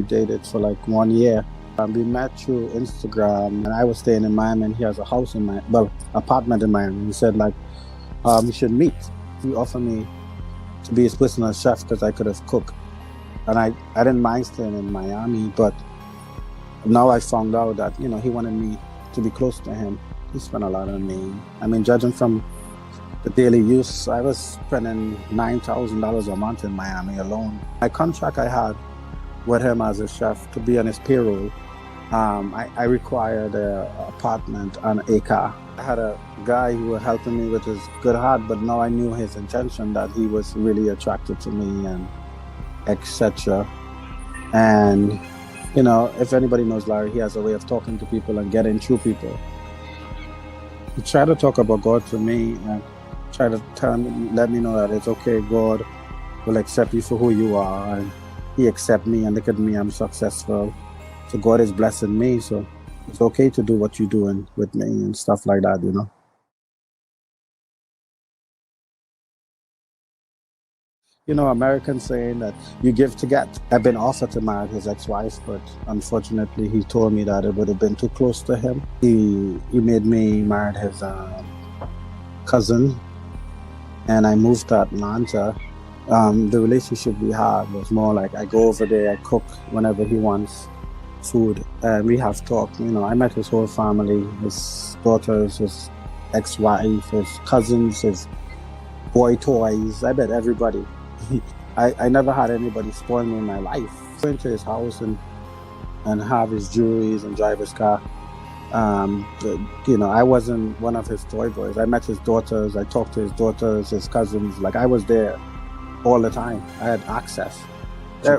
dated for like 1 year. We met through Instagram, and I was staying in Miami, and he has a house in Miami, well, apartment in Miami. He said like, we should meet. He offered me to be his personal chef because I could have cooked. And I didn't mind staying in Miami, but now I found out that, he wanted me to be close to him. He spent a lot on me. I mean, judging from the daily use, I was spending $9,000 a month in Miami alone. My contract I had with him as a chef to be on his payroll, I required an apartment and a car. I had a guy who was helping me with his good heart, but now I knew his intention, that he was really attracted to me and etc. And, if anybody knows Larry, he has a way of talking to people and getting through people. He tried to talk about God to me and try to let me know that it's okay, God will accept you for who you are, and he accept me, and look at me, I'm successful. So God is blessing me, so it's okay to do what you're doing with me and stuff like that, American saying that you give to get. I've been offered to marry his ex-wife, but unfortunately he told me that it would have been too close to him. He made me marry his cousin, and I moved to Atlanta. The relationship we had was more like I go over there, I cook whenever he wants food, and we have talked. I met his whole family, his daughters, his ex-wife, his cousins, his boy toys. I met everybody. I never had anybody spoil me in my life. Going to his house and have his jewelries and drive his car. I wasn't one of his toy boys. I met his daughters. I talked to his daughters, his cousins. Like, I was there all the time. I had access.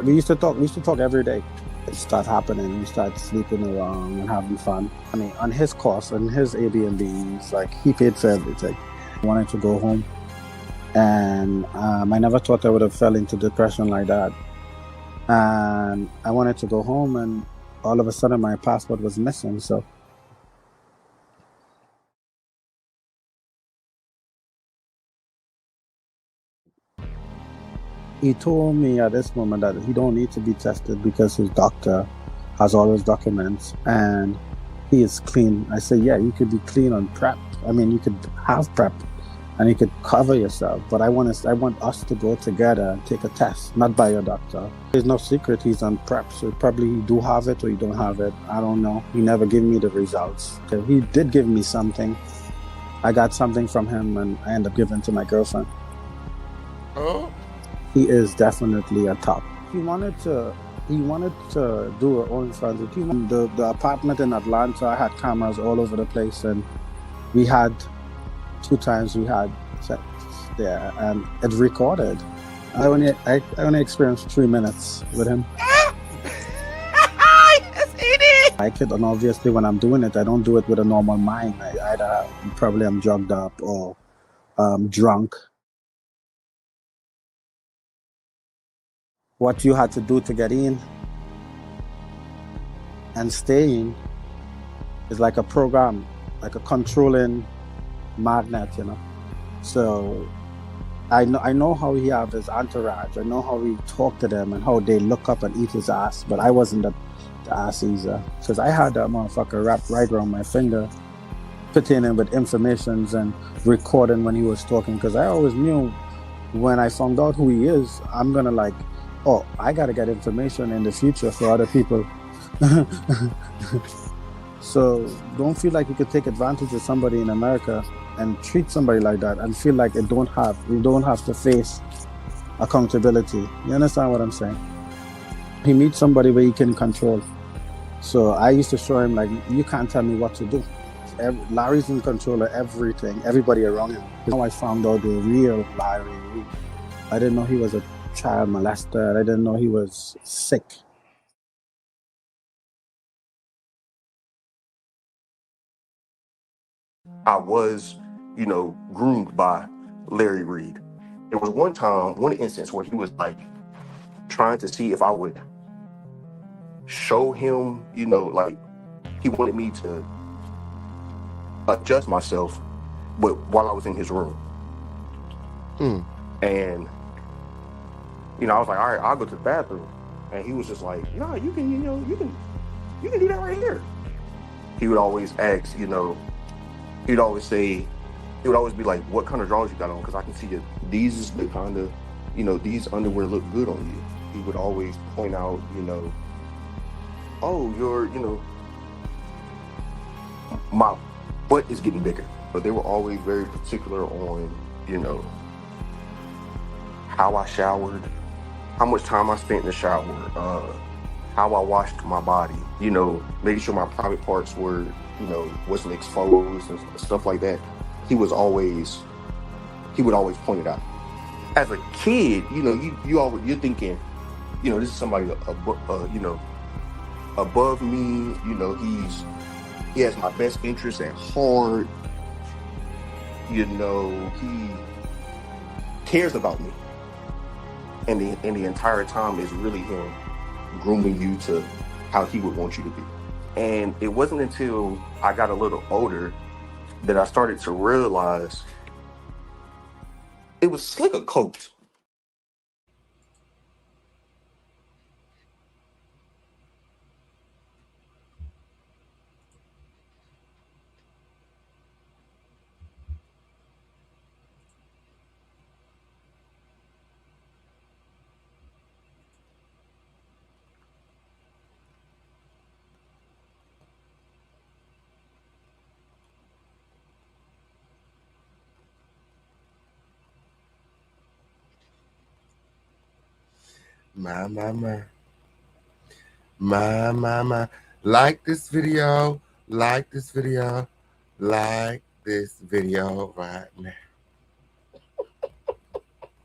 We used to talk every day. It started happening. We started sleeping around and having fun. I mean, on his cost, on his Airbnbs, like, he paid for everything. I wanted to go home. And I never thought I would have fell into depression like that. And I wanted to go home, and all of a sudden my passport was missing. So he told me at this moment that he don't need to be tested because his doctor has all his documents and he is clean. I said, yeah, you could be clean on PrEP. I mean, you could have PrEP and you could cover yourself, but I want us to go together and take a test, not by your doctor. There's no secret he's on PrEP, so probably you do have it or you don't have it. I don't know. He never gave me the results. So he did give me something. I got something from him and I ended up giving to my girlfriend. Oh. He is definitely a top. He wanted to do it all in front of him. The apartment in Atlanta, I had cameras all over the place, and we had 2 times we had sex there, and it recorded. I only experienced 3 minutes with him. Yes, he did. I could, and obviously when I'm doing it, I don't do it with a normal mind. I either probably I'm drugged up or drunk. What you had to do to get in and stay in is like a program, like a controlling magnet, So I know how he have his entourage. I know how he talk to them and how they look up and eat his ass. But I wasn't the ass either, because I had that motherfucker wrapped right around my finger, pertaining with informations and recording when he was talking. Because I always knew when I found out who he is, I'm gonna like, oh, I gotta get information in the future for other people. So don't feel like you could take advantage of somebody in America and treat somebody like that and feel like you don't have to face accountability. You understand what I'm saying? He meets somebody where he can control. So I used to show him, like, you can't tell me what to do. Larry's in control of everything, everybody around him. Now I found out the real Larry. I didn't know he was a child molester. I didn't know he was sick. I was, groomed by Larry Reid. There was one instance where he was like trying to see if I would show him, like he wanted me to adjust myself, but while I was in his room. And, I was like, all right, I'll go to the bathroom. And he was just like, nah, you can, you can do that right here. He would always ask, he'd always say, he would always be like, what kind of drawers you got on? Because I can see that these is the kind of, these underwear look good on you. He would always point out, oh, my butt is getting bigger. But they were always very particular on, how I showered, how much time I spent in the shower, how I washed my body, making sure my private parts were, wasn't exposed and stuff like that. He would always point it out. As a kid, you're thinking, this is somebody above me. He has my best interest at heart. He cares about me, and the entire time is really him grooming you to how he would want you to be. And it wasn't until I got a little older that I started to realize it was like a coat. My. Like this video. Like this video. Like this video right now.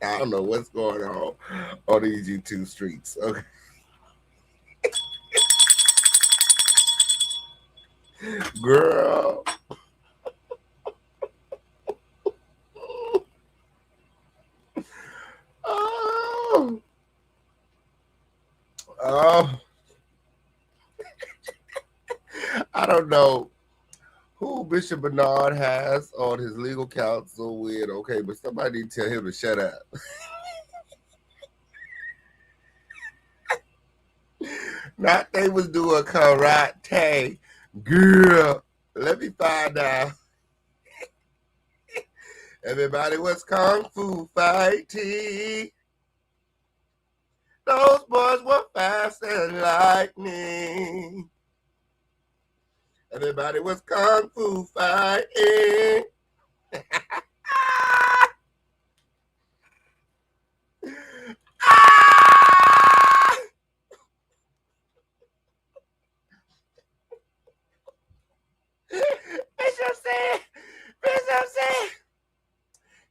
I don't know what's going on these YouTube streets. Okay. Girl. Oh. Oh. I don't know who Bishop Bernard has on his legal counsel with. Okay, but somebody tell him to shut up. Not they was doing karate. Girl, let me find out. Everybody was kung fu fighting. Those boys were fast as lightning. Everybody was kung fu fighting. Bishop said,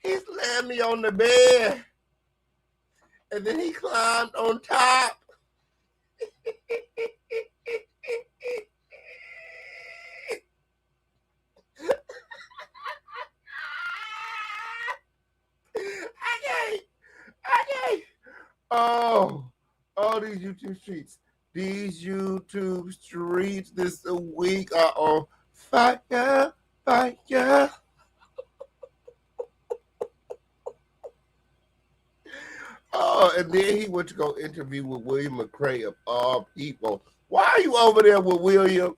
he slammed me on the bed, and then he climbed on top. I can't. Oh, these YouTube streets. These YouTube streets this week are on fire. Oh, and then he went to go interview with William McCrayy of all people. Why are you over there with William?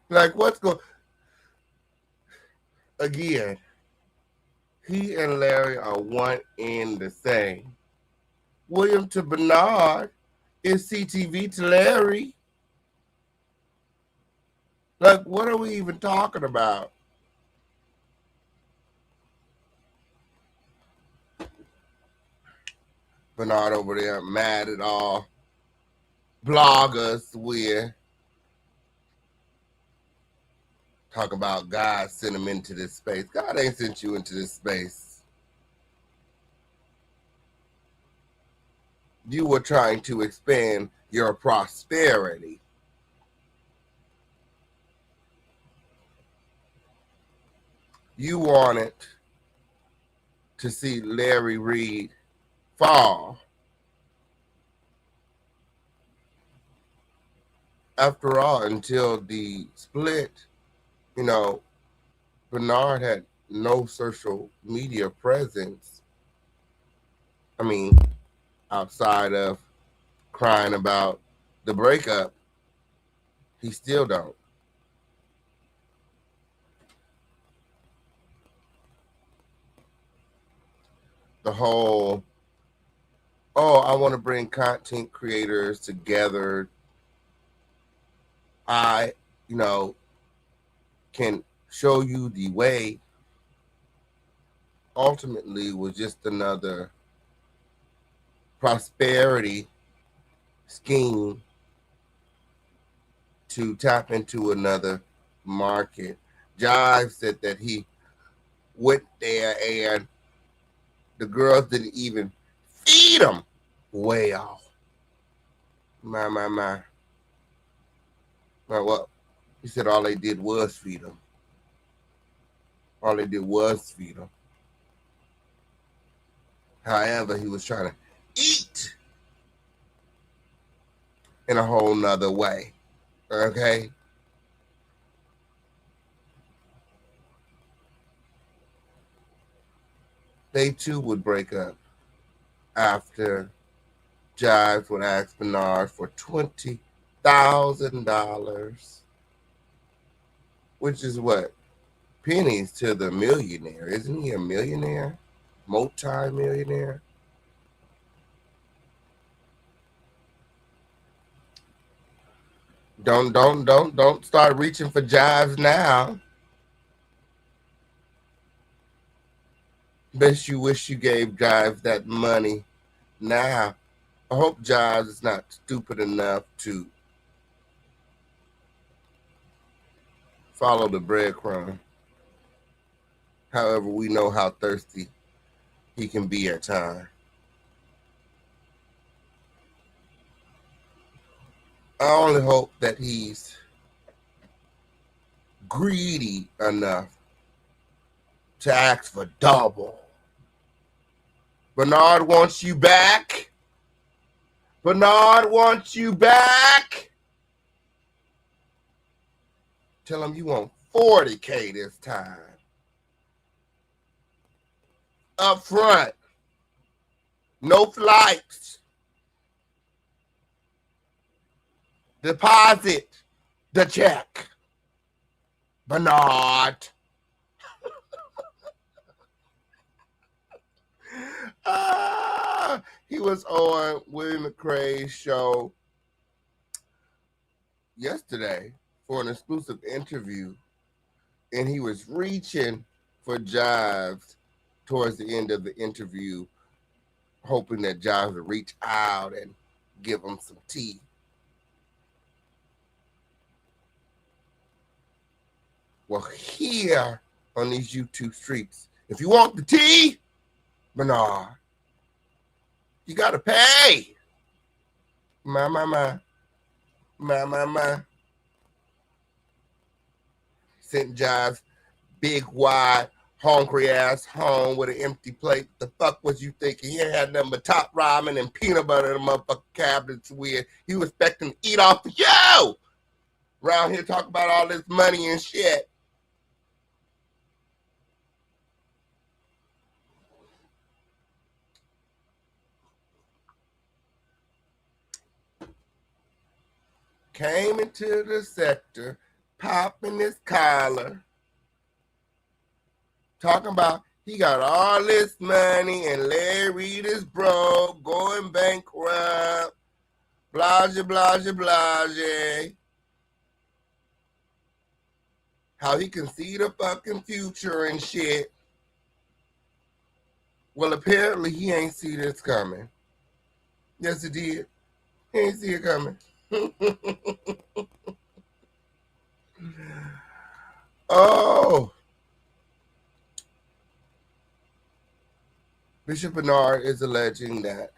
Like, what's going? Again, he and Larry are one and the same. William to Bernard is CTV to Larry. Like, what are we even talking about? Bernard over there mad at all bloggers with talk about God sent him into this space. God ain't sent you into this space. You were trying to expand your prosperity. You wanted to see Larry Reid fall. After all, until the split, Bernard had no social media presence. I mean, outside of crying about the breakup, he still don't. The whole, oh, I want to bring content creators together. I, you know, can show you the way, ultimately was just another prosperity scheme to tap into another market. Jive said that he went there and the girls didn't even feed him. Way off. My. Well, he said all they did was feed him. All they did was feed him. However, he was trying to eat in a whole nother way. Okay? They too would break up after Jive would ask Bernard for $20,000, which is what? Pennies to the millionaire. Isn't he a millionaire? Multi-millionaire? Don't start reaching for Jives now. Bet you wish you gave Jives that money now. I hope Jives is not stupid enough to follow the breadcrumb. However, we know how thirsty he can be at times. I only hope that he's greedy enough to ask for double. Bernard wants you back. Bernard wants you back. Tell him you want $40K this time. Up front. No flights. Deposit the check. Bernard. He was on William McCray's show yesterday for an exclusive interview, and he was reaching for Jives towards the end of the interview, hoping that Jives would reach out and give him some tea. Well, here on these YouTube streets, if you want the tea, Bernard, you got to pay. My. Sent Jives big, wide, hungry ass home with an empty plate. The fuck was you thinking? He had nothing but top ramen and peanut butter in the motherfucking cabinets with. He was expecting to eat off of you. Around here talking about all this money and shit. Came into the sector, popping his collar, talking about he got all this money and Larry Reid is broke, going bankrupt, blase. How he can see the fucking future and shit. Well, apparently he ain't see this coming. Yes, he did. He ain't see it coming. Oh. Bishop Bernard is alleging that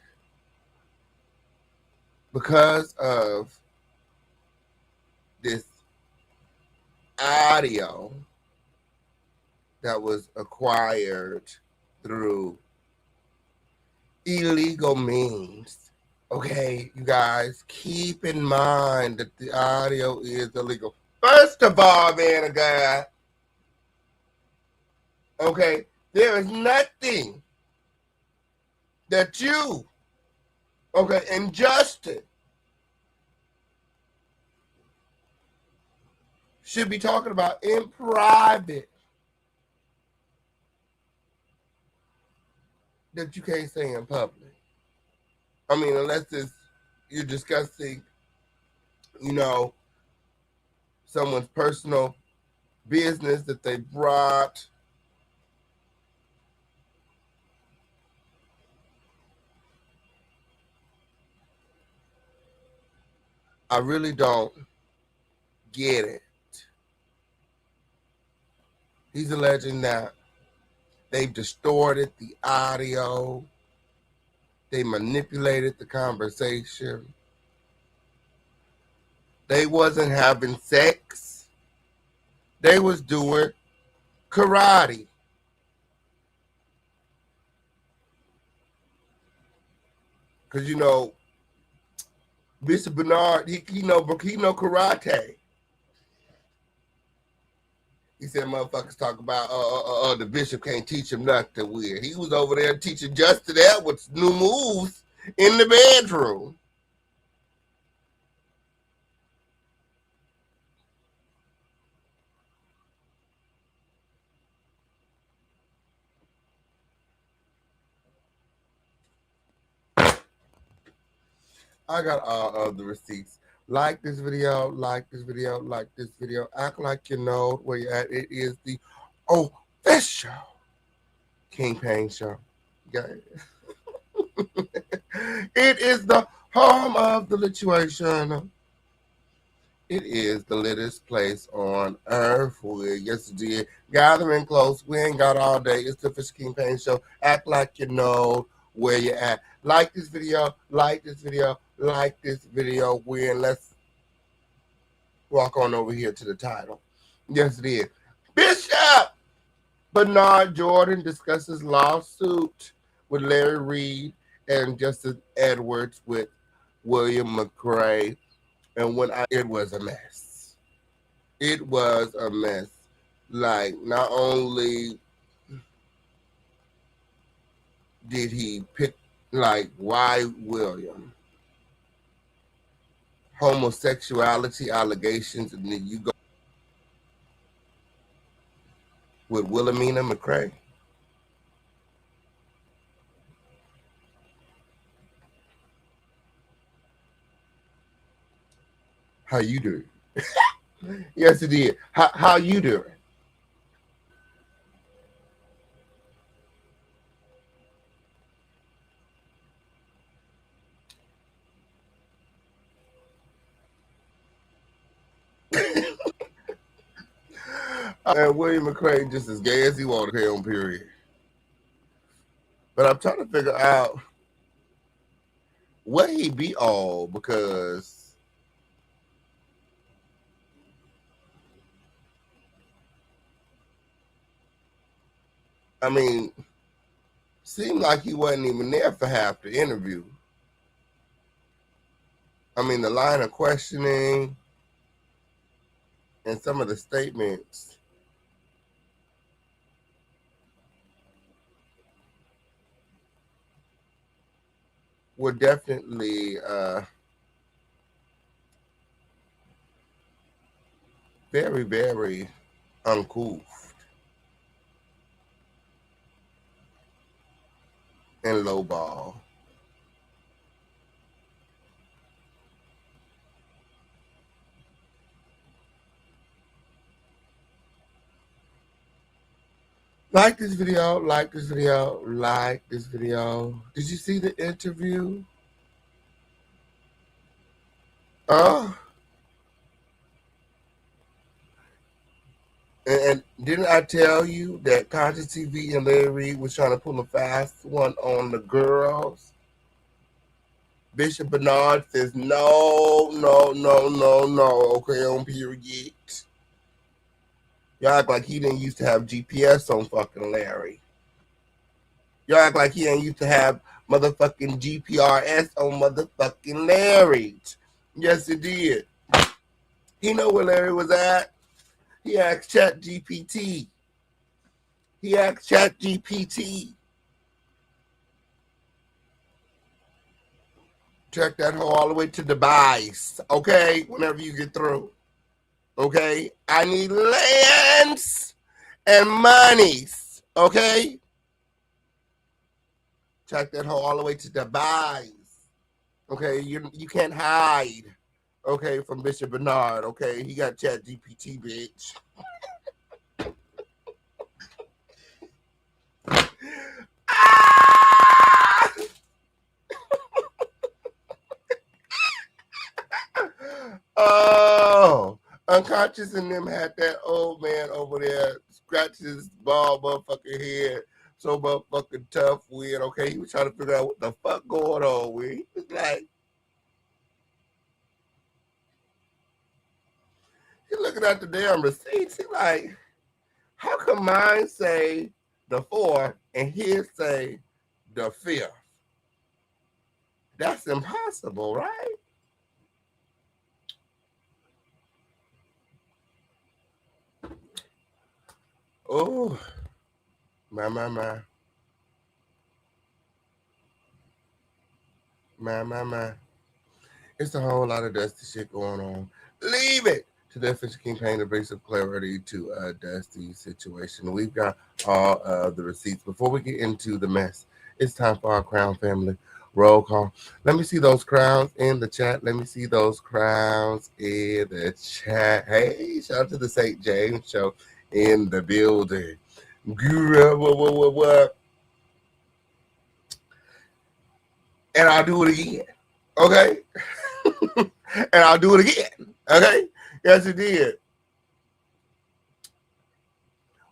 because of this audio that was acquired through illegal means. Okay, you guys, keep in mind that the audio is illegal. First of all, man of God, Okay? There is nothing that you, okay, and Justin should be talking about in private that you can't say in public. I mean, unless you're discussing, someone's personal business that they brought. I really don't get it. He's alleging that they've distorted the audio. They manipulated the conversation. They wasn't having sex. They was doing karate. Because, Bishop Bernard, he know karate. He said motherfuckers talk about the bishop can't teach him nothing weird. He was over there teaching Justin Edwards new moves in the bedroom. I got all of the receipts. Like this video, like this video, like this video. Act like you know where you're at. It is the official King Payne Show. It is the home of the lituation. It is the littest place on earth. Yes, it did. Gathering close. We ain't got all day. It's the official King Payne Show. Act like you know where you're at. Like this video, like this video, like this video. Let's walk on over here to the title. Yes, it is. Bishop Bernard Jordan discusses lawsuit with Larry Reid and Justice Edwards with William McCrayy. And it was a mess. It was a mess. Like, not only did he pick, like, why William? Homosexuality allegations, and then you go with Wilhelmina McCrayy. How you doing? Yes, it did. How you doing? And William McCrayy just as gay as he wanted to on period. But I'm trying to figure out what he be all, because I mean, seemed like he wasn't even there for half the interview. I mean, the line of questioning and some of the statements were definitely very, very uncouth and lowball. Like this video, like this video, like this video. Did you see the interview? And didn't I tell you that Conscious TV and Larry Reid was trying to pull a fast one on the girls? Bishop Bernard says, no, okay, on period. Y'all act like he didn't used to have GPS on fucking Larry. Y'all act like he ain't used to have motherfucking GPRS on motherfucking Larry. Yes, he did. He know where Larry was at. He asked Chat GPT. He asked ChatGPT. Check that hoe all the way to Dubai, okay? Whenever you get through, okay? I need lands and monies, okay? Check that hoe all the way to Dubai, okay? You can't hide, okay, from Bishop Bernard, okay? He got ChatGPT, bitch. Ah! Oh, Unconscious and them had that old man over there scratch his bald motherfucking head so motherfucking tough with. Okay, he was trying to figure out what the fuck going on with. He was like, he looking at the damn receipts. He like, how come mine say the 4th and his say the 5th? That's impossible, right? Oh, my. It's a whole lot of dusty shit going on. Leave it to the official campaign to bring some clarity to a dusty situation. We've got all the receipts. Before we get into the mess, it's time for our Crown family roll call. Let me see those crowns in the chat. Let me see those crowns in the chat. Hey, shout out to the St. James Show in the building. What? And I'll do it again. Okay? And I'll do it again. Okay? Yes, it did.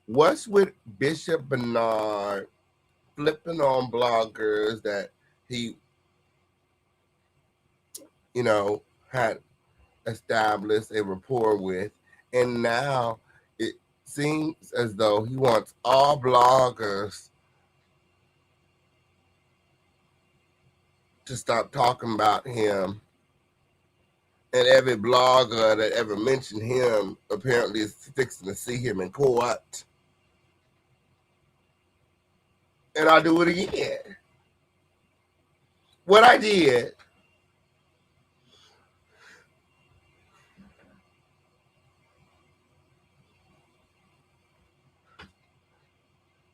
What's with Bishop Bernard flipping on bloggers that he, had established a rapport with, and now it seems as though he wants all bloggers to stop talking about him, and every blogger that ever mentioned him apparently is fixing to see him in court. And I'll do it again. What I did,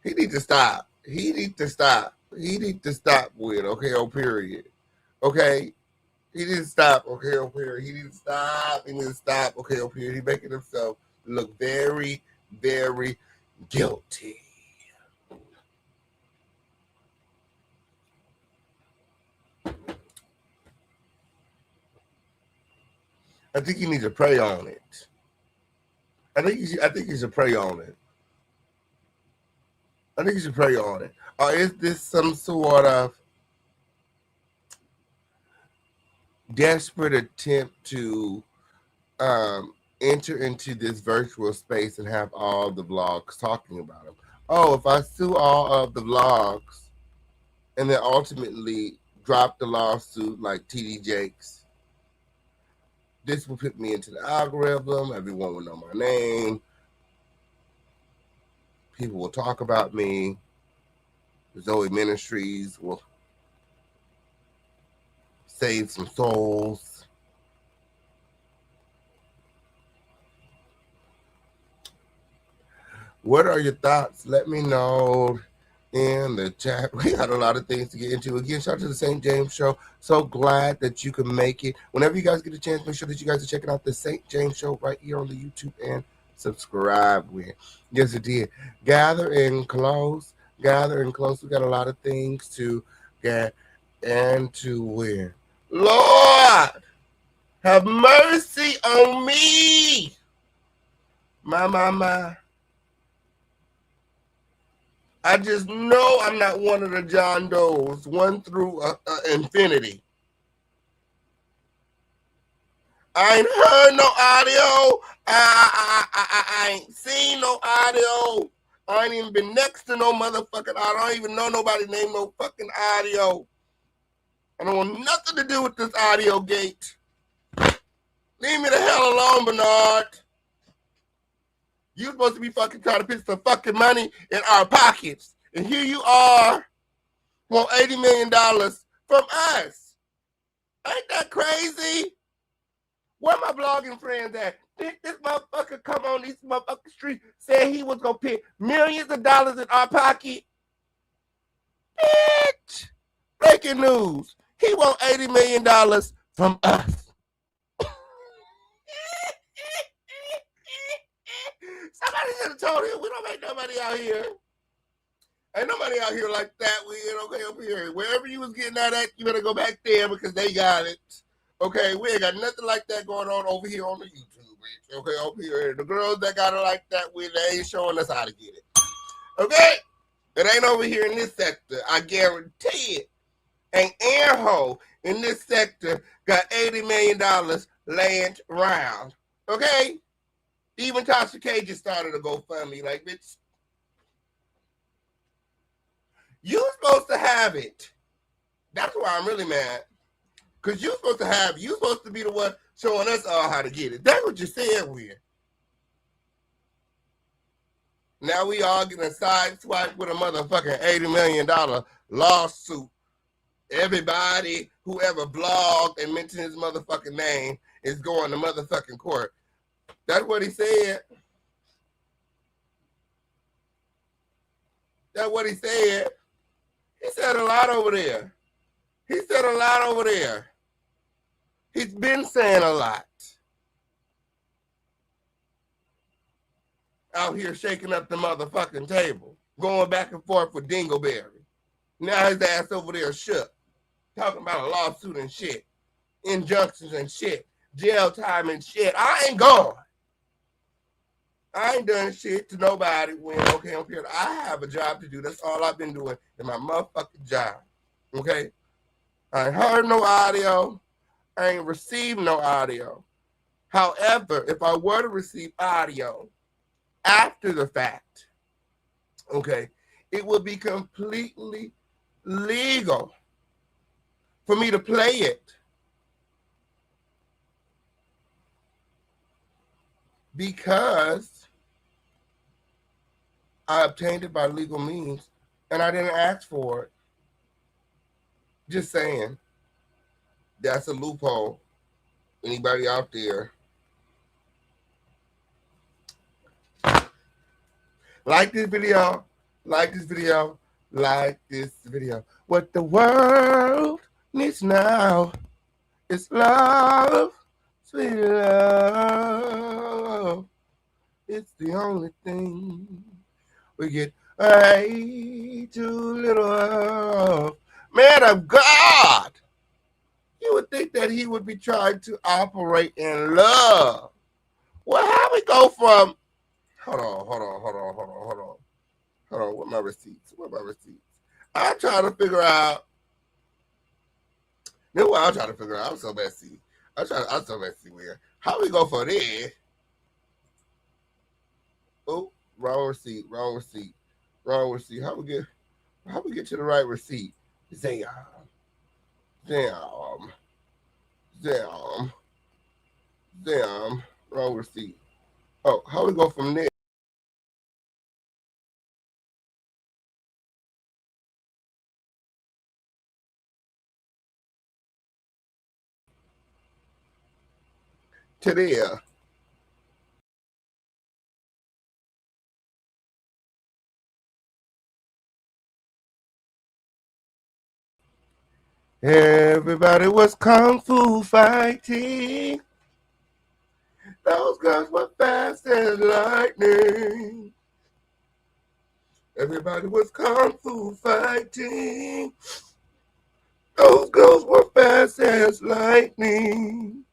he need to stop. He need to stop with, okay, oh, period. Okay? He need to stop, okay, oh, period. He need to stop, okay, oh, period. He's making himself look very, very guilty. I think you need to pray on it. I think you should pray on it. I think you should pray on it. Or is this some sort of desperate attempt to enter into this virtual space and have all the vlogs talking about him? Oh, if I sue all of the vlogs and then ultimately drop the lawsuit like TD Jakes, this will put me into the algorithm. Everyone will know my name. People will talk about me. Zoe Ministries will save some souls. What are your thoughts? Let me know in the chat. We got a lot of things to get into. Again, shout out to the St. James Show. So glad that you can make it. Whenever you guys get a chance, make sure that you guys are checking out the St. James Show right here on the YouTube and subscribe with. Yes, it did. Gather in close. We got a lot of things to get and to win. Lord, have mercy on me. My. I just know I'm not one of the John Does, 1 through infinity. I ain't heard no audio. I ain't seen no audio. I ain't even been next to no motherfucking audio. I don't even know nobody named no fucking audio. I don't want nothing to do with this audio gate. Leave me the hell alone, Bernard. You supposed to be fucking trying to put some fucking money in our pockets. And here you are, want $80 million from us. Ain't that crazy? Where my blogging friends at? This motherfucker come on these motherfucking streets, said he was gonna put millions of dollars in our pocket. Bitch! Breaking news. He want $80 million from us. Somebody should have told him we don't make nobody out here. Ain't nobody out here like that. We ain't okay up here. Wherever you was getting that at, you better go back there because they got it. Okay, we ain't got nothing like that going on over here on the YouTube, bitch. Okay, over here. The girls that got it like that, they ain't showing us how to get it. Okay? It ain't over here in this sector. I guarantee it. Ain't airhole in this sector got $80 million laying around. Okay? Even Tasha K just started a GoFundMe. Like, bitch, you supposed to have it. That's why I'm really mad. Because you supposed to be the one showing us all how to get it. That's what you said we're. Now we all getting sideswiped with a motherfucking $80 million lawsuit. Everybody who ever blogged and mentioned his motherfucking name is going to motherfucking court. That's what he said. That's what he said. He said a lot over there. He said a lot over there. He's been saying a lot. Out here shaking up the motherfucking table. Going back and forth with Dingleberry. Now his ass over there shook. Talking about a lawsuit and shit. Injunctions and shit. Jail time and shit. I ain't gone. I ain't done shit to nobody when, okay, I'm here. I have a job to do. That's all I've been doing in my motherfucking job. Okay? I ain't heard no audio. I ain't received no audio. However, if I were to receive audio after the fact, okay, it would be completely legal for me to play it. Because I obtained it by legal means and I didn't ask for it. Just saying. That's a loophole. Anybody out there? Like this video. Like this video. Like this video. What the world needs now is love. Sweet love. It's the only thing we get way too little of. Man of God! You would think that he would be trying to operate in love. Well, how we go from... Hold on. What my receipts? I'm trying to figure out... You know what I'm trying to figure out? I'm so messy. I'm so messy where. How we go for this? Oh, wrong receipt. How we get to the right receipt? Damn. Wrong receipt. Oh, how we go from there? To there. Everybody was kung fu fighting. Those guns were fast as lightning. Everybody was kung fu fighting. Those girls were fast as lightning.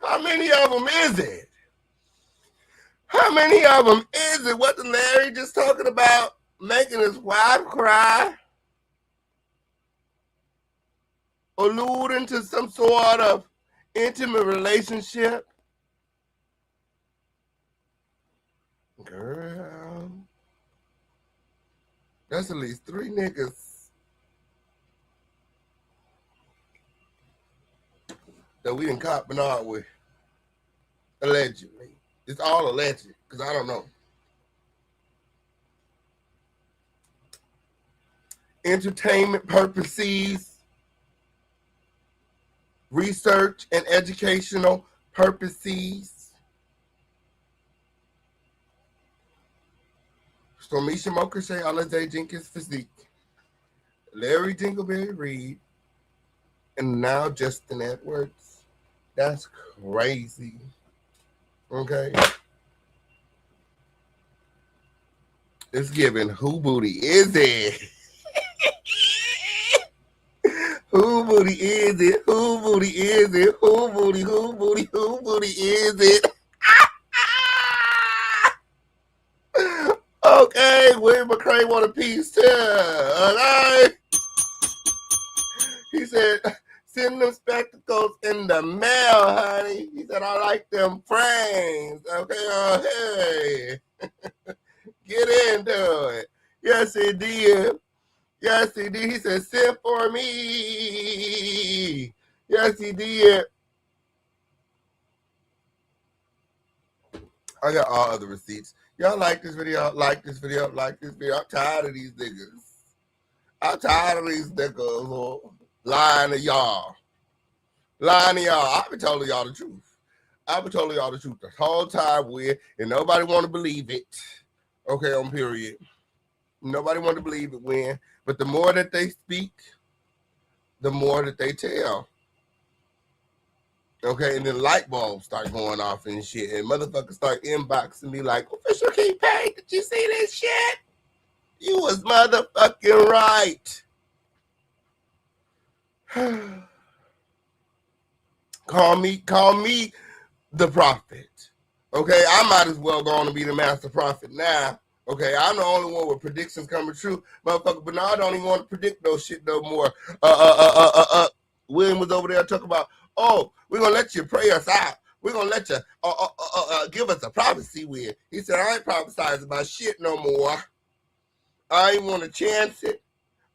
How many of them is it? Wasn't Larry just talking about making his wife cry? Alluding to some sort of intimate relationship? Girl, that's at least 3 niggas that we didn't cop Bernard with. Allegedly. It's all alleged, because I don't know. Entertainment purposes, research and educational purposes. Stormisha McCrayy, Alize Jenkins Physique, Larry Dingleberry Reid, and now Justin Edwards. That's crazy. Okay. It's giving who booty is it? Who booty is it? Who booty is it? Who booty is it? Okay, William McCrayy want a piece too. Okay. He said, send them spectacles in the mail, honey. He said, I like them frames. Okay, hey. Get into it. Yes, he did. Yes, he did. He said, send for me. Yes, he did. I got all other receipts. Y'all like this video? Like this video? Like this video? I'm tired of these niggas. I'm tired of these niggas lying to y'all. Lying to y'all. I've been telling y'all the truth. I've been telling y'all the truth the whole time and nobody want to believe it. Okay, on period. Nobody want to believe it when. But the more that they speak, the more that they tell. Okay, and then light bulbs start going off and shit. And motherfuckers start inboxing me like, Official King Pay, did you see this shit? You was motherfucking right. Call me the prophet. Okay, I might as well go on to be the master prophet now. Okay, I'm the only one with predictions coming true. Motherfucker, but now I don't even want to predict those shit no more. William was over there talking about, oh, we're going to let you pray us out. We're going to let you give us a prophecy with. He said, I ain't prophesizing about shit no more. I ain't want to chance it.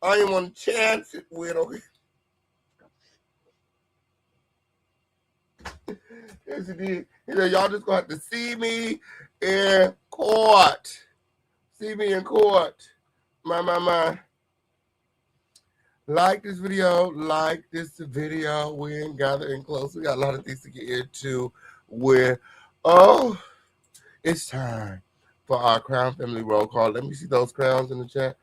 I ain't want to chance it with, okay? Yes, he did. He said, y'all just going to have to see me in court. See me in court. My. Like this video. We ain't gathering close. We got a lot of things to get into. It's time for our Crown Family roll call. Let me see those crowns in the chat.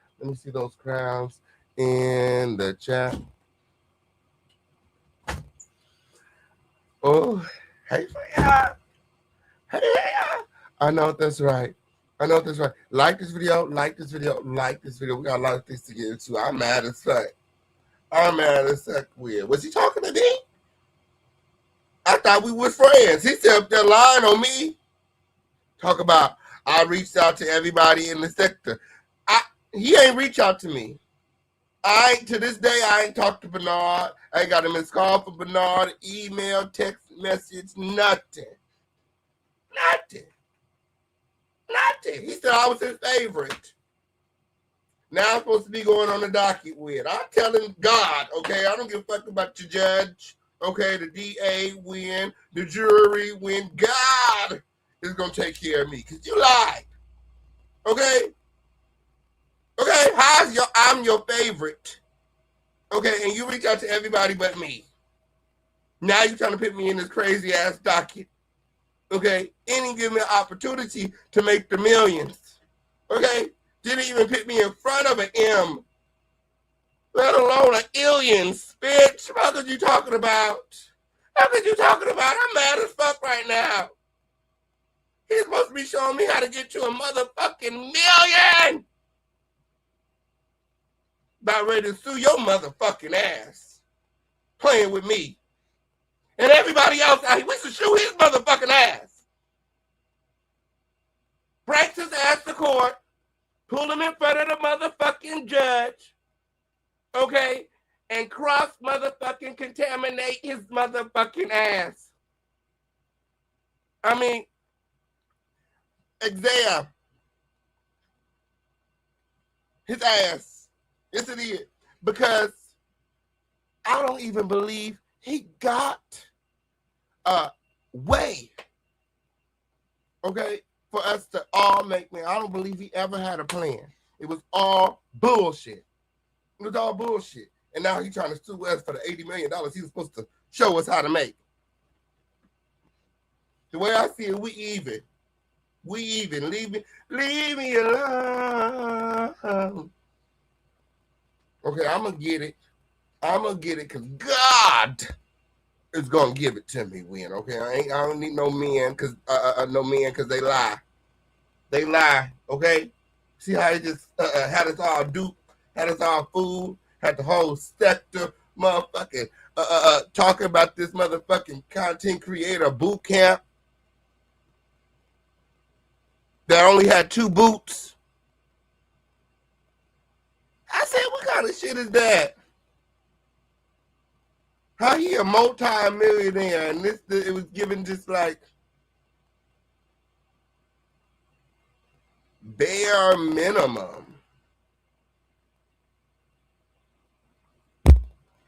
Oh, hey, y'all. I know that's right. Like this video. We got a lot of things to get into. I'm mad as fuck. Weird. Was he talking to me? I thought we were friends. He said up there lying on me. Talk about, I reached out to everybody in the sector. He ain't reach out to me. To this day, I ain't talked to Bernard. I ain't got a missed call for Bernard, email, text message, nothing. He said I was his favorite. Now I'm supposed to be going on the docket with. I'm telling God, okay, I don't give a fuck about your judge, okay, the DA win, the jury win. God is going to take care of me because you lied, okay? I'm your favorite, okay, and you reach out to everybody but me. Now you're trying to put me in this crazy ass docket. Okay, didn't give me an opportunity to make the millions. Okay, didn't even put me in front of an M, let alone an aliens, bitch. What are you talking about? I'm mad as fuck right now. He's supposed to be showing me how to get you a motherfucking million. About ready to sue your motherfucking ass, playing with me. And everybody else out here, we should shoot his motherfucking ass. Break his ass to court. Pull him in front of the motherfucking judge. Okay? And cross motherfucking contaminate his motherfucking ass. I mean, exam. His ass. Yes, it is. Because I don't even believe he got way, okay, for us to all make money. I don't believe he ever had a plan. It was all bullshit. It was all bullshit. And now he's trying to sue us for the $80 million he was supposed to show us how to make. The way I see it, we even. We even. Leave me alone. Okay, I'm going to get it. I'm going to get it because God is going to give it to me, Win. Okay, I don't need no men because they lie. They lie, okay? See how he just had us all duped, had us all fooled, had the whole sector motherfucking talking about this motherfucking content creator boot camp that only had 2 boots. I said, what kind of shit is that? How he a multi-millionaire and it was given just like bare minimum.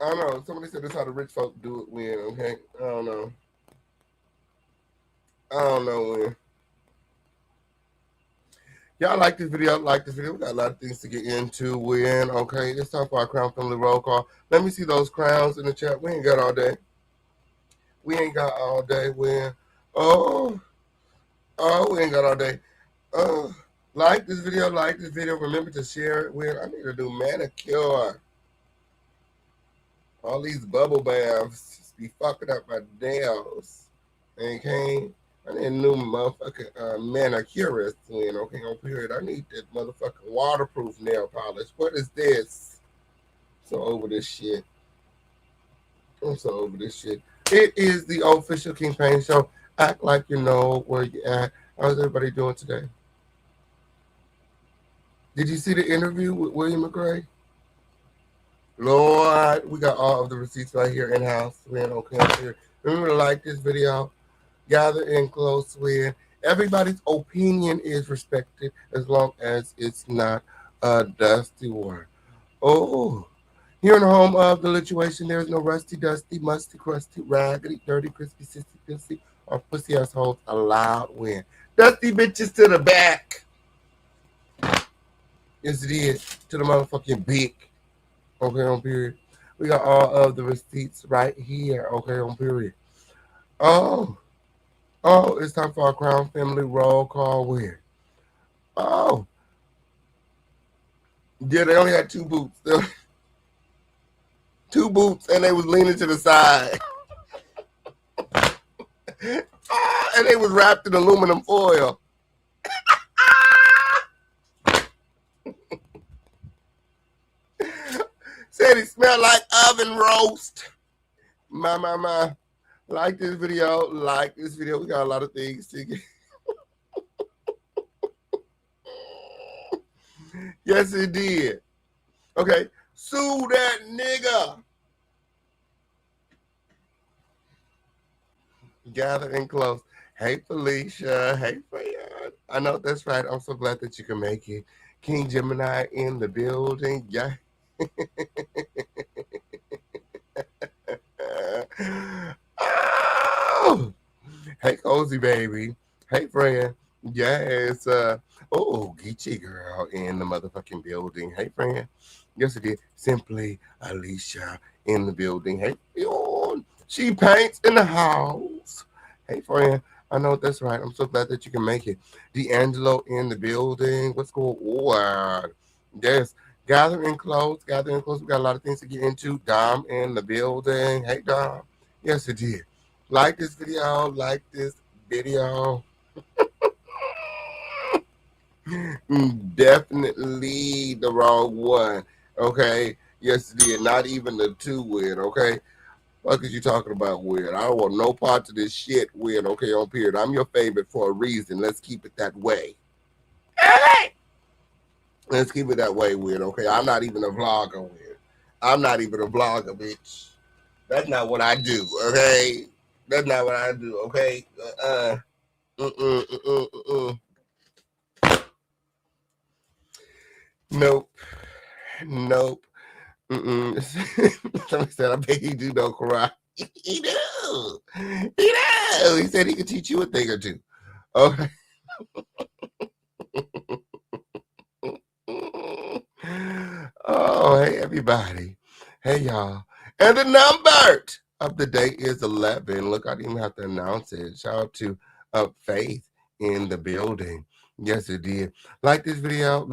I don't know. Somebody said that's how the rich folk do it, Win, okay? I don't know. Win. Y'all like this video? Like this video? We got a lot of things to get into, Win, okay? It's time for our Crown Family Roll Call. Let me see those crowns in the chat. We ain't got all day. We ain't got all day, Win. Oh, we ain't got all day. Like this video. Remember to share it, Win. I need to do manicure. All these bubble baths just be fucking up my nails. Okay? I need a new motherfucking manicurist, Win, okay, on period. I need that motherfucking waterproof nail polish. What is this? So over this shit. I'm so over this shit. It is the official King Payne Show. Act like you know where you at. How's everybody doing today? Did you see the interview with William McCrayy? Lord, we got all of the receipts right here in-house. Win, okay, here. Remember to like this video. Gather in close, Win. Everybody's opinion is respected as long as it's not a dusty word. Oh, here in the home of the lituation, there is no rusty, dusty, musty, crusty, raggedy, dirty, crispy, sissy, pissy, or pussy assholes allowed, Win. Dusty bitches to the back. Yes, it is. To the motherfucking beak. Okay, on period. We got all of the receipts right here. Okay, on period. Oh, it's time for our Crown Family Roll Call. Win. Oh. Yeah, they only had 2 boots. 2 boots, and they was leaning to the side. And they was wrapped in aluminum foil. Said it smelled like oven roast. My. Like this video. We got a lot of things to get. Yes, it did. Okay. Sue that nigga. Gather in close. Hey, Felicia. Hey, Freya. I know that's right. I'm so glad that you can make it. King Gemini in the building. Yeah. Oh. Hey, Cozy baby. Hey, friend. Yes. Geechee girl in the motherfucking building. Hey, friend. Yes, it did. Simply Alicia in the building. Hey, friend. She paints in the house. Hey, friend. I know that's right. I'm so glad that you can make it. D'Angelo in the building. What's going on? Yes. Gathering close. We got a lot of things to get into. Dom in the building. Hey, Dom. Yes, it did. Like this video. Definitely the wrong one. Okay. Yes, it did. Not even the 2 win. Okay. What is you talking about, Weird? I don't want no part of this shit, Weird. Okay, on period. I'm your favorite for a reason. Let's keep it that way. Hey! Let's keep it that way, Weird. Okay, I'm not even a vlogger, Weird. I'm not even a vlogger, bitch. That's not what I do, okay? That's not what I do, okay? Nope. Somebody said, I bet he do know karate. He do. He knows. He said he could teach you a thing or two. Okay. Oh, hey, everybody. Hey, y'all. And the number of the day is 11. Look, I didn't even have to announce it. Shout out to Faith in the building. Yes, it did. Like this video,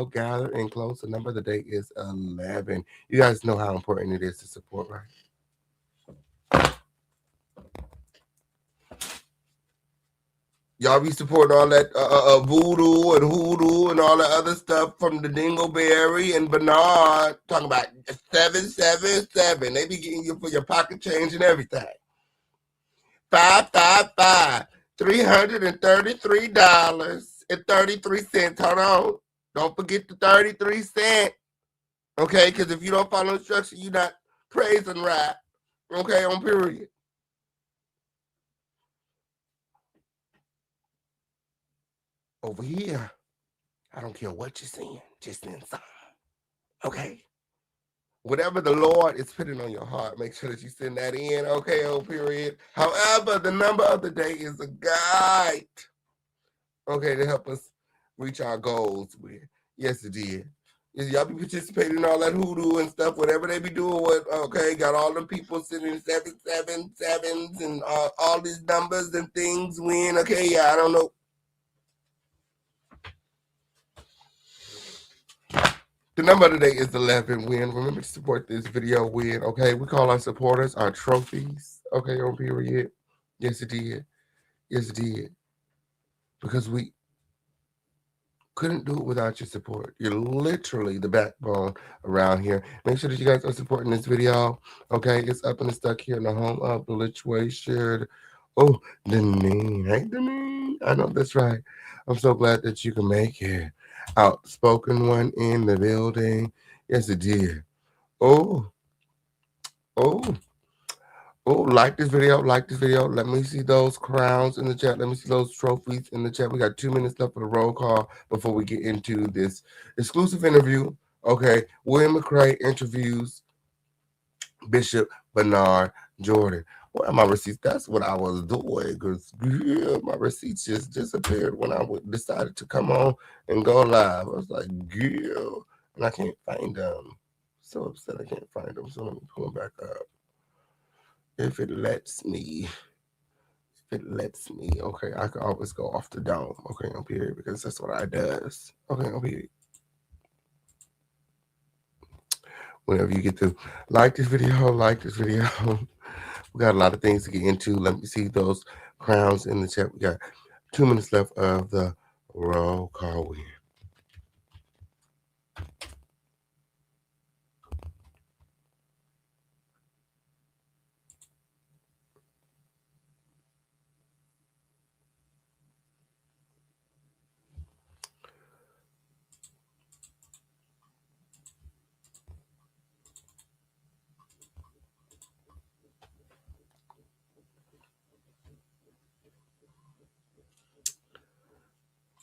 gather and close. The number of the day is 11. You guys know how important it is to support, right? Y'all be supporting all that voodoo and hoodoo and all the other stuff from the Dingleberry and Bernard. Talking about 777. They be getting you for your pocket change and everything. 555. $333.33. Hold on. Don't forget the 33 cents. Okay, because if you don't follow instructions, you're not praising right. Okay, on period. Over here, I don't care what you're saying, just send some. Okay? Whatever the Lord is putting on your heart, make sure that you send that in. Okay, on period. However, the number of the day is a guide. Okay, to help us reach our goals with. Yes, it did. Y'all be participating in all that hoodoo and stuff, whatever they be doing with, okay, got all them people sitting 777s and all these numbers and things win. Okay, yeah, I don't know. The number of the day is 11. Win. Remember to support this video. Win. Okay, we call our supporters our trophies. Okay, on period. Yes, it did. Yes, it did. Because we couldn't do it without your support. You're literally the backbone around here. Make sure that you guys are supporting this video. Okay, it's up and it's stuck here in the home of the Litchway shared. Oh, Deneen. Hey, Deneen. I know that's right. I'm so glad that you can make it. Outspoken one in the building. Yes, it did. Oh, oh. Oh, like this video. Let me see those crowns in the chat. Let me see those trophies in the chat. We got 2 minutes left for the roll call before we get into this exclusive interview. Okay, William McCrayy interviews Bishop Bernard Jordan. Well, my receipts, that's what I was doing because my receipts just disappeared when I decided to come on and go live. I was like, yeah, and I can't find them. So upset I can't find them. So let me pull them back up. If it lets me, okay, I can always go off the dome, okay, on period, because that's what I does, okay, on period. Whenever you get to like this video, we got a lot of things to get into. Let me see those crowns in the chat. We got 2 minutes left of the roll call win.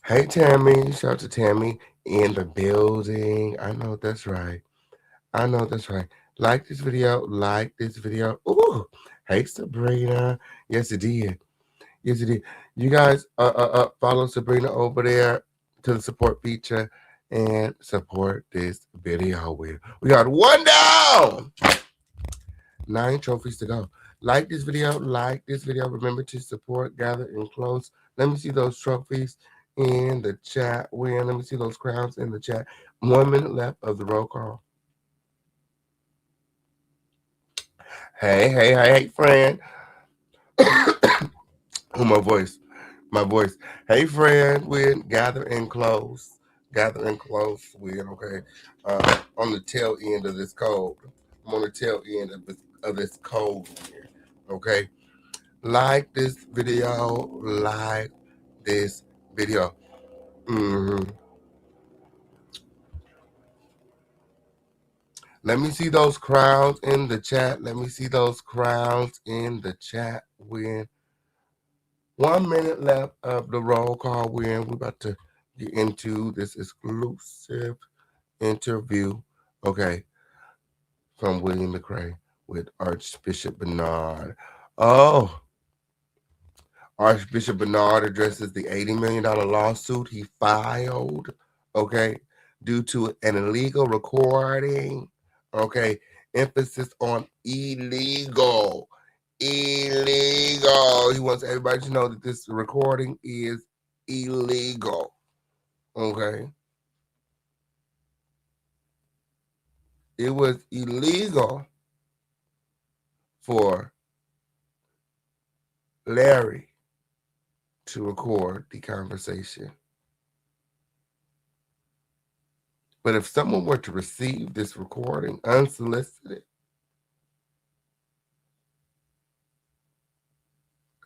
Hey, Tammy. Shout out to Tammy in the building. I know that's right. Like this video. Ooh. Hey, Sabrina. Yes, it did. You guys follow Sabrina over there to the support feature and support this video with. We got one down. 9 trophies to go. Like this video. Remember to support, gather, and close. Let me see those trophies in the chat. Let me see those crowns in the chat. 1 minute left of the roll call. Hey, friend. Oh, my voice. Hey, friend, we're gather and close. We're okay. On the tail end of this cold. I'm on the tail end of this cold here. Okay. Like this video. Mm-hmm. Let me see those crowns in the chat. When 1 minute left of the roll call, we're about to get into this exclusive interview, okay, from William McCrayy. with Archbishop Bernard. Oh, Archbishop Bernard addresses the $80 million lawsuit he filed, okay, due to an illegal recording, okay, emphasis on illegal. Illegal. He wants everybody to know that this recording is illegal, okay? It was illegal for Larry to record the conversation. But if someone were to receive this recording unsolicited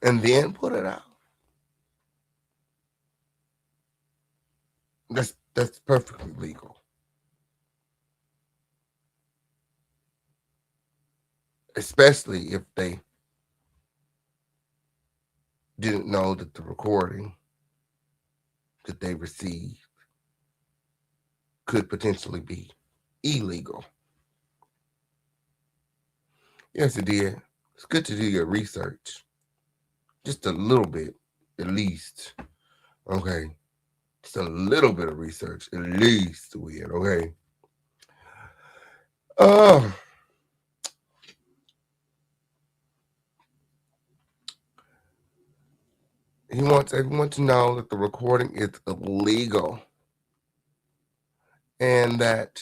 and then put it out, that's perfectly legal. Especially if they didn't know that the recording that they received could potentially be illegal. Yes, it did. It's good to do your research. Just a little bit, at least. Okay. Just a little bit of research, at least, weird, okay? He wants everyone to know that the recording is illegal and that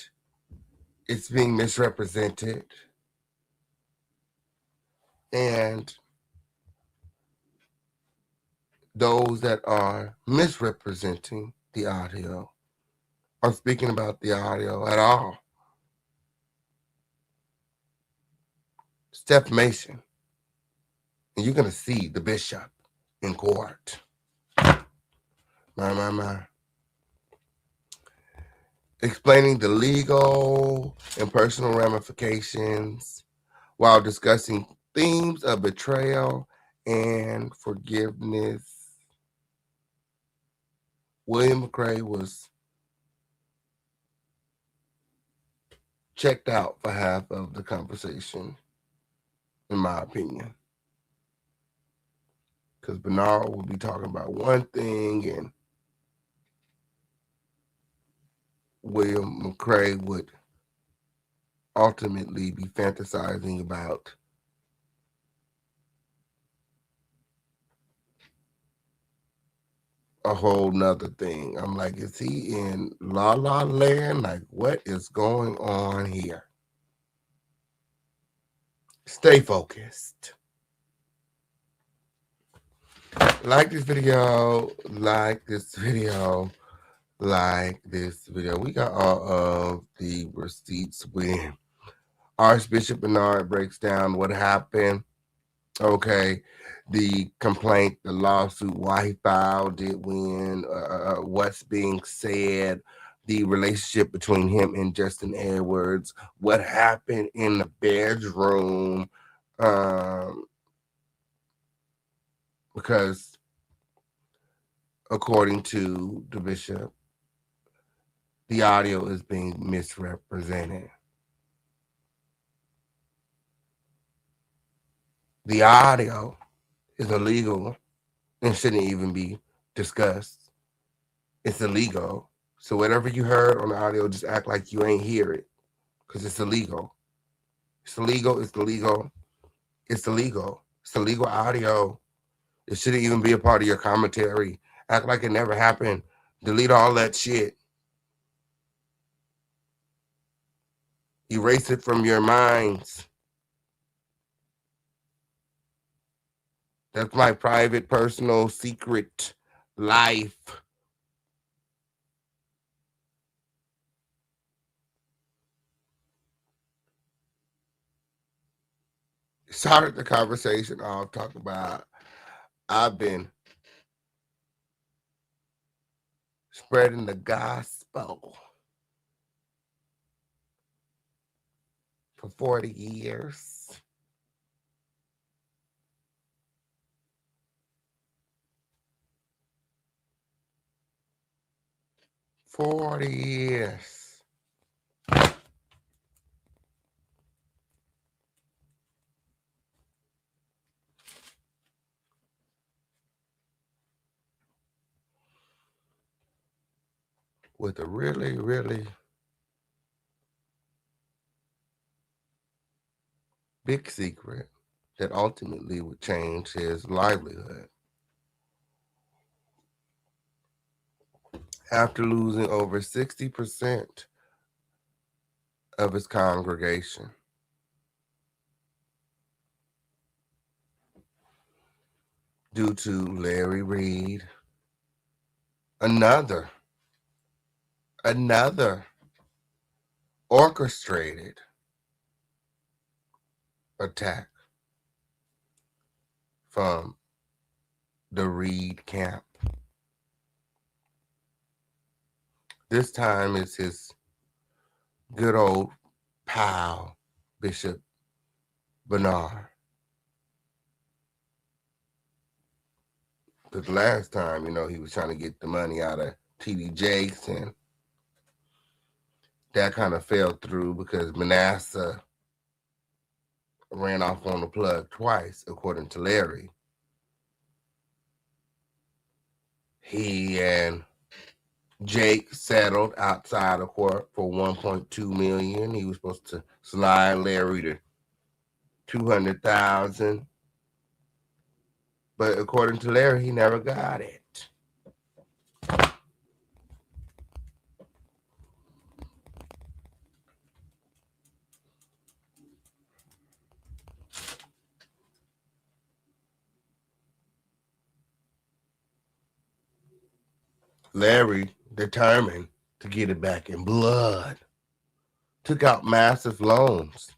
it's being misrepresented. And those that are misrepresenting the audio are speaking about the audio at all. It's defamation. And you're going to see the bishop in court. My. Explaining the legal and personal ramifications while discussing themes of betrayal and forgiveness. William McCrayy was checked out for half of the conversation, in my opinion. Because Bernard will be talking about one thing and William McCrayy would ultimately be fantasizing about a whole nother thing. I'm like, is he in La La Land? Like, what is going on here? Stay focused. Like this video, like this video, like this video. We got all of the receipts when Archbishop Bernard breaks down what happened. Okay, the complaint, the lawsuit, why he filed it, when, what's being said, the relationship between him and Justin Edwards, what happened in the bedroom, because according to the bishop, the audio is being misrepresented. The audio is illegal and shouldn't even be discussed. It's illegal. So whatever you heard on the audio, just act like you ain't hear it, because it's illegal. It's illegal. It's illegal. It's illegal. It's illegal audio. It shouldn't even be a part of your commentary. Act like it never happened. Delete all that shit. Erase it from your minds. That's my private, personal, secret life. Started the conversation off talking about I've been spreading the gospel for 40 years. with a really, really big secret that ultimately would change his livelihood. After losing over 60% of his congregation, due to Larry Reid, another orchestrated attack from the Reid camp. This time it's his good old pal, Bishop Bernard. Because last time, he was trying to get the money out of T.D. Jakes, and that kind of fell through because Manasseh ran off on the plug twice, according to Larry. He and Jake settled outside of court for $1.2 million. He was supposed to slide Larry to $200,000, but according to Larry, he never got it. Larry, determined to get it back in blood, took out massive loans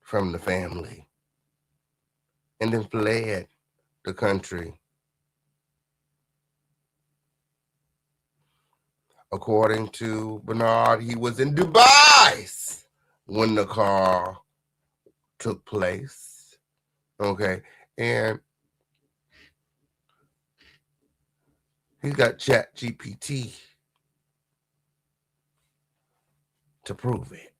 from the family and then fled the country. According to Bernard, he was in Dubai when the call took place. Okay. And he's got ChatGPT to prove it.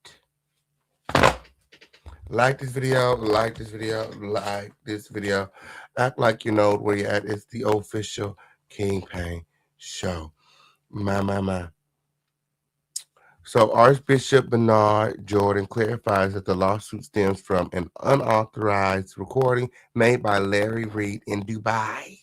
Like this video, like this video, like this video. Act like you know where you're at. It's the official Kingpin show. My. So Archbishop Bernard Jordan clarifies that the lawsuit stems from an unauthorized recording made by Larry Reid in Dubai,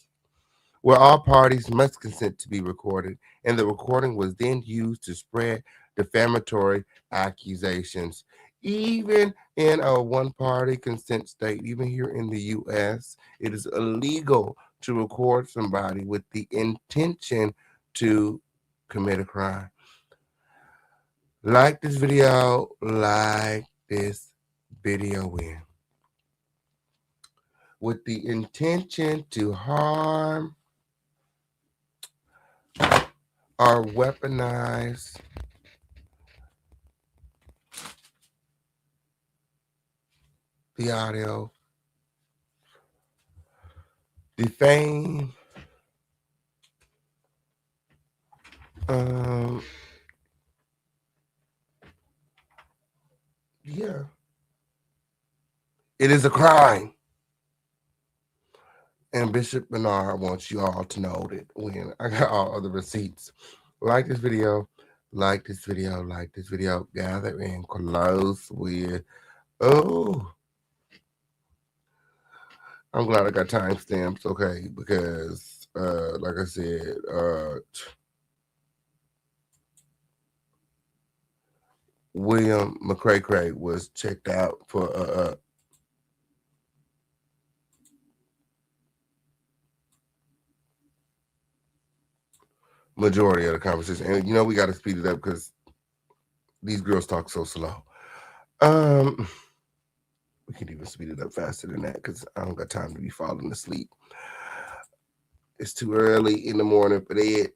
where all parties must consent to be recorded, and the recording was then used to spread defamatory accusations. Even in a one-party consent state, even here in the U.S., it is illegal to record somebody with the intention to commit a crime. Like this video, in. With the intention to harm or weaponize the audio, defame, yeah, it is a crime. And Bishop Bernard wants you all to know that when I got all other receipts. Like this video, like this video, like this video. Gather in close with, oh, I'm glad I got timestamps, okay, because like I said, William McCrayy was checked out for majority of the conversation. And we got to speed it up because these girls talk so slow. We can even speed it up faster than that because I don't got time to be falling asleep. It's too early in the morning for that.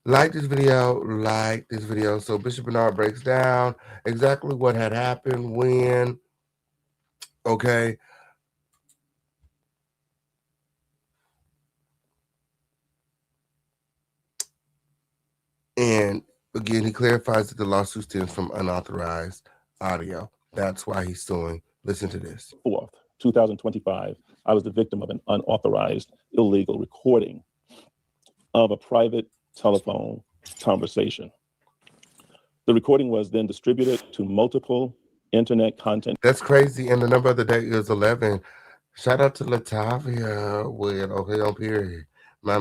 Like this video, like this video. So Bishop Bernard breaks down exactly what had happened when, okay. And again, he clarifies that the lawsuit stems from unauthorized audio. That's why he's suing. Listen to this. 4th, 2025, I was the victim of an unauthorized illegal recording of a private telephone conversation. The recording was then distributed to multiple internet content. That's crazy. And the number of the day is 11. Shout out to Latavia with Okay on Period. My.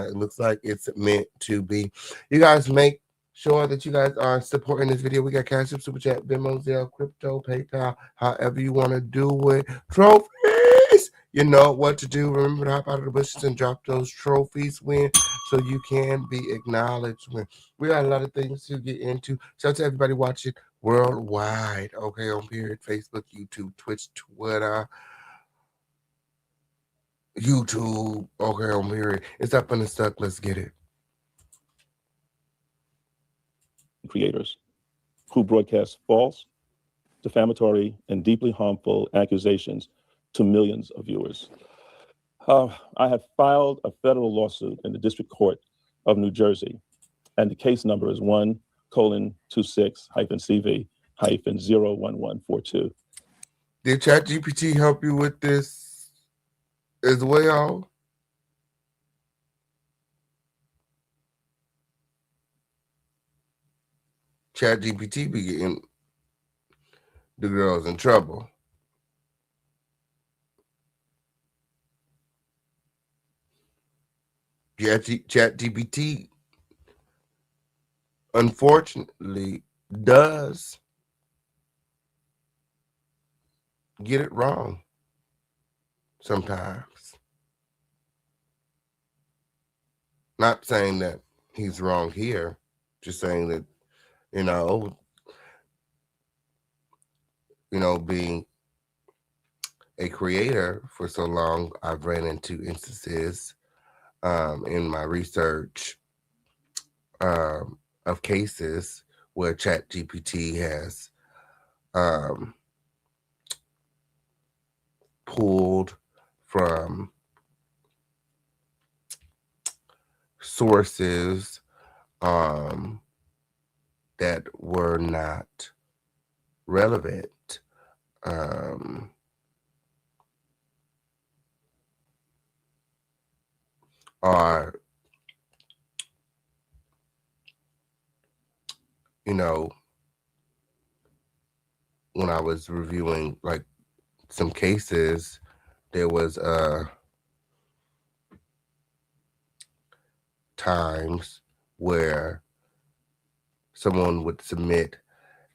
It looks like it's meant to be. You guys make sure that you guys are supporting this video. We got Cash App, Super Chat, Venmo, Zelle, Crypto, PayPal, however you want to do it. Trophies! You know what to do. Remember to hop out of the bushes and drop those trophies when so you can be acknowledged when. We got a lot of things to get into. Shout out to everybody watching worldwide. Okay on Period. Facebook, YouTube, Twitch, Twitter. YouTube, okay on Period. It's up and it's stuck. Let's get it. Creators who broadcast false, defamatory, and deeply harmful accusations to millions of viewers. I have filed a federal lawsuit in the District Court of New Jersey, and the case number is 1:26-CV-01142. Did ChatGPT help you with this as well? ChatGPT be getting the girls in trouble. ChatGPT, unfortunately, does get it wrong sometimes. Not saying that he's wrong here, just saying that, being a creator for so long, I've ran into instances in my research of cases where ChatGPT has pulled from sources that were not relevant. Or when I was reviewing like some cases, there was times where someone would submit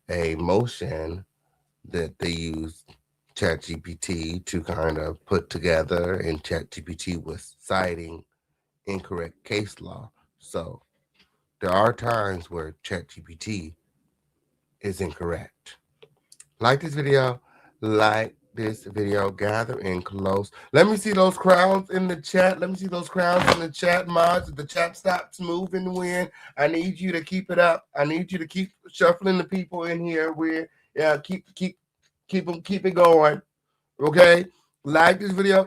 a motion that they used ChatGPT to kind of put together, and ChatGPT was citing incorrect case law. So there are times where ChatGPT is incorrect. Like this video, gather in close. Let me see those crowns in the chat. Mods. If the chat stops moving, I need you to keep it up. I need you to keep shuffling the people in here. Keep it going. Okay. Like this video.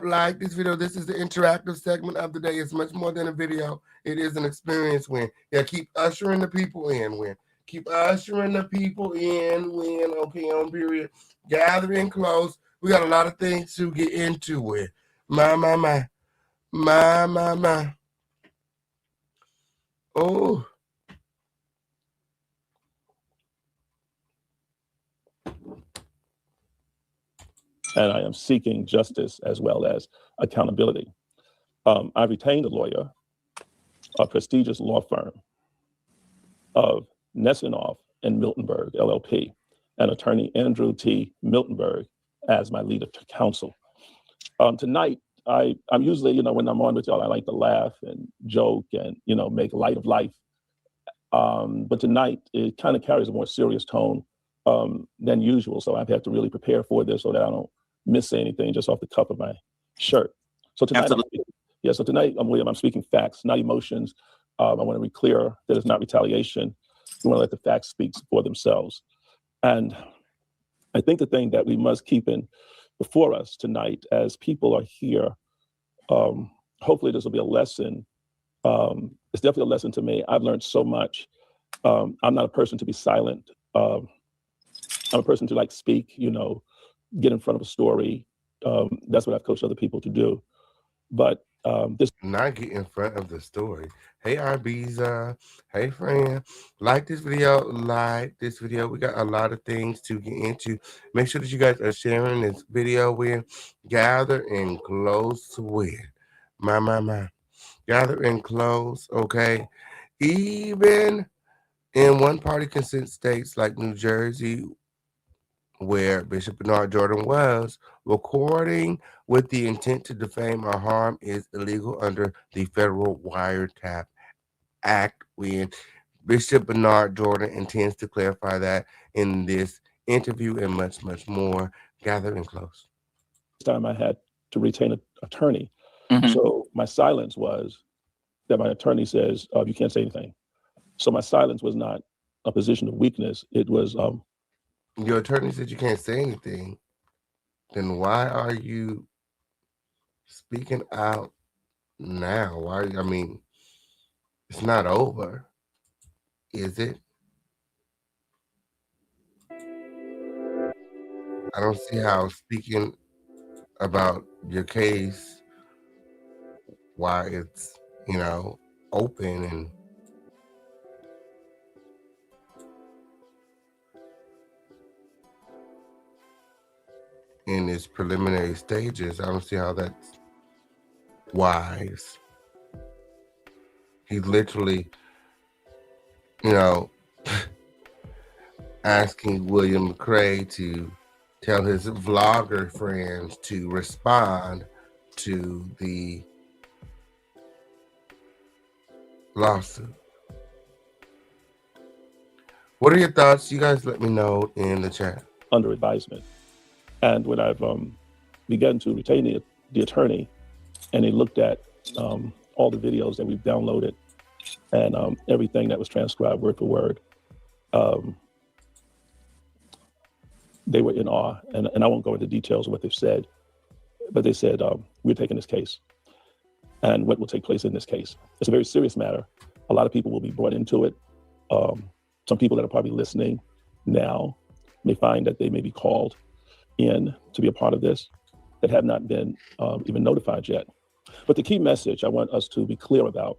This is the interactive segment of the day. It's much more than a video. It is an experience. Keep ushering the people in. Keep ushering the people in. Okay on Period. Gathering close. We got a lot of things to get into it. My. Oh. And I am seeking justice as well as accountability. I retained a lawyer, a prestigious law firm of Nessinoff and Miltenberg, LLP, and attorney Andrew T. Miltenberg as my lead counsel. Tonight, I'm usually, when I'm on with y'all, I like to laugh and joke and, make light of life. But tonight, it kind of carries a more serious tone than usual. So I've had to really prepare for this so that I don't miss anything just off the cuff of my shirt. So tonight, I'm speaking facts, not emotions. I want to be clear that it's not retaliation. We want to let the facts speak for themselves. And I think the thing that we must keep in before us tonight as people are here, hopefully this will be a lesson. It's definitely a lesson to me. I've learned so much. I'm not a person to be silent. I'm a person to speak, get in front of a story. That's what I've coached other people to do. But this Not get in front of the story. Hey, Ibiza. Hey, friend. Like this video. Like this video. We got a lot of things to get into. Make sure that you guys are sharing this video with. Gather and close with. My. Gather and close, okay? Even in one-party consent states like New Jersey, where Bishop Bernard Jordan was, recording with the intent to defame or harm is illegal under the Federal Wiretap Act. When Bishop Bernard Jordan intends to clarify that in this interview and much, much more. Gather and close. time I had to retain an attorney. Mhm. So my silence was that my attorney says, you can't say anything. So my silence was not a position of weakness. It was Your attorney said you can't say anything. Then why are you speaking out now? Why? I mean, it's not over, is it? I don't see how speaking about your case, why it's, open and in its preliminary stages. I don't see how that's wise. He's literally, asking William McCrayy to tell his vlogger friends to respond to the lawsuit. What are your thoughts? You guys let me know in the chat. under advisement. And when I've begun to retain the attorney, and they looked at all the videos that we've downloaded and everything that was transcribed word for word, they were in awe. And I won't go into details of what they've said, but they said, we're taking this case and what will take place in this case. It's a very serious matter. A lot of people will be brought into it. Some people that are probably listening now may find that they may be called in to be a part of this that have not been even notified yet. But the key message I want us to be clear about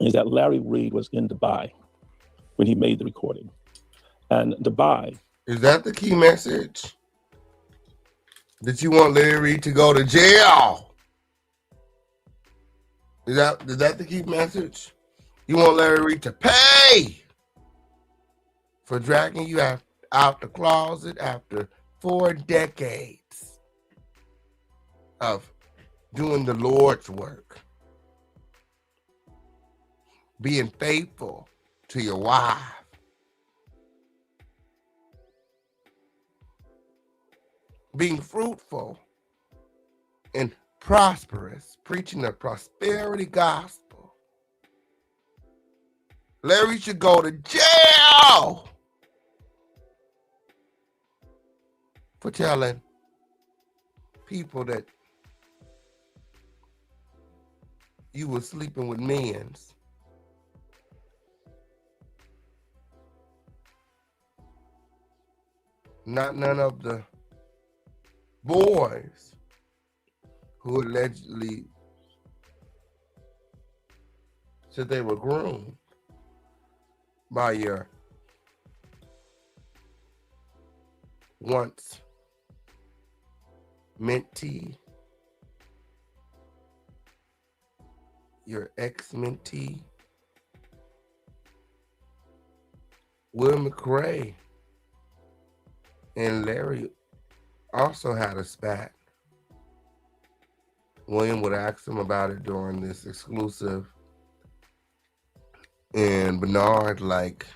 is that Larry Reid was in Dubai when he made the recording. And Dubai... Is that the key message? That you want Larry Reid to go to jail? Is that the key message? You want Larry Reid to pay for dragging you out the closet after 4 decades of doing the Lord's work, being faithful to your wife, being fruitful and prosperous, preaching the prosperity gospel. Larry should go to jail for telling people that you were sleeping with men's. Not none of the boys who allegedly said they were groomed by your once mentee, your ex-mentee, Will McCrayy and Larry also had a spat. William would ask him about it during this exclusive, and Bernard, like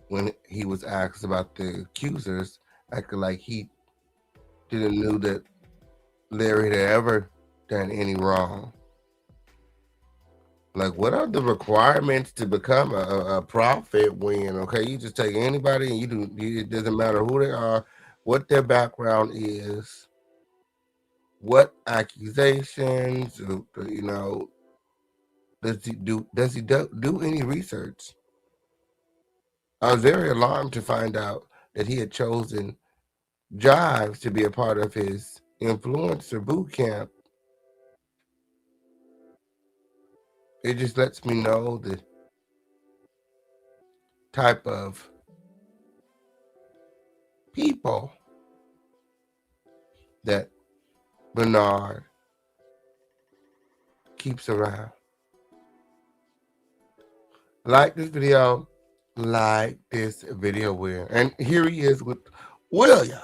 when he was asked about the accusers, acted like he didn't know that Larry had ever done any wrong. Like, what are the requirements to become a prophet when, okay, you just take anybody and it doesn't matter who they are, what their background is, what accusations, does he do any research? I was very alarmed to find out that he had chosen Jives to be a part of his influencer boot camp it just lets me know the type of people that Bernard keeps around. Like this video, Will. And here he is with William.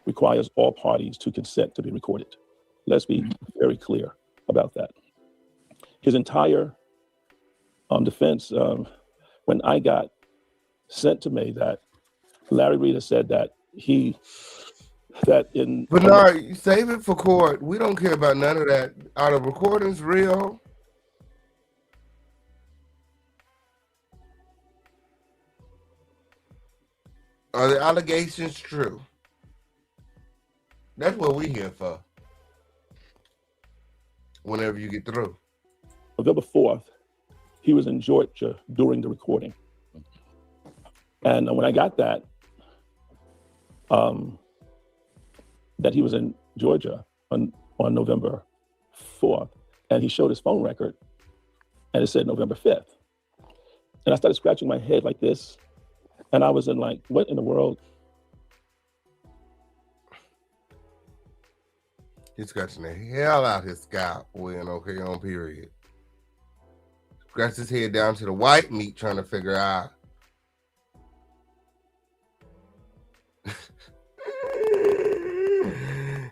Requires all parties to consent to be recorded. Let's be very clear about that. His entire defense, when I got sent to me that Larry Reid has said that Bernard, you save it for court. We don't care about none of that. Are the recordings real? Are the allegations true? That's what we here for. Whenever you get through. November 4th, he was in Georgia during the recording. And when I got that he was in Georgia on November 4th, and he showed his phone record, and it said November 5th. And I started scratching my head like this, and I was in like, what in the world? He's scratching the hell out his scalp when okay on period. Scratched his head down to the white meat trying to figure out.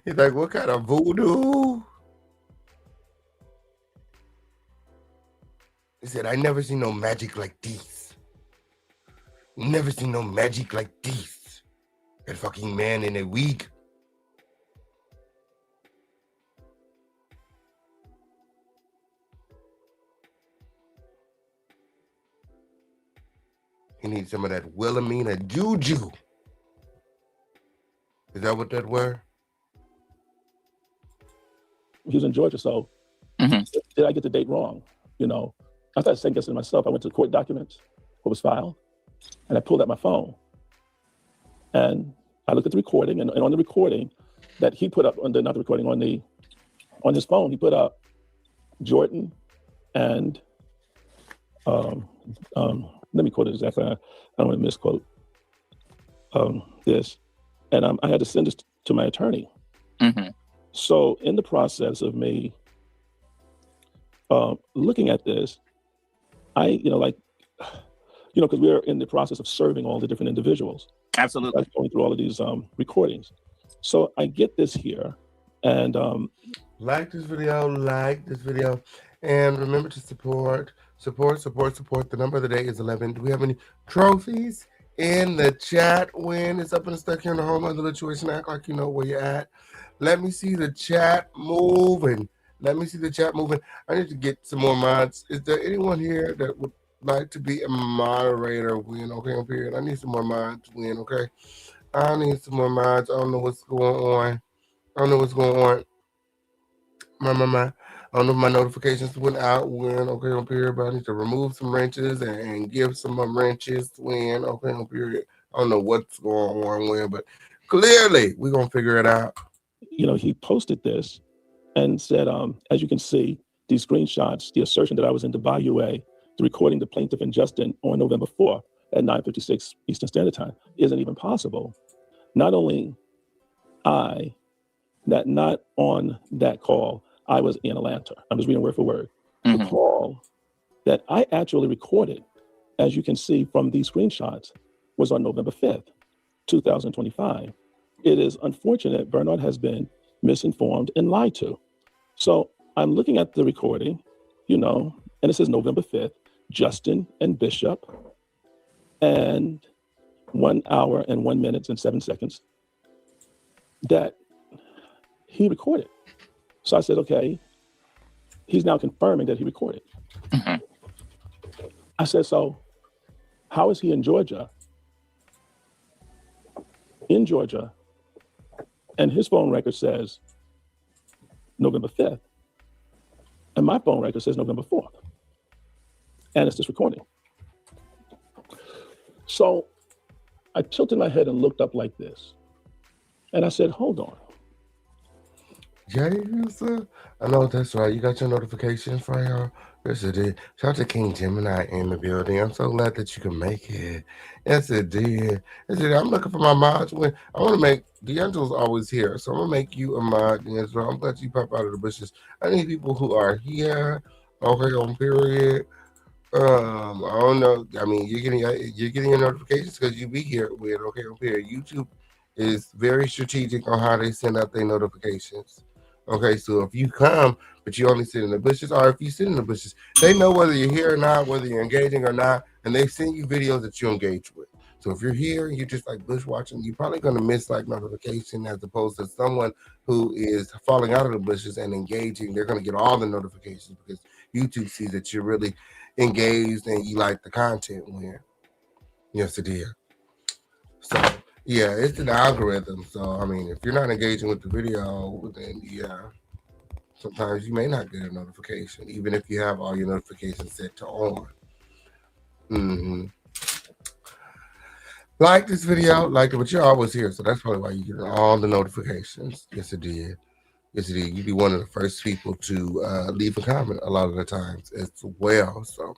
He's like, what kind of voodoo? He said, I never seen no magic like this. Never seen no magic like this. That fucking man in a wig. He needs some of that Wilhelmina juju. Is that what that were? He was in Georgia, so did I get the date wrong? You know, I started second guessing myself. I went to the court documents, what was filed, and I pulled out my phone. And I looked at the recording, and on the recording that he put up, not the recording, on his phone, he put up Jordan and, let me quote it exactly. I don't want to misquote this. And I had to send this to my attorney. So in the process of me looking at this, because we're in the process of serving all the different individuals. Absolutely. Going through all of these recordings. So I get this here, and like this video, and remember to support. The number of the day is 11. Do we have any trophies in the chat? When it's up and stuck here in the home of the situation, act like you know where you're at. Let me see the chat moving. I need to get some more mods. Is there anyone here that would like to be a moderator? Okay, period. I need some more mods. Okay. I need some more mods. I don't know what's going on. I don't know if my notifications went out okay on period, but I need to remove some wrenches and give some wrenches okay on period. I don't know what's going on but clearly we're gonna figure it out. He posted this and said, as you can see, these screenshots, the assertion that I was in the Bayou, the recording the plaintiff and Justin on November 4th at 9:56 Eastern Standard Time isn't even possible. Not only not on that call, I was in Atlanta. I'm just reading word for word. The call that I actually recorded, as you can see from these screenshots, was on November 5th, 2025. It is unfortunate Bernard has been misinformed and lied to. So I'm looking at the recording, and it says November 5th, Justin and Bishop, and 1 hour and 1 minute and 7 seconds that he recorded. So I said, okay, he's now confirming that he recorded. I said, so how is he in Georgia? And his phone record says November 5th. And my phone record says November 4th. And it's this recording. So I tilted my head and looked up like this. And I said, hold on. Yes, sir. I know that's right. You got your notifications right here. Yes, it did. Shout out to King Gemini in the building. I'm so glad that you can make it. Yes, it did. Yes, it did. I'm looking for my mods. When I want to make D'Angelo's always here, so I'm gonna make you a mod, D'Angelo. I'm glad you pop out of the bushes. I need people who are here. Okay, on period. I don't know. I mean, you're getting your notifications because you be here with okay on period. YouTube is very strategic on how they send out their notifications. Okay, so if you come, but you only sit in the bushes, or if you sit in the bushes, they know whether you're here or not, whether you're engaging or not, and they send you videos that you engage with. So if you're here and you're just like bush watching, you're probably gonna miss like notification as opposed to someone who is falling out of the bushes and engaging. They're gonna get all the notifications because YouTube sees that you're really engaged and you like the content. When yes, it is. So yeah, it's an algorithm. So I mean, if you're not engaging with the video, then yeah, sometimes you may not get a notification, even if you have all your notifications set to on. Mm-hmm. Like this video, like it, but you're always here, so that's probably why you get all the notifications. Yes, it did. Yes, it did. You'd be one of the first people to leave a comment a lot of the times as well. So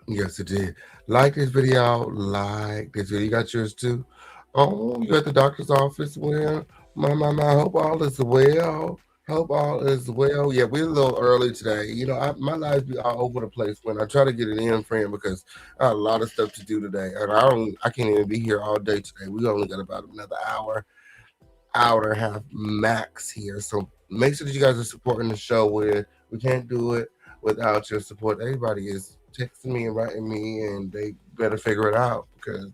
yes, it did. Like this video, like this video. You got yours too. Oh, you at the doctor's office? Well, my. Hope all is well. Hope all is well. Yeah, we're a little early today. You know, my life be all over the place when I try to get it in, friend, because I have a lot of stuff to do today, and I can't even be here all day today. We only got about another hour and a half max here. So make sure that you guys are supporting the show. We can't do it without your support. Everybody is texting me and writing me, and they better figure it out because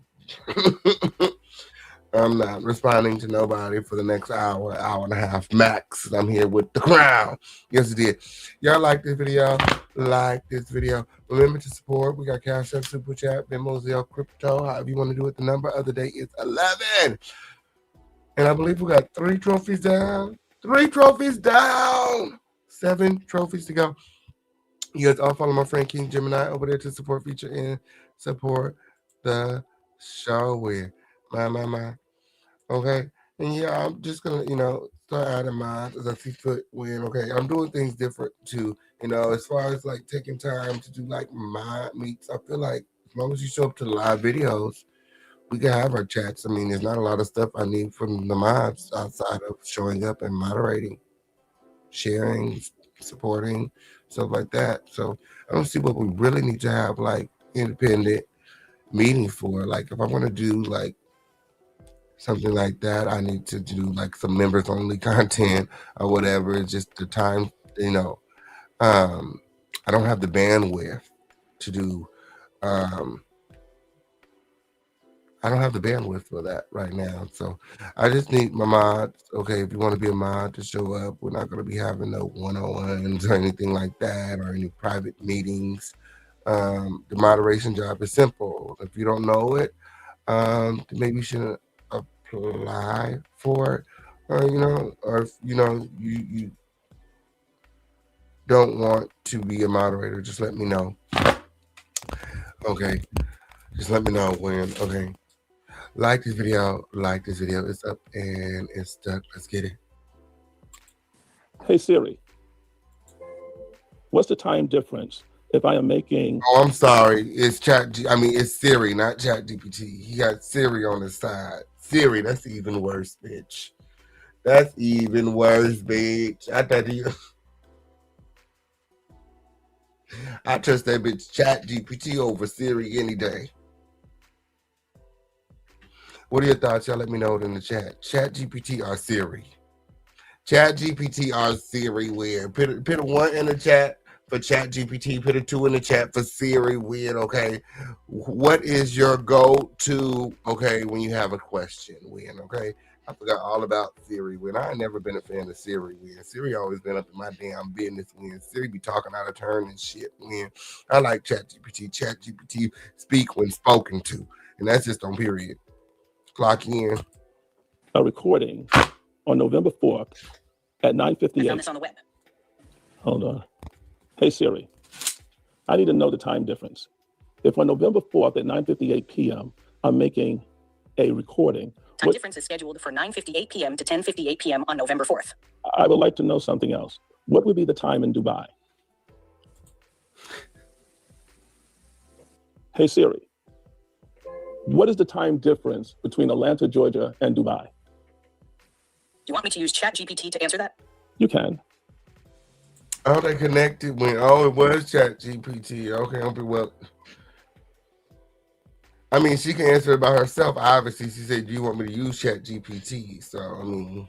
I'm not responding to nobody for the next hour and a half max. I'm here with the crown. Yes, it did. Y'all like this video? Like this video. Remember to support. We got Cash App, Super Chat, Venmo, Zelle, Crypto. However you want to do it. The number of the day is 11. And I believe we got 3 trophies down. 3 trophies down. 7 trophies to go. You guys all follow my friend King Gemini over there to support, feature, and support the show with my. Okay. And yeah, I'm just gonna, start adding mine as I see fit when, okay. I'm doing things different too, as far as like taking time to do like my meets. I feel like as long as you show up to the live videos, we can have our chats. I mean, there's not a lot of stuff I need from the mods outside of showing up and moderating, sharing, supporting, stuff like that. So I don't see what we really need to have like independent meetings for. Like if I want to do like something like that, I need to do like some members only content or whatever. It's just the time, I don't have the bandwidth to do I don't have the bandwidth for that right now. So I just need my mods. Okay, if you want to be a mod to show up, we're not going to be having no one-on-ones or anything like that or any private meetings. The moderation job is simple. If you don't know it, maybe you shouldn't apply for it. Or if you don't want to be a moderator, just let me know. Okay, just let me know when. Okay. Like this video. It's up and it's stuck. Let's get it. Hey Siri, what's the time difference if I am making? Oh, I'm sorry. It's it's Siri, not Chat GPT. He got Siri on his side. Siri, that's even worse, bitch. That's even worse, bitch. I trust that bitch Chat GPT over Siri any day. What are your thoughts? Y'all let me know in the chat. Chat GPT or Siri? Chat GPT or Siri win. Put a 1 in the chat for Chat GPT. Put a 2 in the chat for Siri win. Okay. What is your go-to, okay, when you have a question win? Okay. I forgot all about Siri win. I ain't never been a fan of Siri win. Siri always been up in my damn business win. Siri be talking out of turn and shit win. I like Chat GPT. Chat GPT speak when spoken to. And that's just on period. Clock in. A recording on November 4th at 9:58. On the web. Hold on. Hey Siri, I need to know the time difference. If on November 4th at 9:58 p.m. I'm making a recording Time difference is scheduled for 9:58 p.m. to 10:58 p.m. on November 4th. I would like to know something else. What would be the time in Dubai? Hey Siri, what is the time difference between Atlanta, Georgia, and Dubai? Do you want me to use ChatGPT to answer that? You can. Oh, they connected when, oh, it was ChatGPT. Okay, well, I mean, she can answer it by herself. Obviously, she said, do you want me to use ChatGPT? So, I mean,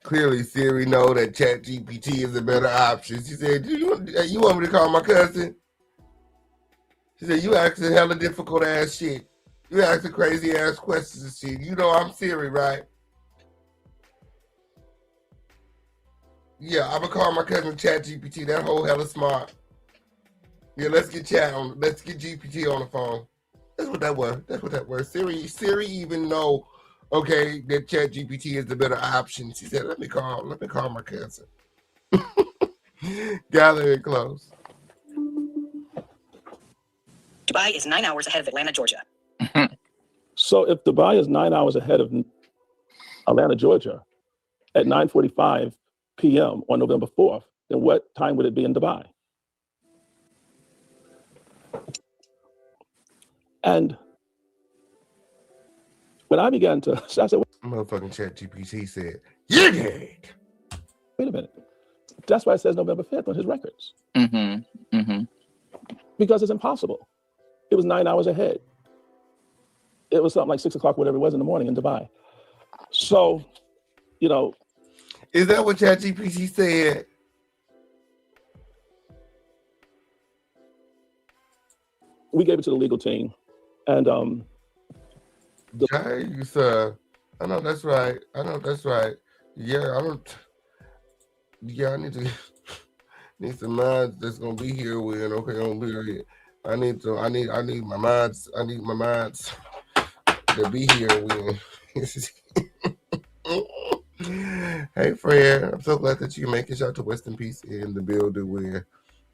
clearly Siri know that ChatGPT is a better option. She said, do you want me to call my cousin? She said, you asking hella difficult ass shit. You asking crazy ass questions and shit. You know I'm Siri, right? Yeah, I'm gonna call my cousin ChatGPT. That whole hella smart. Yeah, let's get GPT on the phone. That's what that was. That's what that was. Siri even know, okay, that ChatGPT is the better option. She said, let me call my cousin. Gather it close. Dubai is 9 hours ahead of Atlanta, Georgia. So if Dubai is 9 hours ahead of Atlanta, Georgia, at 9:45 p.m. on November 4th, then what time would it be in Dubai? And when I began to, I said, Motherfucking ChatGPT said, you did. wait a minute. That's why it says November 5th on his records. Mm-hmm. Mm-hmm. Because it's impossible. It was 9 hours ahead. It was something like 6 o'clock, whatever it was in the morning in Dubai. So, you know. Is that what ChatGPT said? We gave it to the legal team. And Jeez, I know that's right. Yeah, I need some minds that's gonna be here with, okay, on period. I need my minds to be here with. Hey Fred, I'm so glad that you can make it. Shout out to West in Peace in the building with.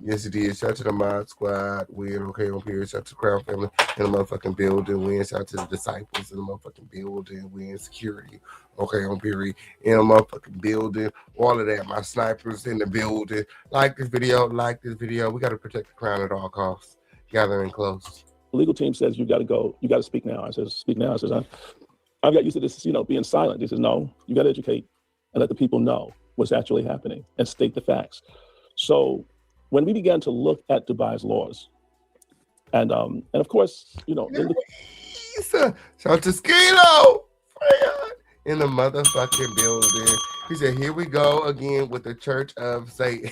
Yes, it is. Shout out to the Mod Squad. Win, okay, on period. Shout out to Crown Family in the motherfucking building. Win. Shout out to the Disciples in the motherfucking building. Win. Security, okay, on period. In the motherfucking building. All of that. My snipers in the building. Like this video. We got to protect the crown at all costs. Gathering close. The legal team says, you got to go. You got to speak now. I says, speak now. I says, I've got used to this, being silent. He says, no, you got to educate and let the people know what's actually happening and state the facts. So when we began to look at Dubai's laws, and of course, shout out to Skilo in the motherfucking building. He said, "Here we go again with the Church of Satan."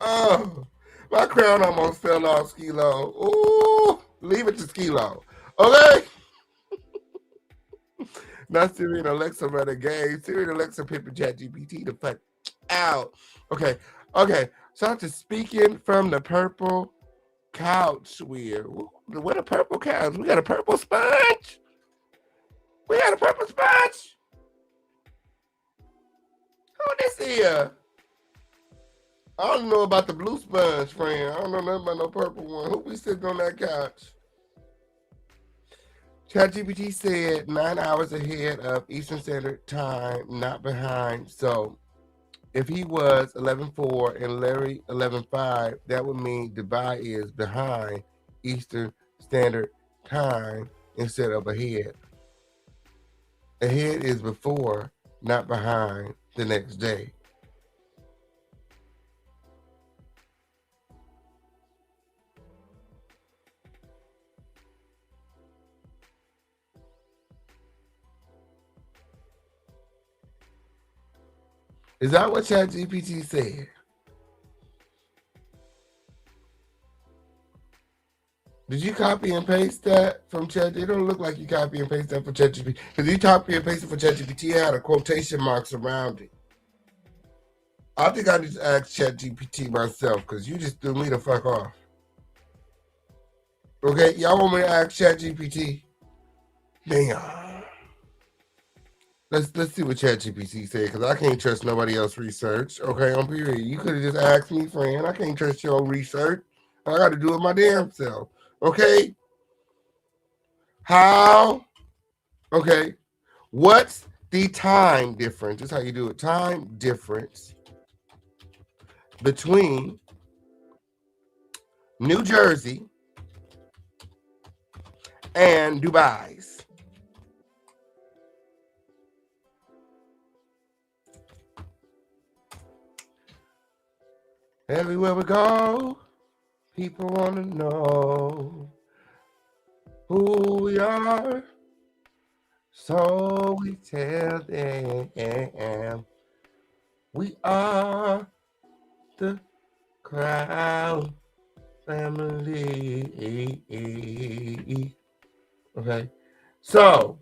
Oh, my crown almost fell off, Skilo. Ooh, leave it to Skilo, okay? Not Siri and Alexa run a game. Siri and Alexa pimping ChatGPT the fuck out. Okay. Shout out to Speaking from the Purple Couch. What a purple couch. We got a purple sponge. Who this here? I don't know about the blue sponge, friend. I don't know nothing about no purple one. Who be sitting on that couch? ChatGPT said 9 hours ahead of Eastern Standard Time, not behind. So if he was 11:04 and Larry 11:05, that would mean Dubai is behind Eastern Standard Time instead of ahead. Ahead is before, not behind the next day. Is that what ChatGPT said? Did you copy and paste that from Chat? It don't look like you copy and paste that for ChatGPT. Because you copy and paste it for ChatGPT, it had a quotation marks around it. I think I just asked ChatGPT myself because you just threw me the fuck off. Okay, y'all want me to ask ChatGPT? Damn. Let's see what ChatGPT said, because I can't trust nobody else's research. Okay, on period. You could have just asked me, friend. I can't trust your research. I got to do it my damn self. Okay. How? Okay. What's the time difference? This is how you do it. Time difference between New Jersey and Dubai's. Everywhere we go, people want to know who we are. So we tell them we are the Crown family. Okay. So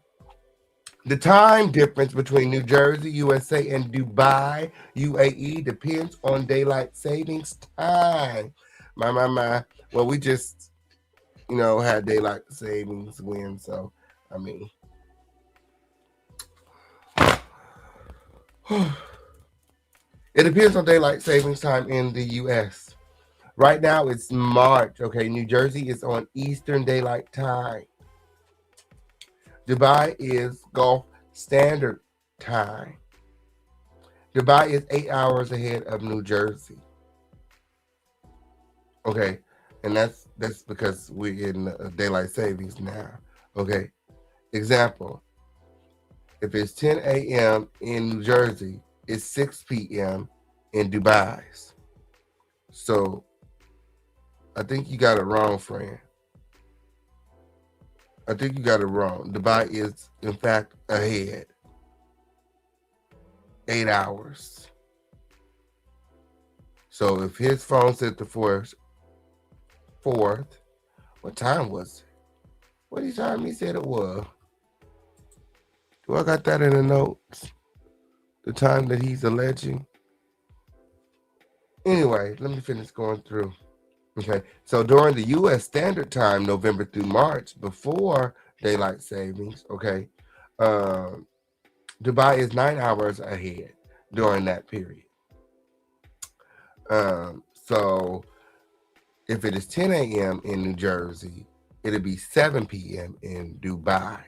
the time difference between New Jersey, USA, and Dubai, UAE depends on daylight savings time. My. Well, we just, had daylight savings when, so, I mean. It depends on daylight savings time in the US. Right now, it's March, okay? New Jersey is on Eastern Daylight Time. Dubai is Gulf Standard Time. Dubai is 8 hours ahead of New Jersey. Okay, and that's because we're in daylight savings now. Okay, example: if it's 10 a.m. in New Jersey, it's 6 p.m. in Dubai. So I think you got it wrong, friend. I think you got it wrong. Dubai is in fact ahead. 8 hours. So if his phone said the fourth, what time was it? What time he said it was? Do I got that in the notes? The time that he's alleging? Anyway, let me finish going through. Okay, so during the U.S. Standard Time, November through March, before daylight savings, okay, Dubai is 9 hours ahead during that period. So if it is 10 a.m. in New Jersey, it'll be 7 p.m. in Dubai.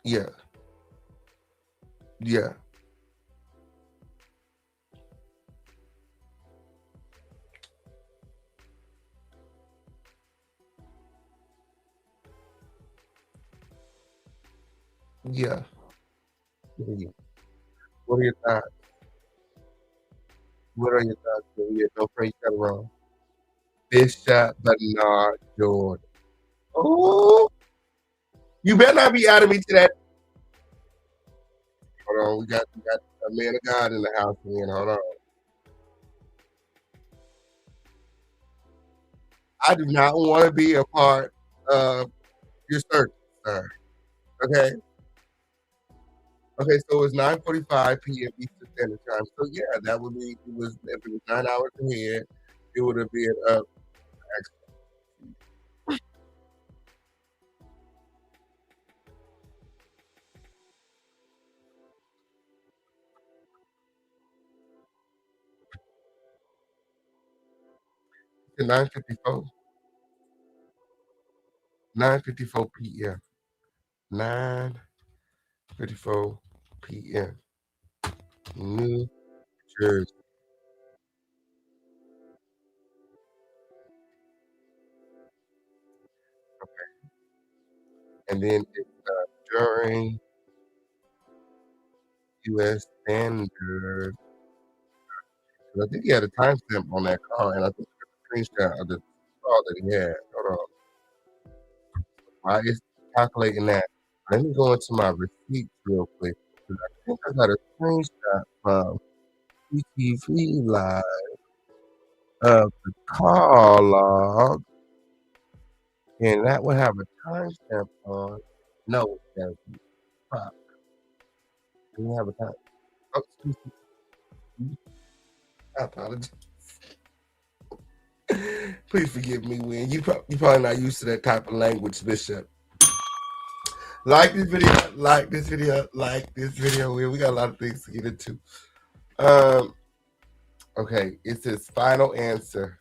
Yeah. Yeah. Yeah. What are your thoughts? What are your thoughts? Yeah, don't pray you got it wrong. Bishop Bernard Jordan. Oh, you better not be adding me to that. Hold on, we got a man of God in the house again. Hold on. I do not want to be a part of your search, sir. Okay. Okay, so it's 9:45 p.m. Eastern Standard Time. So yeah, that would be if it was 9 hours ahead, it would have been up to 9:54. 9:54 p.m. 9:54 p.m. New Jersey. And then it's during U.S. Standard. 'Cause I think he had a timestamp on that call, and I think it's a screenshot of the call that he had. Hold on. Why is calculating that? Let me go into my receipts real quick. 'Cause I think I got a screenshot from CTV Live of the call log, and that would have a timestamp on. No, it doesn't. Fuck. It doesn't have a time. Oh, excuse me. I apologize. Please forgive me, Win. You probably not used to that type of language, Bishop. Like this video, like this video, like this video. We got a lot of things to get into. Okay, it says final answer.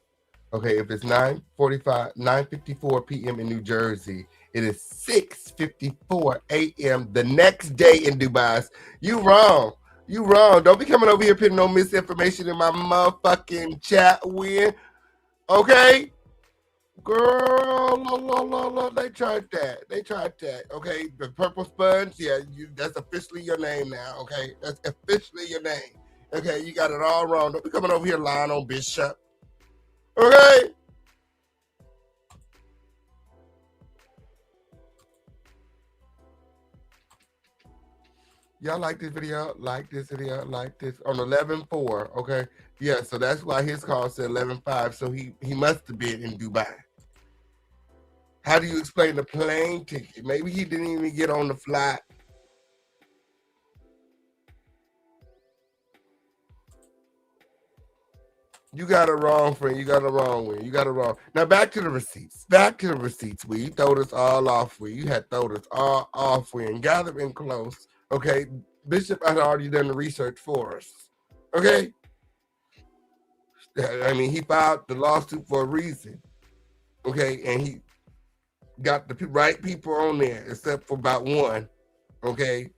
Okay, if it's 9:54 p.m. in New Jersey, it is 6:54 a.m. the next day in Dubai. You wrong. You wrong. Don't be coming over here putting no misinformation in my motherfucking chat win. Okay? Girl, they tried that. They tried that. Okay, the purple sponge, yeah, that's officially your name now. Okay, that's officially your name. Okay, you got it all wrong. Don't be coming over here lying on Bishop. Okay? Y'all like this video? Like this video? Like this on 11/4. Okay, yeah. So that's why his call said 11/5. So he must have been in Dubai. How do you explain the plane ticket? Maybe he didn't even get on the flight. You got it wrong, friend. You got it wrong, Will. You got it wrong. Now back to the receipts. Back to the receipts, Will. You throwed us all off, Will. You had throwed us all off, Will. And gathering close. Okay, Bishop had already done the research for us. Okay? I mean, he filed the lawsuit for a reason. Okay, and he got the right people on there, except for about one. Okay?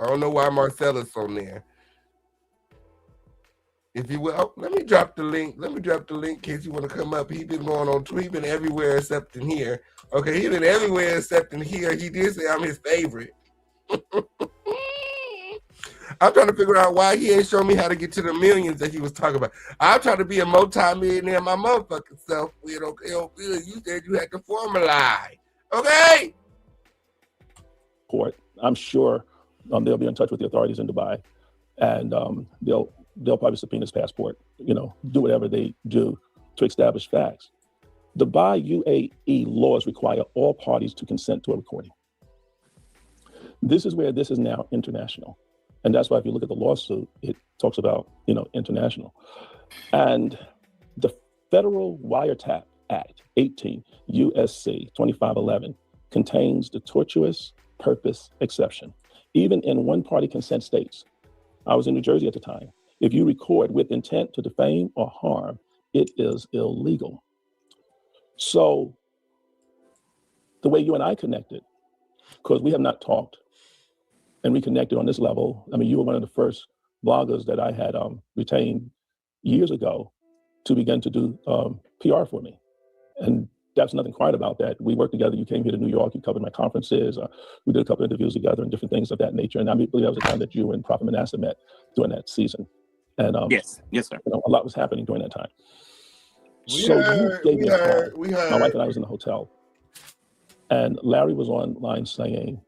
I don't know why Marcella's on there. If you will, let me drop the link. Let me drop the link in case you want to come up. He's been going on Twitter. He's been everywhere except in here. Okay, he's been everywhere except in here. He did say I'm his favorite. I'm trying to figure out why he ain't showing me how to get to the millions that he was talking about. I'm trying to be a multi-millionaire my motherfucking self. You said you had to formalize. Okay? I'm sure they'll be in touch with the authorities in Dubai, and they'll probably subpoena his passport, do whatever they do to establish facts. Dubai UAE laws require all parties to consent to a recording. This is where this is now international. And that's why if you look at the lawsuit, it talks about, international. And the Federal Wiretap Act 18 USC 2511 contains the tortuous purpose exception, even in one-party consent states. I was in New Jersey at the time. If you record with intent to defame or harm, it is illegal. So the way you and I connected, because we have not talked and reconnected on this level. I mean, you were one of the first bloggers that I had retained years ago to begin to do PR for me. And that's nothing quiet about that. We worked together. You came here to New York. You covered my conferences. We did a couple of interviews together and different things of that nature. And I believe that was the time that you and Prophet Manasseh met during that season. And yes, sir. A lot was happening during that time. You gave me a call. My wife and I was in the hotel. And Larry was online saying,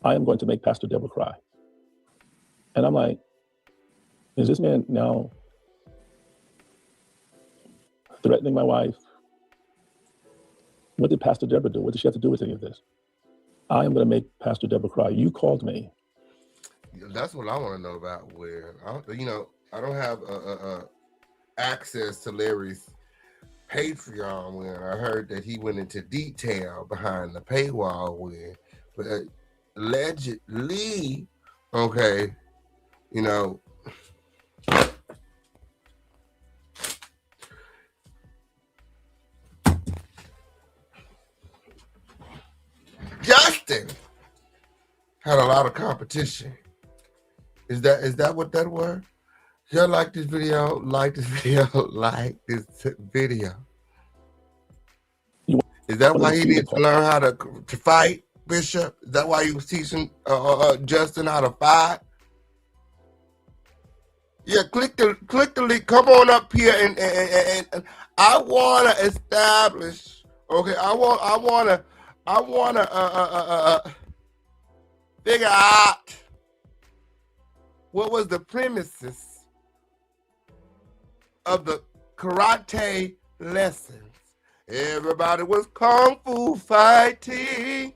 I am going to make Pastor Deborah cry. And I'm like, is this man now threatening my wife? What did Pastor Deborah do? What did she have to do with any of this? I am going to make Pastor Deborah cry. You called me. That's what I want to know about. Where I don't have access to Larry's Patreon. When I heard that he went into detail behind the paywall, but allegedly, okay, Justin had a lot of competition. Is that what that was? Y'all like this video? Like this video? Like this video? Is that why he needs to learn how to fight, Bishop? Is that why he was teaching Justin how to fight? Yeah, click the link. Come on up here and I want to establish. Okay, I want to figure out what was the premises of the karate lessons. Everybody was kung fu fighting.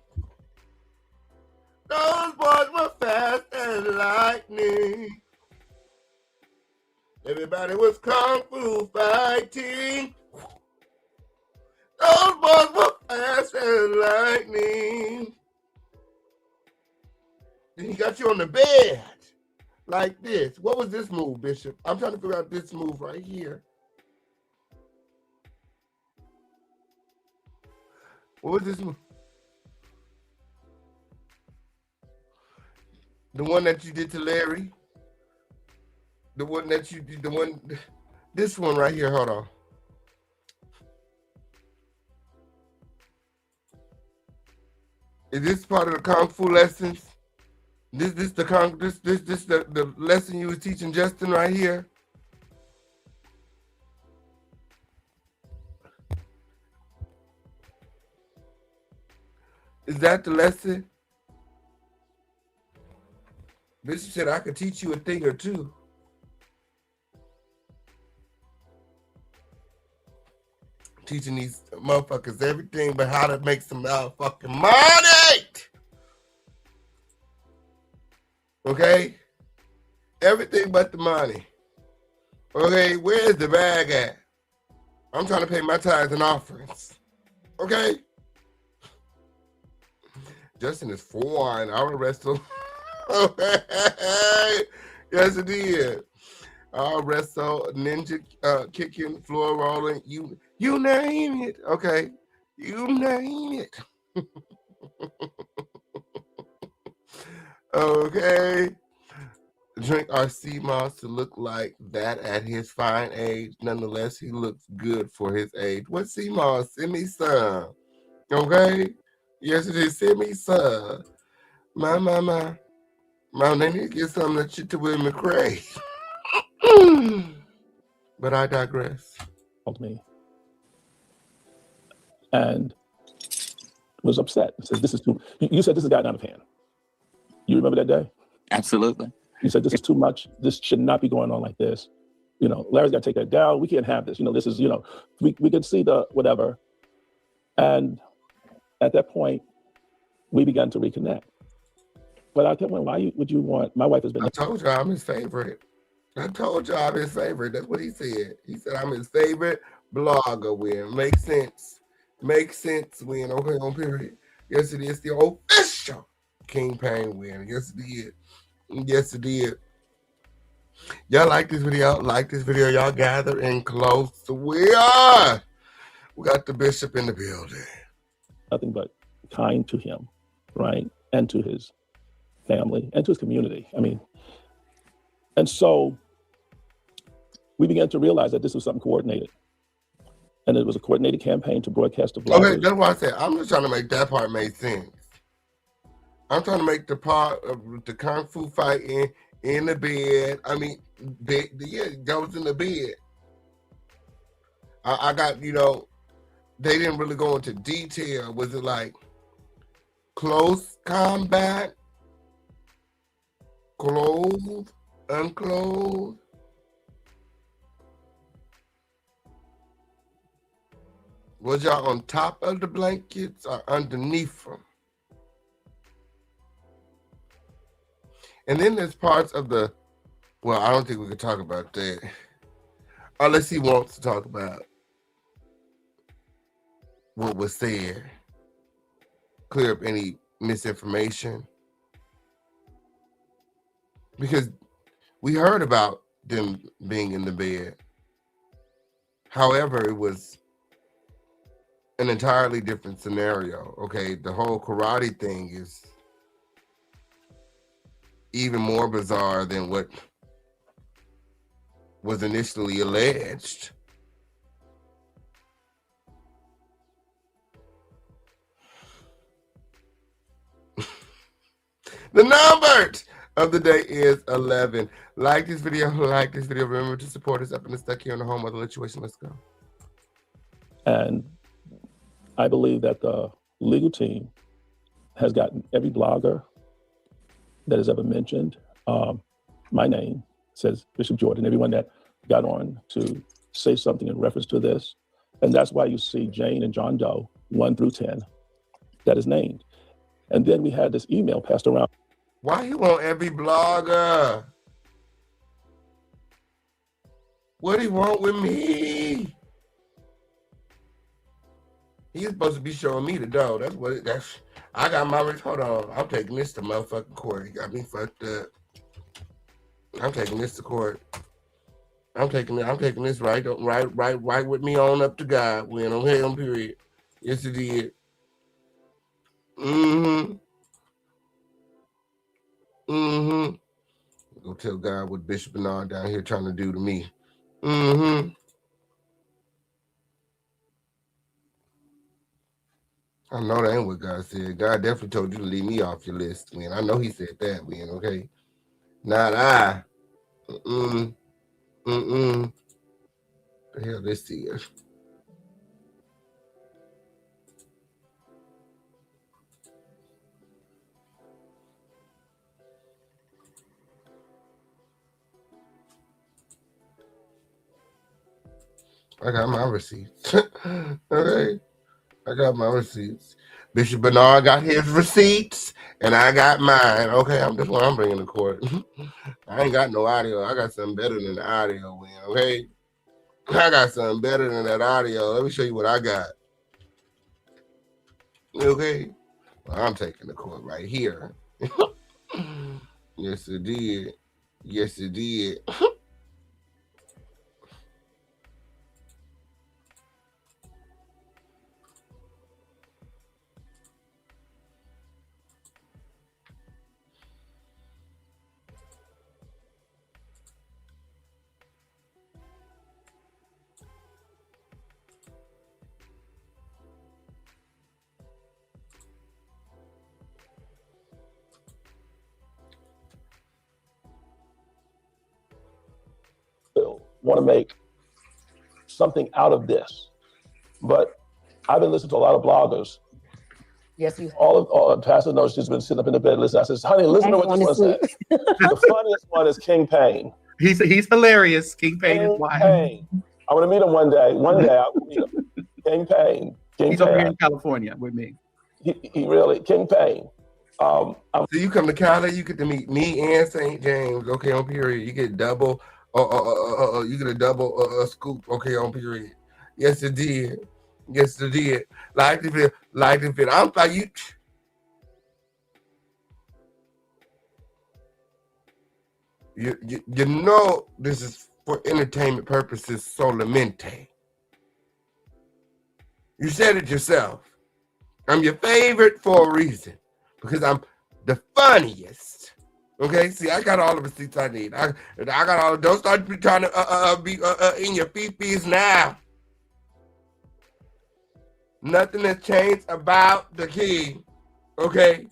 Those boys were fast as lightning. Everybody was kung fu fighting. Those boys were fast as lightning. Then he got you on the bed like this. What was this move, Bishop? I'm trying to figure out this move right here. What was this move? The one that you did to Larry? The one that you did, this one right here, hold on. Is this part of the Kung Fu lessons? This the lesson you was teaching Justin right here? Is that the lesson? Bishop said I could teach you a thing or two. Teaching these motherfuckers everything but how to make some motherfucking money. Okay? Everything but the money. Okay, where's the bag at? I'm trying to pay my tithes and offerings. Okay? Justin is foreign. I would wrestle. Yes, it did. I'll wrestle, ninja kicking, floor rolling. You name it. Okay. You name it. Okay. Drink our sea moss to look like that at his fine age. Nonetheless, he looks good for his age. What sea moss? Send me some. Okay? Yes, it is. Send me some. My. Mom, they need to get some of that shit to Will McCrayy. But I digress. Called me and was upset. He says, "This is too." You said this has gotten out of hand. You remember that day? Absolutely. You said this is too much. This should not be going on like this. You know, Larry's got to take that down. We can't have this. You know, this is. You know, we could see the whatever. And at that point, we began to reconnect. But I kept wondering, would you want? My wife has been. I told you I'm his favorite. I told you I'm his favorite. That's what he said. He said I'm his favorite blogger. Win. Makes sense. Makes sense. Win. Okay, on period. Yes, it is the official King Pain win. Yes, it did. Yes, it did. Y'all like this video? Like this video? Y'all gather in close. We are. We got the bishop in the building. Nothing but kind to him, right? And to his family and to his community. I mean, and so we began to realize that this was something coordinated. And it was a coordinated campaign to broadcast the bloggers. Okay, that's why I said I'm just trying to make that part make sense. I'm trying to make the part of the Kung Fu fighting in the bed. I mean, yeah, that was in the bed. I got, you know, they didn't really go into detail. Was it like close combat? Clothed? Unclothed? Was y'all on top of the blankets or underneath them? And then there's parts of the, well, I don't think we could talk about that. Unless he wants to talk about what was said. Clear up any misinformation. Because we heard about them being in the bed. However, it was an entirely different scenario. Okay, the whole karate thing is even more bizarre than what was initially alleged. The number of the day is 11. Like this video. Remember to support us up in the Stuck Here in the Home Weather Situation. Let's go. And I believe that the legal team has gotten every blogger that has ever mentioned my name, says Bishop Jordan, everyone that got on to say something in reference to this. And that's why you see Jane and John Doe, 1 through 10, that is named. And then we had this email passed around. Why you want every blogger? What do you want with me? He's supposed to be showing me the dough. I got my hold on. I'm taking this to motherfucking court. You got me fucked up. I'm taking this to court. I'm taking this right with me on up to God. When on hell, period. Yes, it did. Go tell God what Bishop Bernard down here trying to do to me. I know that ain't what God said. God definitely told you to leave me off your list, man. I know he said that, man, okay? Not I. The hell this is. I got my receipts. Okay. I got my receipts. Bishop Bernard got his receipts, and I got mine. Okay, that's what I'm bringing to court. I ain't got no audio. I got something better than the audio, man. Okay, I got something better than that audio. Let me show you what I got. Okay, well, I'm taking the court right here. Yes, it did. Yes, it did. Want to make something out of this, but I've been listening to a lot of bloggers. Yes, you. All of Pastor knows she's been sitting up in the bed listening. I says, honey, listen to what this one said. The funniest one is King Payne. He's hilarious. King Payne is wild. Payne. I want to meet him one day. One day I will meet him. King Payne. He's over here in California with me. He really, King Payne. So you come to Cali, you get to meet me and St. James. Okay, on period. You get double. You get a double scoop. Okay, on period. Yes, it did. Yes, it did. Like the fit. I'm like you. You know this is for entertainment purposes solamente. You said it yourself. I'm your favorite for a reason. Because I'm the funniest. Okay, see, I got all the receipts I need. I got all. Don't start trying to be in your fifties now. Nothing has changed about the king. Okay.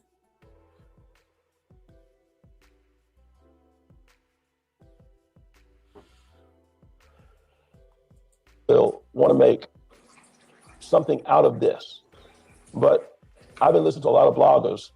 Will want to make something out of this, but I've been listening to a lot of bloggers.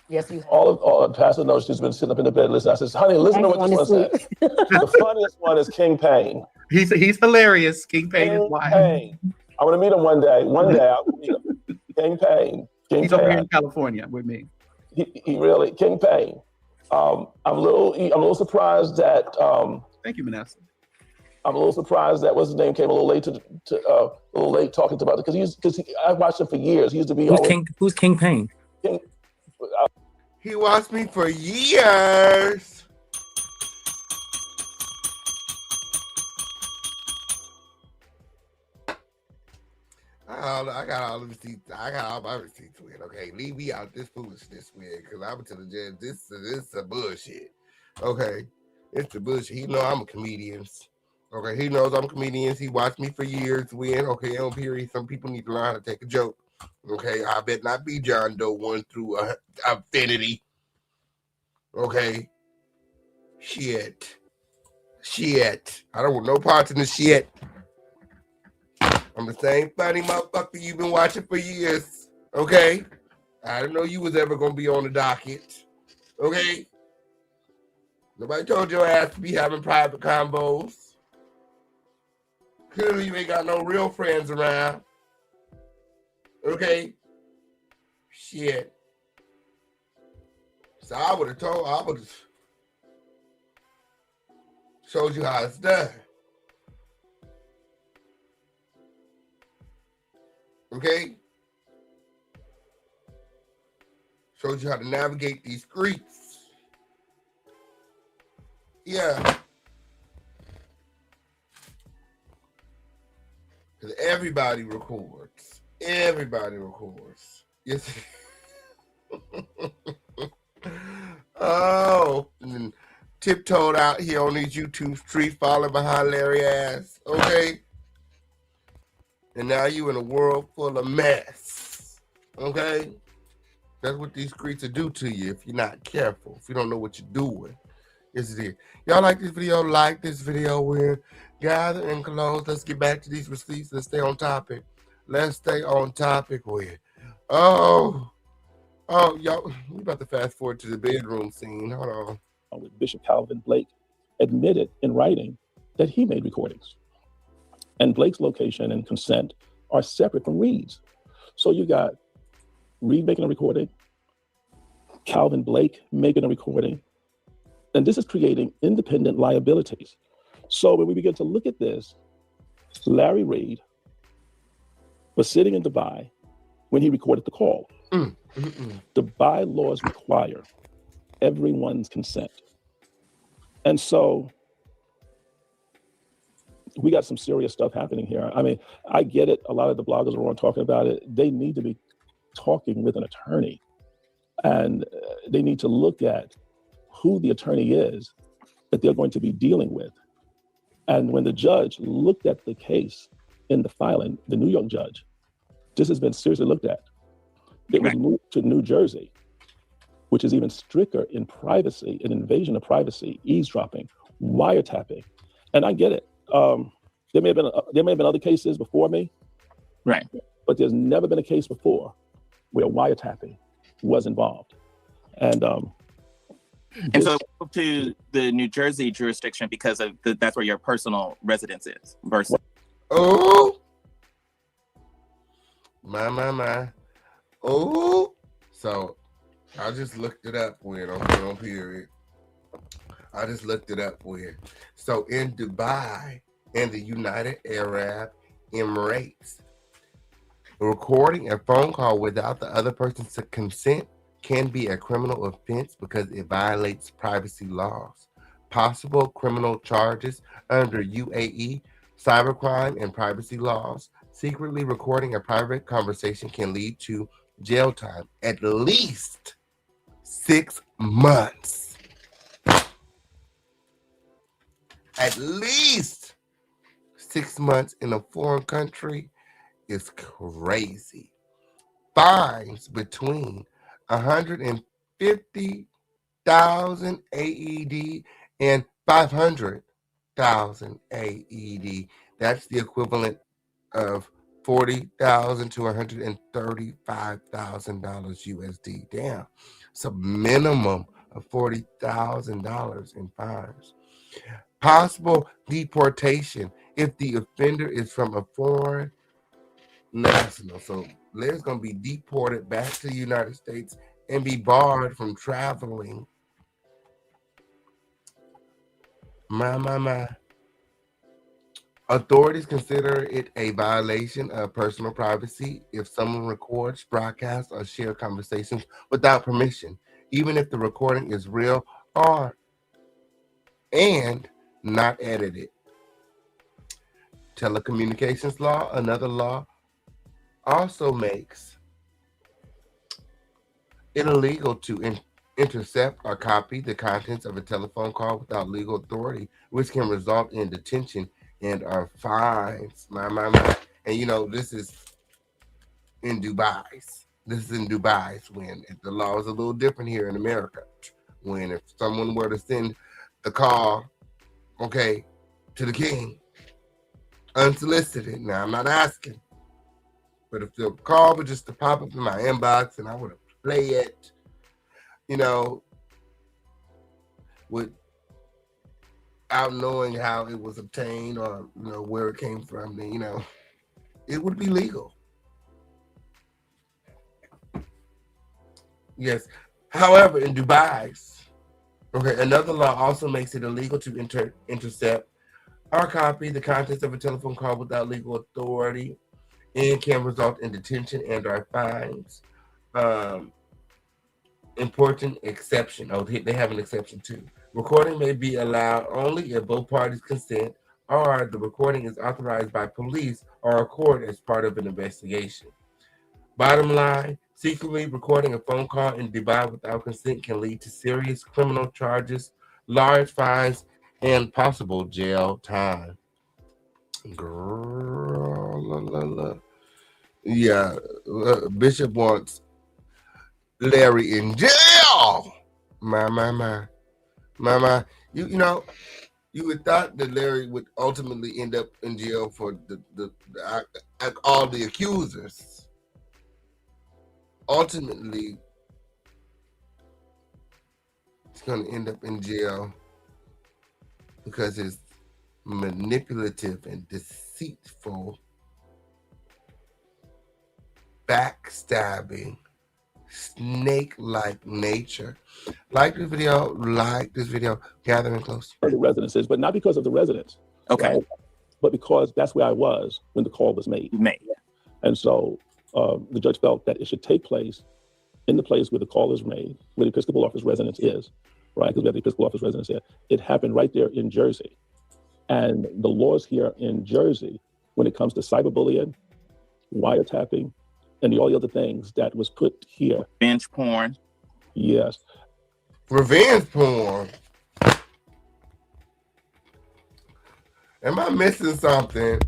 Yes, you. All of Pastor knows she's been sitting up in the bed listening. I says, honey, listen to what this one said. The funniest one is King Payne. He's hilarious. King Payne is wild. Payne. I want to meet him one day. One day I will meet him. King Payne. He's over here in California with me. He really, King Payne. I'm a little surprised that. Thank you, Manasseh. I'm a little surprised that what's his name came a little late talking about it because I watched him for years. He used to be Who's King Payne? He watched me for years. I got all the receipts. I got all my receipts with. Okay, leave me out this foolishness with, because I would tell the judge this is a bullshit. Okay, it's the bullshit. He know I'm a comedian. Okay, he knows I'm a comedian. He watched me for years. Okay, on period. Some people need to learn how to take a joke. Okay, I bet not be John Doe 1 through infinity. Okay, shit. I don't want no parts in the shit. I'm the same funny motherfucker you've been watching for years. Okay, I didn't know you was ever gonna be on the docket. Okay, nobody told your ass to be having private combos. Clearly, you ain't got no real friends around. Okay, shit. So I would have showed you how it's done. Okay? Shows you how to navigate these streets. Yeah. Because everybody records. Everybody records. Yes. Oh, and tiptoed out here on these YouTube streets, falling behind Larry ass. Okay. And now you in a world full of mess. Okay. That's what these streets will do to you if you're not careful, if you don't know what you're doing. Yes, it is. Y'all like this video? Like this video. We're gather and close. Let's get back to these receipts. Let's stay on topic. Let's stay on topic with. Oh, y'all. We about to fast forward to the bedroom scene. Hold on. With Bishop Calvin Blake admitted in writing that he made recordings. And Blake's location and consent are separate from Reid's. So you got Reid making a recording, Calvin Blake making a recording, and this is creating independent liabilities. So when we begin to look at this, Larry Reid was sitting in Dubai when he recorded the call. Dubai laws require everyone's consent. And so we got some serious stuff happening here. I mean, I get it. A lot of the bloggers are on talking about it. They need to be talking with an attorney, and they need to look at who the attorney is that they're going to be dealing with. And when the judge looked at the case in the filing, the New York judge, this has been seriously looked at. It was moved to New Jersey, which is even stricter in privacy, an invasion of privacy, eavesdropping, wiretapping. And I get it. There may have been other cases before me, right? But there's never been a case before where wiretapping was involved. And so to the New Jersey jurisdiction because of that's where your personal residence is versus. Oh, my. Oh, so I just looked it up when on period. I just looked it up when. So in Dubai, in the United Arab Emirates, recording a phone call without the other person's consent can be a criminal offense because it violates privacy laws. Possible criminal charges under UAE cybercrime and privacy laws. Secretly recording a private conversation can lead to jail time, at least 6 months. At least 6 months in a foreign country is crazy. Fines between 150,000 AED and 500,000 AED. That's the equivalent of $40,000 to $135,000 USD. Damn, it's a minimum of $40,000 in fines. Possible deportation if the offender is from a foreign national. So Larry's going to be deported back to the United States and be barred from traveling. My. Authorities consider it a violation of personal privacy if someone records, broadcasts, or shares conversations without permission, even if the recording is real and not edited. Telecommunications law, another law, also makes it illegal to intercept or copy the contents of a telephone call without legal authority, which can result in detention and are fines. My. And you know, this is in Dubai. This is in Dubai when the law is a little different here in America. When if someone were to send the call, okay, to the king, unsolicited. Now I'm not asking, but if the call was just to pop up in my inbox and I would play it, you know, without knowing how it was obtained or you know where it came from, then you know it would be legal. Yes. However, in Dubai, okay, another law also makes it illegal to intercept or copy the contents of a telephone call without legal authority and can result in detention and or fines. important exception. Oh, they have an exception too. Recording may be allowed only if both parties consent or the recording is authorized by police or a court as part of an investigation. Bottom line, secretly recording a phone call in Dubai without consent can lead to serious criminal charges, large fines, and possible jail time. Girl, la, la, la. Yeah, Bishop wants Larry in jail. My. You know, you would thought that Larry would ultimately end up in jail for all the accusers. Ultimately, he's going to end up in jail because his manipulative and deceitful, backstabbing, snake-like nature. Like this video, gathering close. The residences, but not because of the residents. Okay. Right? But because that's where I was when the call was made. And so the judge felt that it should take place in the place where the call is made, where the Episcopal office residence is, right? Because we have the Episcopal office residence here. It happened right there in Jersey. And the laws here in Jersey, when it comes to cyberbullying, wiretapping, and all the other things that was put here. Revenge porn. Yes. Revenge porn. Am I missing something?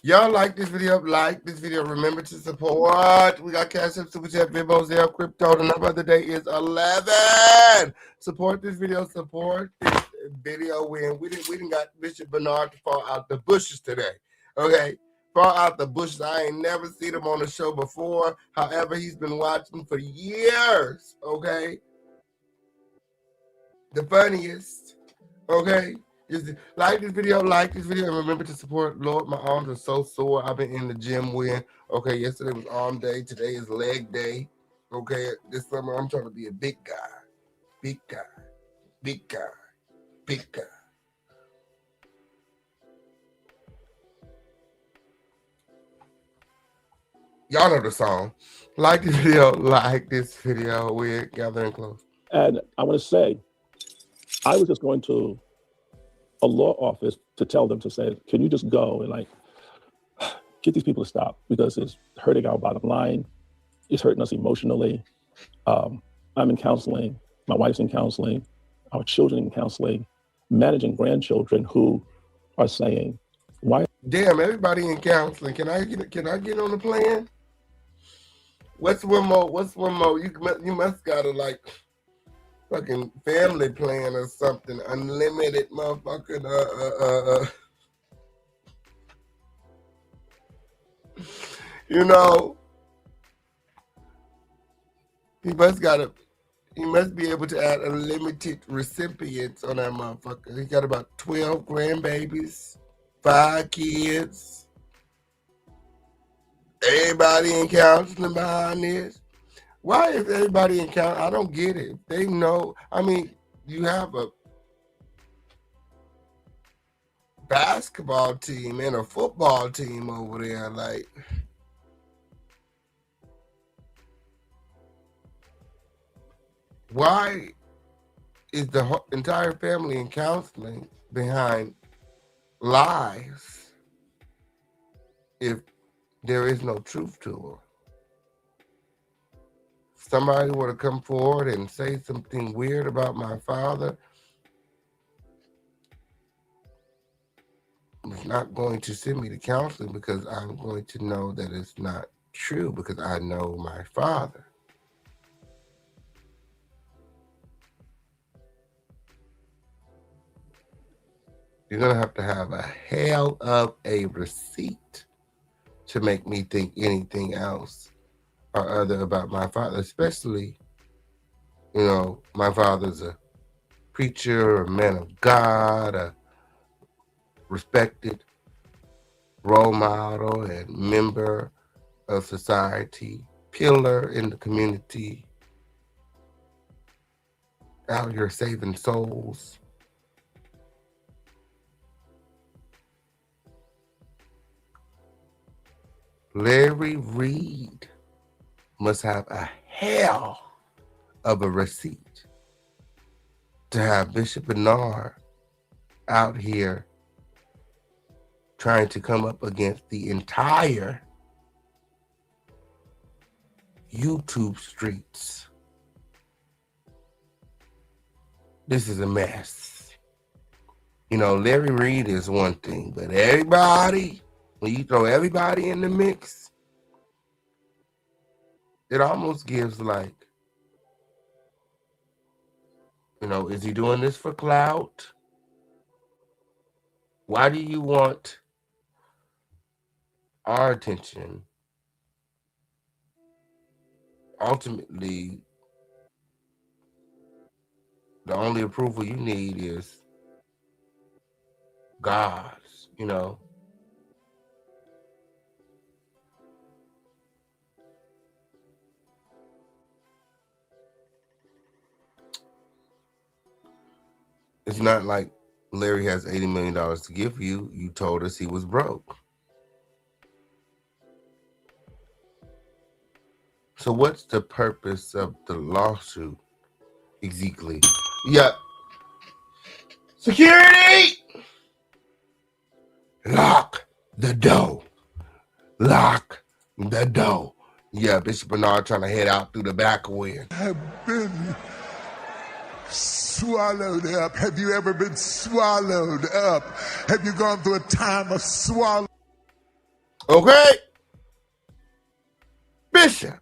Y'all like this video? Like this video. Remember to support. We got Cash App, Super Chat, Venmo, Zelle, Crypto. The number of the day is 11. Support this video. Support this video. We didn't got Bishop Bernard to fall out the bushes today. Okay? Fall out the bushes. I ain't never seen him on the show before. However, he's been watching for years. Okay? The funniest. Okay? Just like this video, and remember to support. Lord, my arms are so sore. I've been in the gym with. Okay, yesterday was arm day. Today is leg day. Okay, this summer I'm trying to be a big guy. Big guy. Big guy. Big guy. Y'all know the song. Like this video. We're gathering close. And I want to say, I was just going to a law office to tell them to say, can you just go and like get these people to stop, because it's hurting our bottom line. It's hurting us emotionally. I'm in counseling. My wife's in counseling. Our children in counseling, managing grandchildren who are saying, why? Damn, everybody in counseling. Can I get on the plan? What's one more? You must gotta like fucking family plan or something. Unlimited motherfucking you know, he must be able to add unlimited recipients on that motherfucker. He got about 12 grandbabies, 5 kids. Everybody in counseling behind this. Why is everybody in counseling? I don't get it. They know. I mean, you have a basketball team and a football team over there. Like, why is the entire family in counseling behind lies if there is no truth to them? Somebody were to come forward and say something weird about my father, it's not going to send me to counseling, because I'm going to know that it's not true, because I know my father. You're going to have a hell of a receipt to make me think anything else or other about my father, especially, you know, my father's a preacher, a man of God, a respected role model and member of society, pillar in the community, out here saving souls. Larry Reid must have a hell of a receipt to have Bishop Bernard out here trying to come up against the entire YouTube streets. This is a mess. You know, Larry Reid is one thing, but everybody, when you throw everybody in the mix, it almost gives like, you know, is he doing this for clout? Why do you want our attention? Ultimately, the only approval you need is God's, you know. It's not like Larry has $80 million to give you. You told us he was broke. So what's the purpose of the lawsuit exactly? Yeah. Security! Lock the door. Lock the door. Yeah, Bishop Bernard trying to head out through the back way. Have been swallowed up. Have you ever been swallowed up? Have you gone through a time of swallow? Okay. Bishop.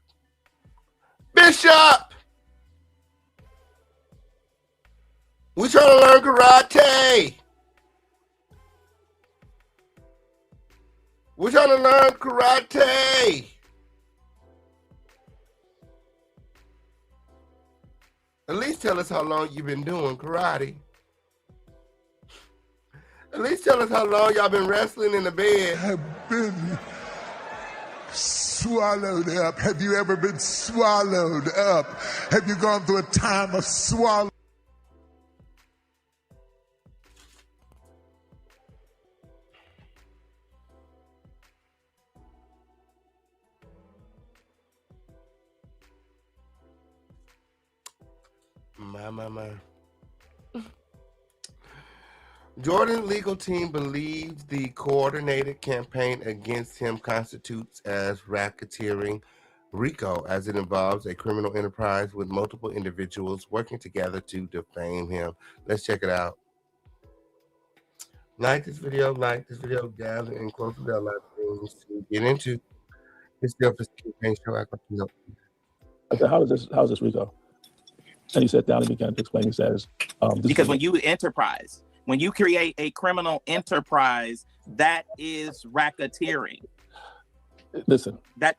We trying to learn karate. We're trying to learn karate. At least tell us how long you've been doing karate. At least tell us how long y'all been wrestling in the bed. Have been swallowed up. Have you ever been swallowed up? Have you gone through a time of swallow? My. Jordan's legal team believes the coordinated campaign against him constitutes as racketeering RICO, as it involves a criminal enterprise with multiple individuals working together to defame him. Let's check it out. Like this video, gather and close to the live things to get into. It's still for campaign show. I said, how's this RICO? And he sat down and began to explain. He says, because when you create a criminal enterprise, that is racketeering. Listen, that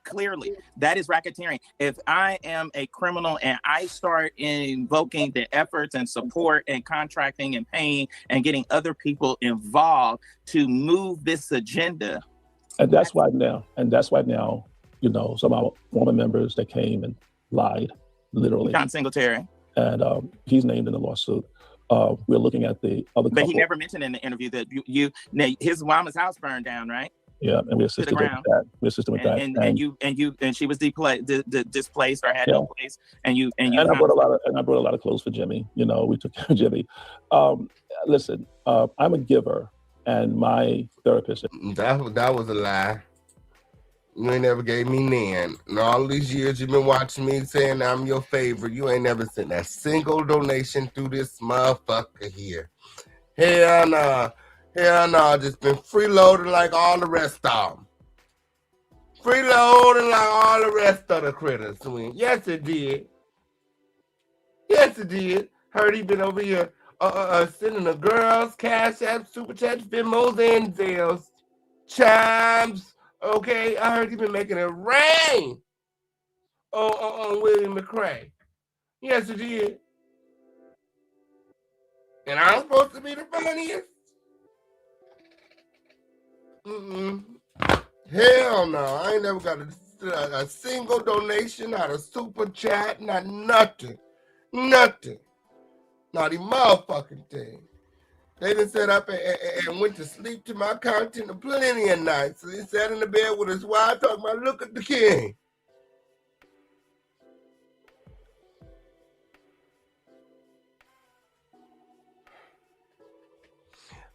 is racketeering. If I am a criminal and I start invoking the efforts and support and contracting and paying and getting other people involved to move this agenda. And that's why now, you know, some of our former members that came and lied, literally. John Singletary. And he's named in the lawsuit. We're looking at the other couple. But he never mentioned in the interview that his mama's house burned down, right? Yeah, and we assisted with that. And she was displaced or had no place. I brought a lot of clothes for Jimmy. You know, we took care of Jimmy. Listen, I'm a giver, and my therapist. That was a lie. You ain't never gave me none. And all these years you've been watching me saying I'm your favorite, you ain't never sent a single donation through this motherfucker here. Hell no. Just been freeloading like all the rest of them. Freeloading like all the rest of the critters. Yes, it did. Heard he been over here sending the girls cash apps, super chats, Venmos, and Zelles. Chimes. Okay, I heard you been making it rain on William McCrayy. Yes, it did. And I'm supposed to be the funniest? Hell no. I ain't never got a single donation, not a super chat, not nothing. Nothing. Not a motherfucking thing. They done set up and went to sleep to my content plenty of nights. So he sat in the bed with his wife talking about, look at the king.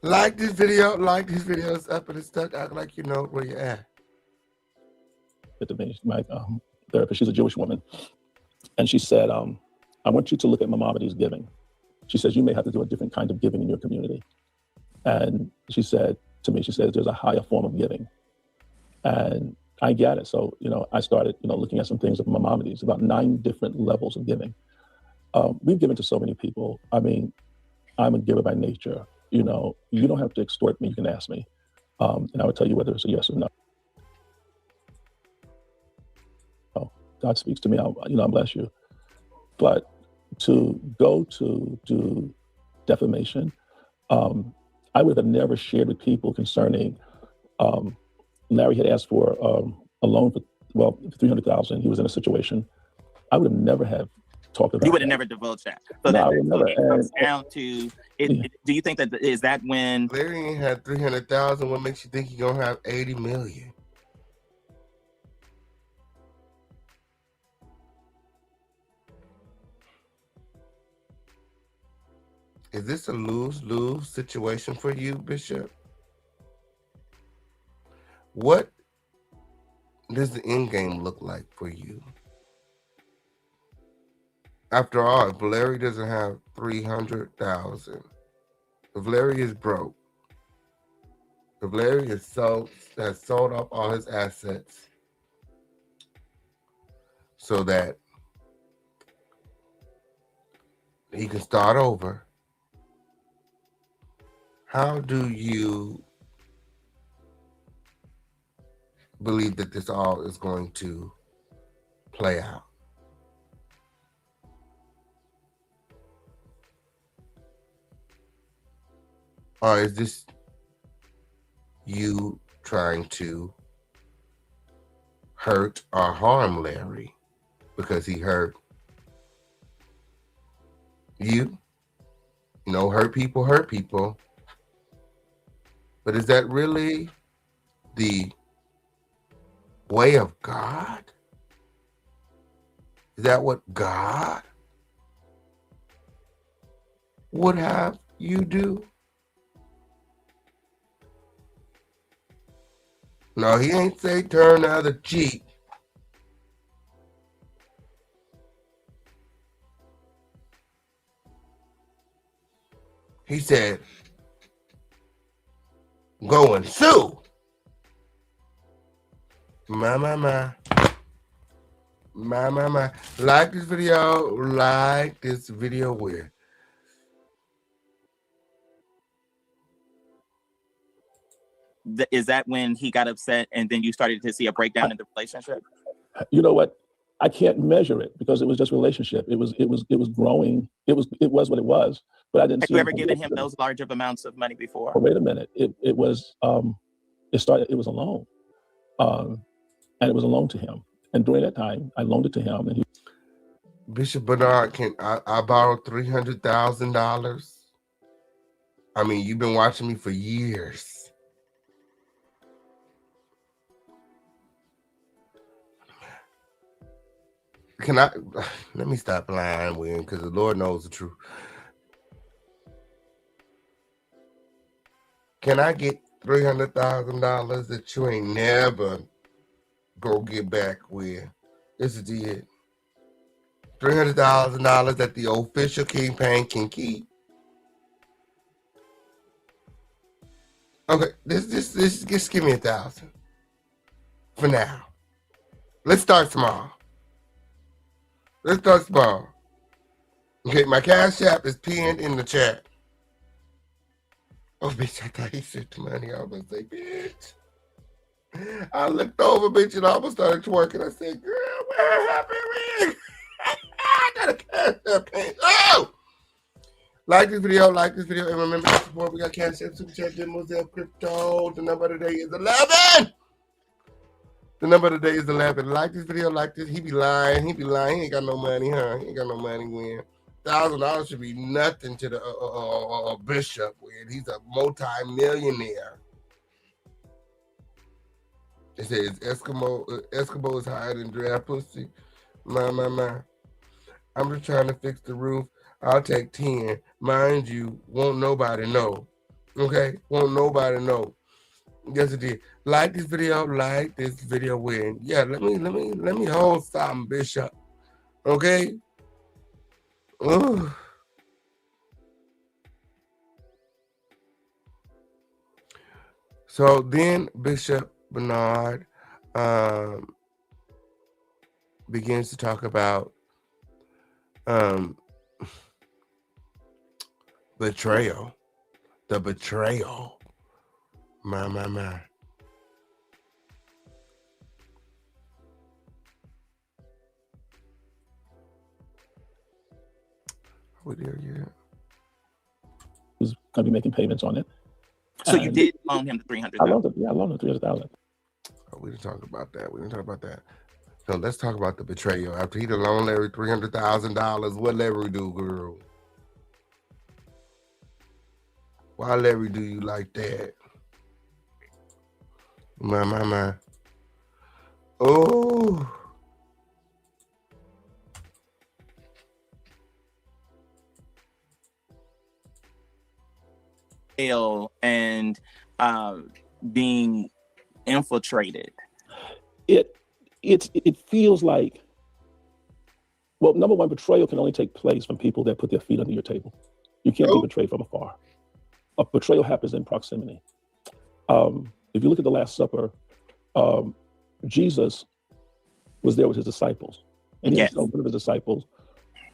Like this video. It's up and it's stuck. Act like you know where you're at. To me, my therapist, she's a Jewish woman, and she said, I want you to look at Maimonides' giving. She says, you may have to do a different kind of giving in your community. And she said to me, she says, there's a higher form of giving. And I get it. So, I started, looking at some things of Maimonides, about 9 different levels of giving. We've given to so many people. I mean, I'm a giver by nature. You don't have to extort me. You can ask me. And I would tell you whether it's a yes or no. God speaks to me, I'll bless you. But to go to do defamation, I would have never shared with people concerning, Larry had asked for a loan for, $300,000. He was in a situation. I would have never have talked about. You would have never divulged that. So no, that I would never. It comes down to it. Do you think is that when Larry ain't had 300,000? What makes you think he gonna have 80 million? Is this a lose-lose situation for you, Bishop? What does the end game look like for you? After all, if Larry doesn't have 300,000, if Larry is broke, if Larry has sold off all his assets so that he can start over, how do you believe that this all is going to play out? Or is this you trying to hurt or harm Larry because he hurt you? Hurt people. But is that really the way of God? Is that what God would have you do? No, he ain't say turn the other cheek. He said, go and sue. My. Like this video where? Is that when he got upset and then you started to see a breakdown in the relationship? You know what? I can't measure it because it was just relationship. It was growing. It was what it was. But I didn't. Have you ever given him those large of amounts of money before? Oh, wait a minute. It was it was a loan, and it was a loan to him. And during that time, I loaned it to him, and he. Bishop Bernard, can I borrow $300,000? I mean, you've been watching me for years. Can I? Let me stop lying, William, because the Lord knows the truth. Can I get $300,000 that you ain't never go get back with? This is it. $300,000 that the official kingpin can keep. Okay, this just give me 1,000 for now. Let's start small. Okay, my Cash App is pinned in the chat. Oh, bitch, I thought he said the money. I was going to say, bitch. I looked over, bitch, and I almost started twerking. I said, girl, where Happy Ring? I got a Cash App pin. Oh! Like this video, and remember to support. We got Cash App, Super Chat, Demos, Crypto. The number of the day is 11. Like this video, He be lying. He ain't got no money, huh? He ain't got no money, Win. $1,000 should be nothing to the Bishop, Win. He's a multi-millionaire. It says Eskimo is higher than draft pussy. My. I'm just trying to fix the roof. I'll take 10. Mind you, won't nobody know. Okay, won't nobody know. Yes, it did. Like this video, win. Yeah, let me hold something, Bishop. Okay. Ooh. So then Bishop Bernard begins to talk about betrayal. The betrayal. My. What are you? Who's going to be making payments on it? So you did loan him the $300,000. I loaned him. Yeah, I loaned him $300,000. Oh, we didn't talk about that. So let's talk about the betrayal. After he done loaned Larry $300,000, what Larry do, girl? Why Larry do you like that? My. Oh. And being infiltrated. It feels like, well, number one, betrayal can only take place from people that put their feet under your table. You can't be betrayed from afar. A betrayal happens in proximity. If you look at the Last Supper, Jesus was there with his disciples, and he told one of his disciples,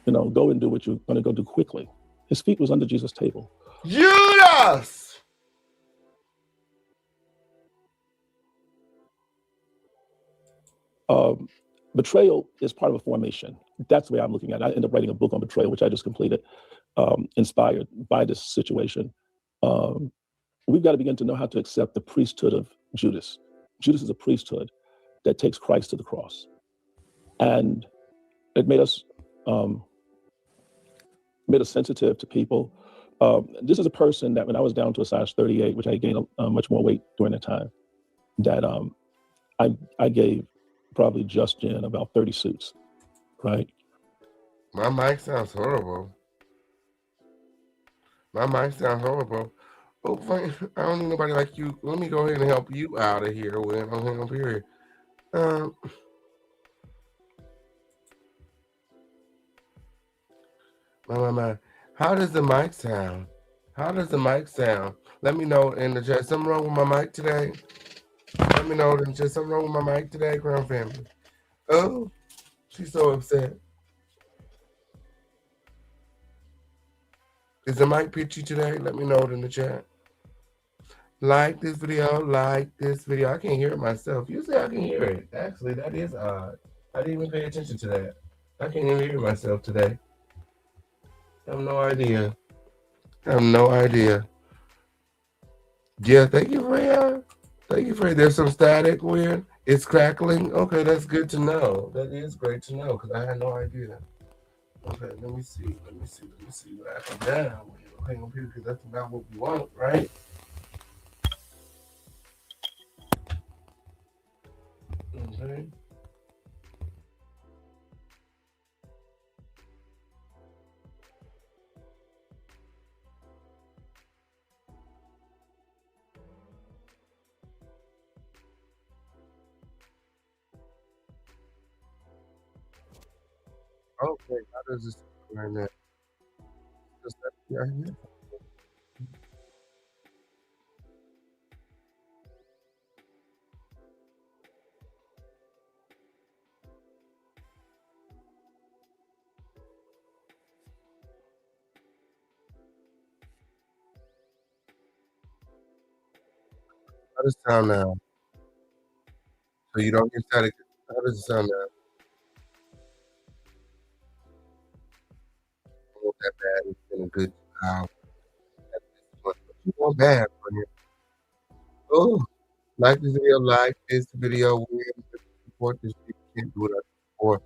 go and do what you're going to go do quickly. His feet was under Jesus' table. Judas! Betrayal is part of a formation. That's the way I'm looking at it. I ended up writing a book on betrayal, which I just completed, inspired by this situation. We've got to begin to know how to accept the priesthood of Judas. Judas is a priesthood that takes Christ to the cross. And it made us sensitive to people. This is a person that when I was down to a size 38, which I gained much more weight during that time, that I gave probably just in about 30 suits, right? My mic sounds horrible. Oh, fine. I don't need nobody like you. Let me go ahead and help you out of here. Period. My. How does the mic sound? Let me know in the chat. Something wrong with my mic today? Let me know in the chat. Something wrong with my mic today, Crown Family? Oh, she's so upset. Is the mic pitchy today? Let me know it in the chat. Like this video. I can't hear it myself. Usually I can hear it. Actually, that is odd. I didn't even pay attention to that. I can't even hear myself today. I have no idea. Yeah, thank you, Freya. There's some static weird. It's crackling. Okay, that's good to know. That is great to know because I had no idea. Okay, let me see what I can down. Hang on here because that's about what we want, right? Okay. Okay, how does this right now? Does that right here? How does it sound now? So you don't get static. How does it sound now? Not that bad. It's been a good job. You want bad for you. Oh, like this video. We support this. You can't do it before.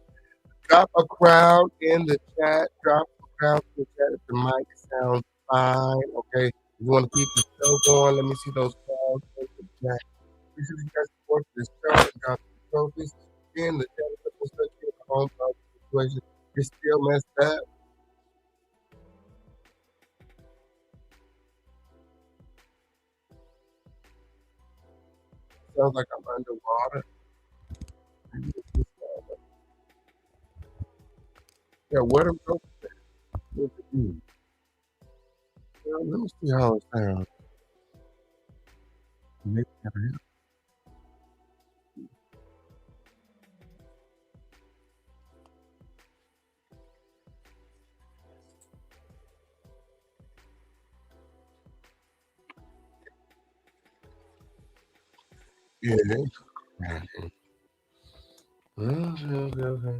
Drop a crowd in the chat. If the mic sounds fine. Okay. If you want to keep the show going, let me see those crowds in the chat. Make sure you guys support this show and drop the trophies in the chat. Home situation. You're still messed up. sounds like I'm underwater. Yeah, what am I? Let me see how it sounds. Maybe I am. Yeah, it's cracking. Okay.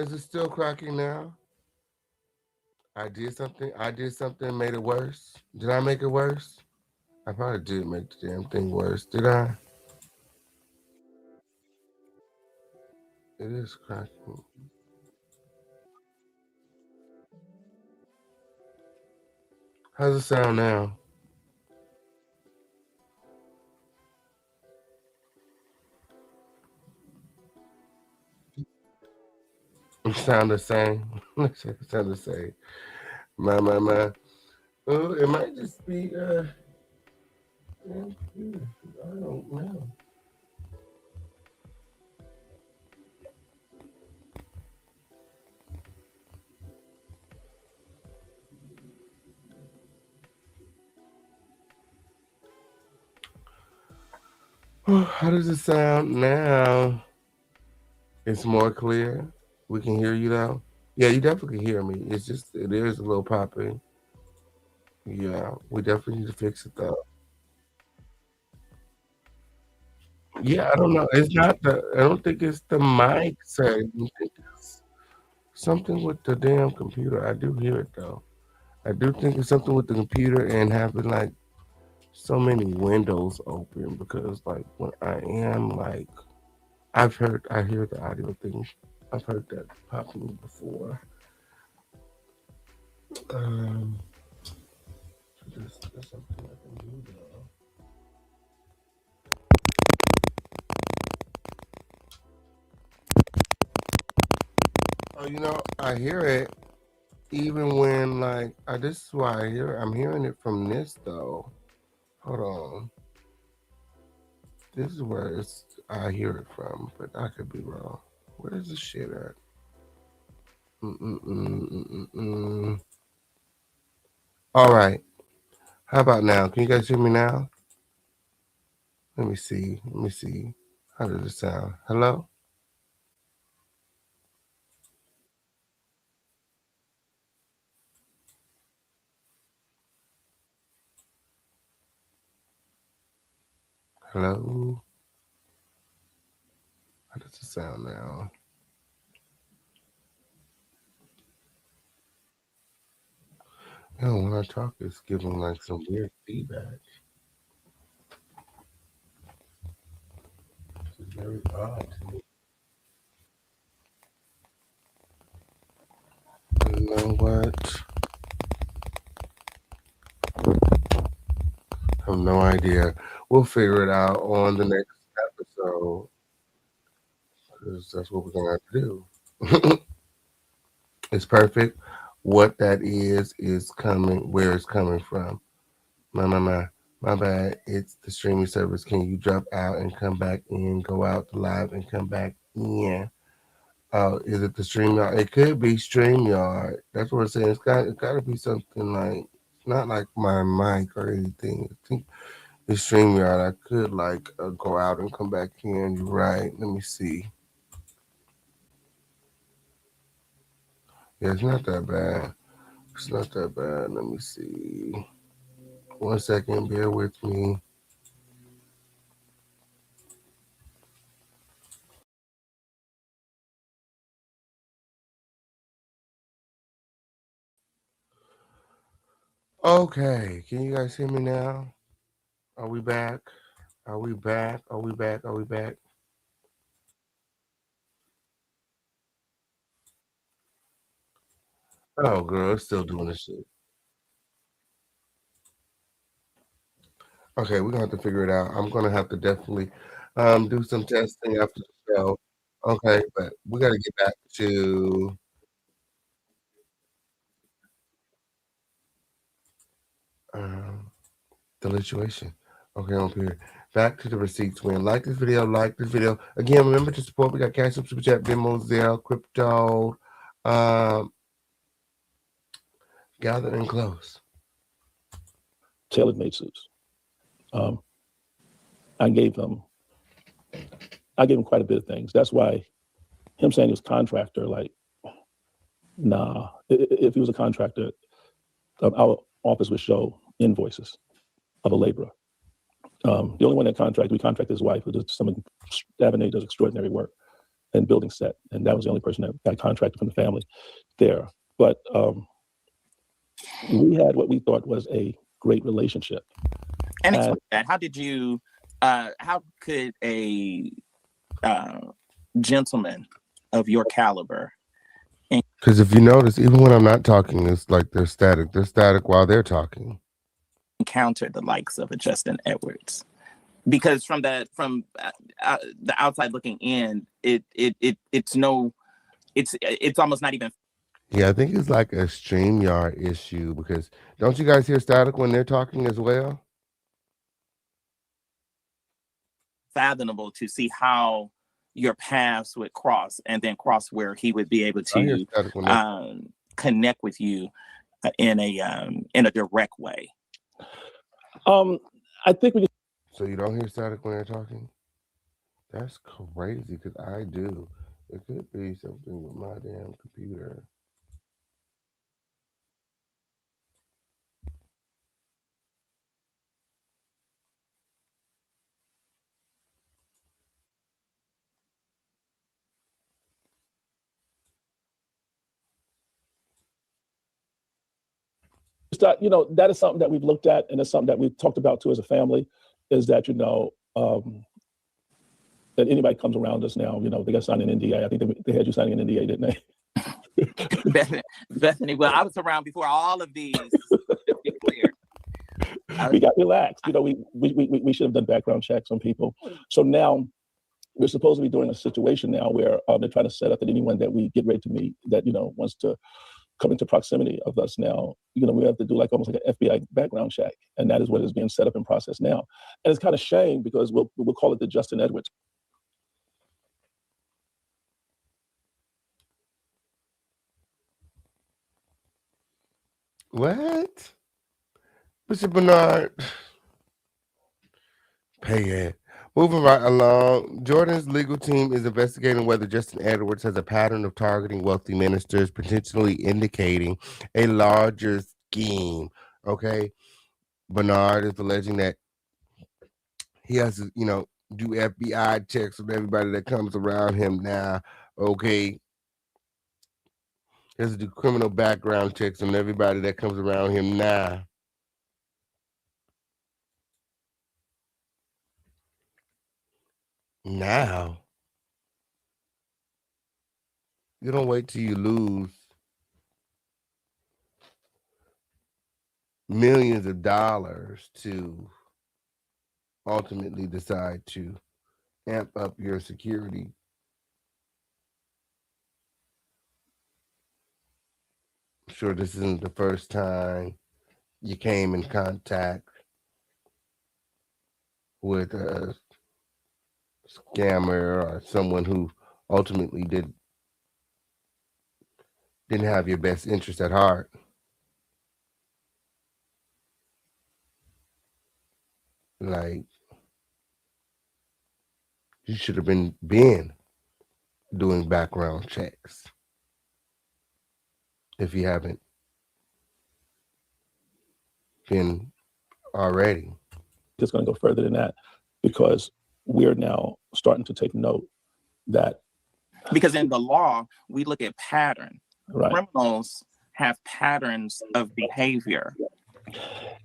Is it still cracking now? I did something. I did something. Made it worse. Did I make it worse? I probably did make the damn thing worse. Did I? It is cracking. How's it sound now? It sound the same. It sound the same. My. Oh, it might just be I don't know. How does it sound now? It's more clear. We can hear you now. Yeah, you definitely can hear me. It's just it is a little popping. Yeah, we definitely need to fix it though. Yeah, I don't know. It's not the. I don't think it's the mic setting. I think it's something with the damn computer. I do hear it though. I do think it's something with the computer and having like so many windows open because like when I am like I hear the audio thing. I've heard that popping before. Um, there's something I can do though. Oh, I hear it even when like this is why I'm hearing it from this though. Hold on. This is where I hear it from, but I could be wrong. Where's the shit at? Mm-mm-mm-mm-mm. All right. How about now? Can you guys hear me now? Let me see. Let me see. How does it sound? Hello? Hello? How does it sound now? No, when I talk, it's giving like some weird feedback. It's very odd to me. You know what? I have no idea. We'll figure it out on the next episode because that's what we're gonna have to do. It's perfect. What that is coming. Where it's coming from. My bad. It's the streaming service. Can you drop out and come back in? Go out the live and come back in. Is it the StreamYard? It could be StreamYard. That's what I'm saying. It got to be something like not like my mic or anything. I think it's StreamYard. I could like go out and come back in. You're right. Let me see. Yeah, it's not that bad. It's not that bad. Let me see. 1 second. Bear with me. Okay. Can you guys hear me now? Are we back? Are we back? Are we back? Are we back? Oh, girl, it's still doing this shit. Okay, we're gonna have to figure it out. I'm gonna have to definitely do some testing after the show. Okay, but we gotta get back to the situation. Okay, on here. Back to the receipts. When like this video, again. Remember to support. We got Cash App, Super Chat, Venmo, Zelle, Crypto. Gather and close. Tailored made suits. I gave him quite a bit of things. That's why him saying he was a contractor, like, nah. If he was a contractor, our office would show invoices of a laborer. The only one that we contracted his wife, who does does extraordinary work and building set, and that was the only person that got contracted from the family there. But we had what we thought was a great relationship. And explain that. How did you? How could a gentleman of your caliber? Because if you notice, even when I'm not talking, it's like they're static. They're static while they're talking. Encounter the likes of a Justin Edwards, because from the outside looking in, it's almost not even. Yeah, I think it's like a StreamYard issue, because don't you guys hear static when they're talking as well? Fathomable to see how your paths would cross, and then cross where he would be able to connect with you in a direct way. I think we. So you don't hear static when they're talking? That's crazy, because I do. It could be something with my damn computer. That is something that we've looked at, and it's something that we've talked about too as a family, is that, that anybody comes around us now, they got signed an NDA. I think they had you signing an NDA, didn't they? Bethany, well, I was around before all of these. We got relaxed. We should have done background checks on people. So now we're supposed to be doing a situation now where they're trying to set up that anyone that we get ready to meet that, wants to come into proximity of us now, we have to do almost like an FBI background check. And that is what is being set up in process now. And it's kind of shame, because we'll call it the Justin Edwards. What? Mr. Bernard. Pay it. Moving right along, Jordan's legal team is investigating whether Justin Edwards has a pattern of targeting wealthy ministers, potentially indicating a larger scheme. Okay. Bernard is alleging that he has to, do FBI checks with everybody that comes around him now. Okay. He has to do criminal background checks on everybody that comes around him now. Now, you don't wait till you lose millions of dollars to ultimately decide to amp up your security. I'm sure this isn't the first time you came in contact with a scammer or someone who ultimately didn't have your best interest at heart. Like, you should have been doing background checks if you haven't been already. It's going to go further than that, because we're now starting to take note that, because in the law we look at pattern. Right. Criminals have patterns of behavior,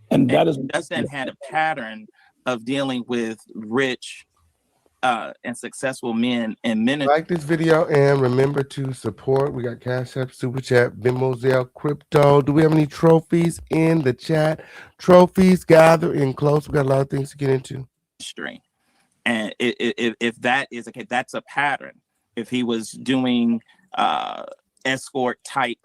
and that is Justin had a pattern of dealing with rich and successful men and ministers. Like this video and remember to support. We got Cash App, Super Chat, Venmo, Zelle, Crypto. Do we have any trophies in the chat? Trophies gather in close. We got a lot of things to get into. And if that is okay, that's a pattern. If he was doing escort type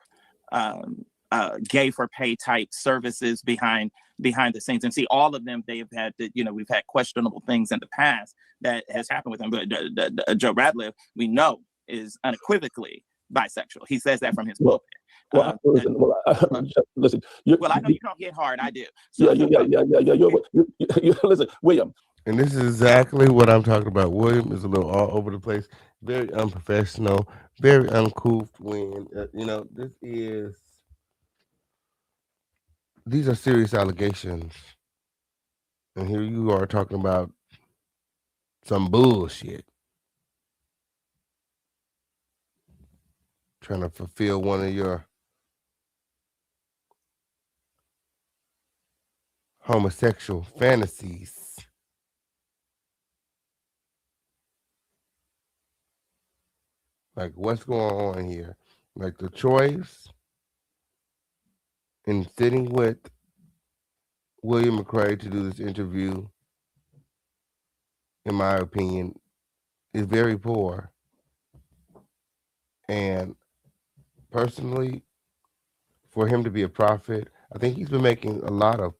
gay for pay type services behind the scenes. And see, all of them, they've had, we've had questionable things in the past that has happened with them. But Joe Radcliffe, we know, is unequivocally bisexual. He says that from his pulpit. Listen. Well, I know you don't hit hard. I do. So, Listen, William. And this is exactly what I'm talking about. William is a little all over the place, very unprofessional, very uncouth. When these are serious allegations, and here you are talking about some bullshit, trying to fulfill one of your homosexual fantasies. Like, what's going on here? Like, the choice in sitting with William McCrayy to do this interview, in my opinion, is very poor. And personally, for him to be a prophet, I think he's been making a lot of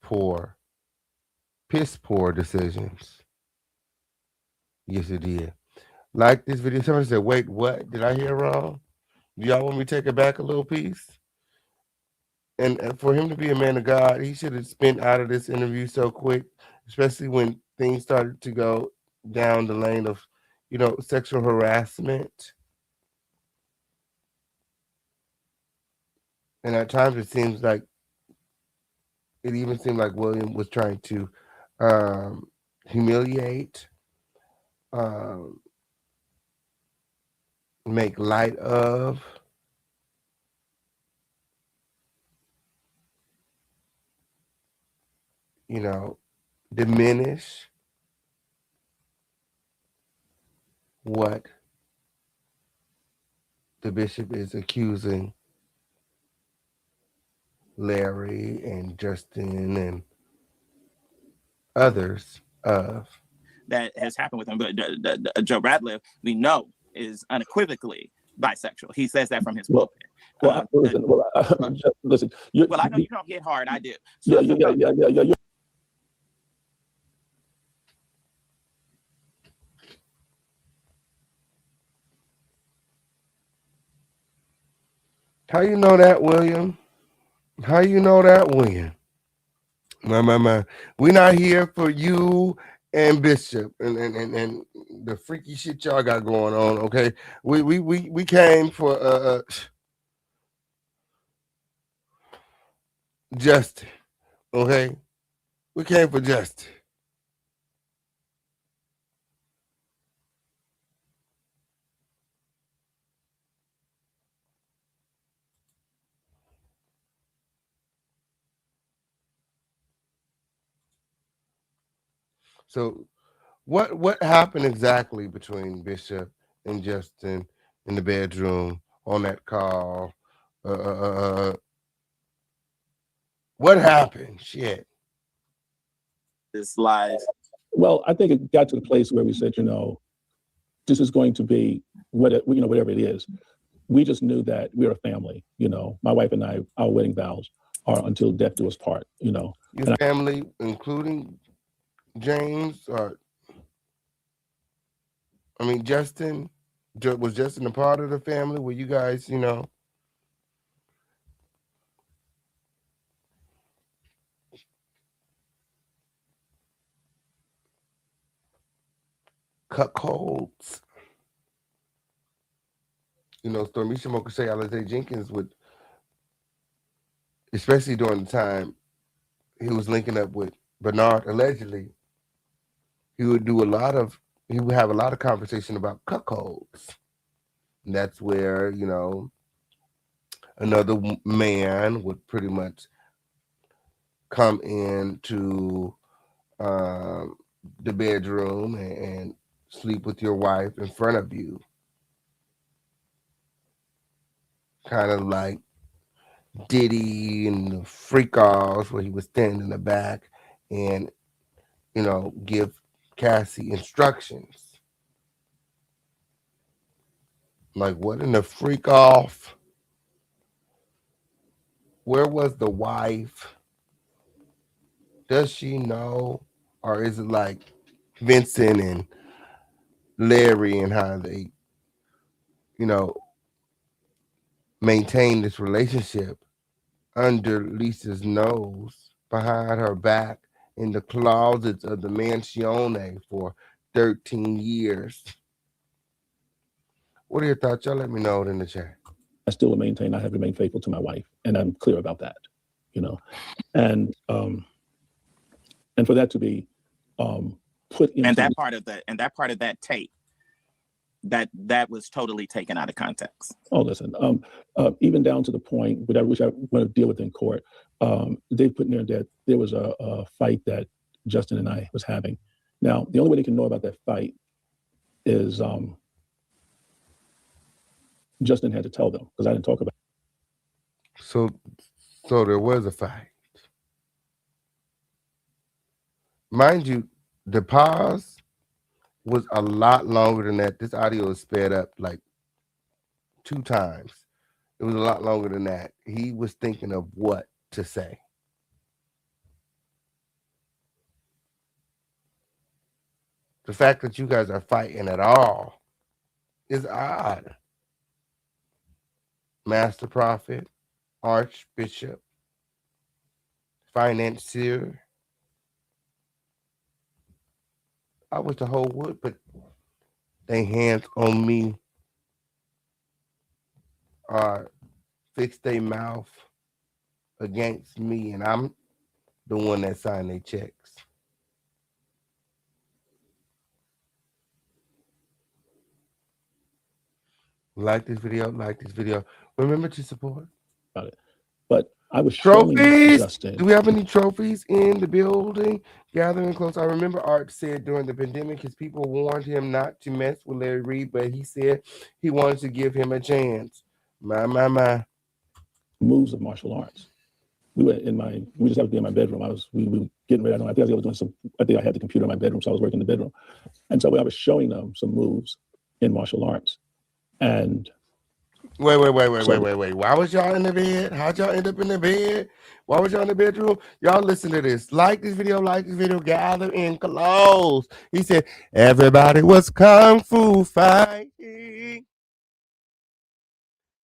piss poor decisions. Yes, it did. Like this video, somebody said, wait, what? Did I hear wrong? Do y'all want me to take it back a little piece? And for him to be a man of God, he should have spent out of this interview so quick, especially when things started to go down the lane of, sexual harassment. And at times it seemed like William was trying to humiliate, make light of, diminish what the bishop is accusing Larry and Justin and others of. That has happened with him. But Joe Radcliffe, we know, is unequivocally bisexual. He says that from his pulpit. Listen. Well, I know you don't hit hard. I do. So, Yeah. How you know that, William? How you know that, William? My. We're not here for you and Bishop and the freaky shit y'all got going on, okay? We came for justice, okay? We came for justice. So what happened exactly between Bishop and Justin in the bedroom on that call? What happened? Shit. this lies. Well, I think it got to the place where we said, this is going to be whatever it is. We just knew that we're a family. My wife and I, our wedding vows are until death do us part. Your family, including James, Justin. Was Justin a part of the family? Were you guys, cuckolds? Stormisha McCrayy, Alizé Jenkins would, especially during the time he was linking up with Bernard, allegedly, he would have a lot of conversation about cuckolds. And that's where, another man would pretty much come into the bedroom and sleep with your wife in front of you. Kind of like Diddy and the freak offs where he would stand in the back and, give Cassie instructions. Like, what in the freak off Where was the wife? Does she know? Or is it like Vincent and Larry and how they, you know, maintain this relationship under Lisa's nose, behind her back, in the closets of the mansione for 13 years? What are your thoughts? Y'all let me know in the chat. I still will maintain I have remained faithful to my wife, and I'm clear about that, you know. And for that to be put into and that part of that tape that was totally taken out of context. Oh, listen, even down to the point, which I want to deal with in court, they put in there that there was a fight that Justin and I was having. Now, the only way they can know about that fight is Justin had to tell them, because I didn't talk about it. So there was a fight. Mind you, the pause was a lot longer than that. This audio is sped up like 2 times. It was a lot longer than that. He was thinking of what to say. The fact that you guys are fighting at all is odd. Master prophet, archbishop, financier. I wish the whole would, but they hands on me are fix their mouth against me, and I'm the one that signed their checks. Like this video. Remember to support. About it. But I was Trophies. showing Justin. Do we have any trophies in the building? Gathering close. I remember Art said during the pandemic, his people warned him not to mess with Larry Reid, but he said he wanted to give him a chance. My. Moves of martial arts. We just happened to be in my bedroom. We were getting ready. I think I had the computer in my bedroom, so I was working in the bedroom. And so I was showing them some moves in martial arts. And Wait. Why was y'all in the bed? How'd y'all end up in the bed? Why was y'all in the bedroom? Y'all listen to this. Like this video, gather in close. He said, everybody was kung fu fighting.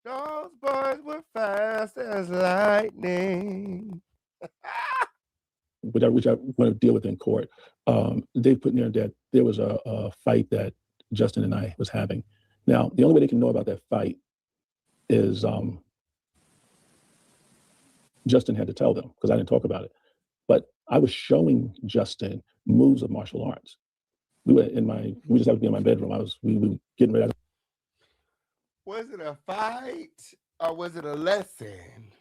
Those boys were fast as lightning. which I want to deal with in court. They put in there that there was a fight that Justin and I was having. Now, the only way they can know about that fight is Justin had to tell them, because I didn't talk about it. But I was showing Justin moves of martial arts. We just happened to be in my bedroom. We were getting ready. Was it a fight or was it a lesson?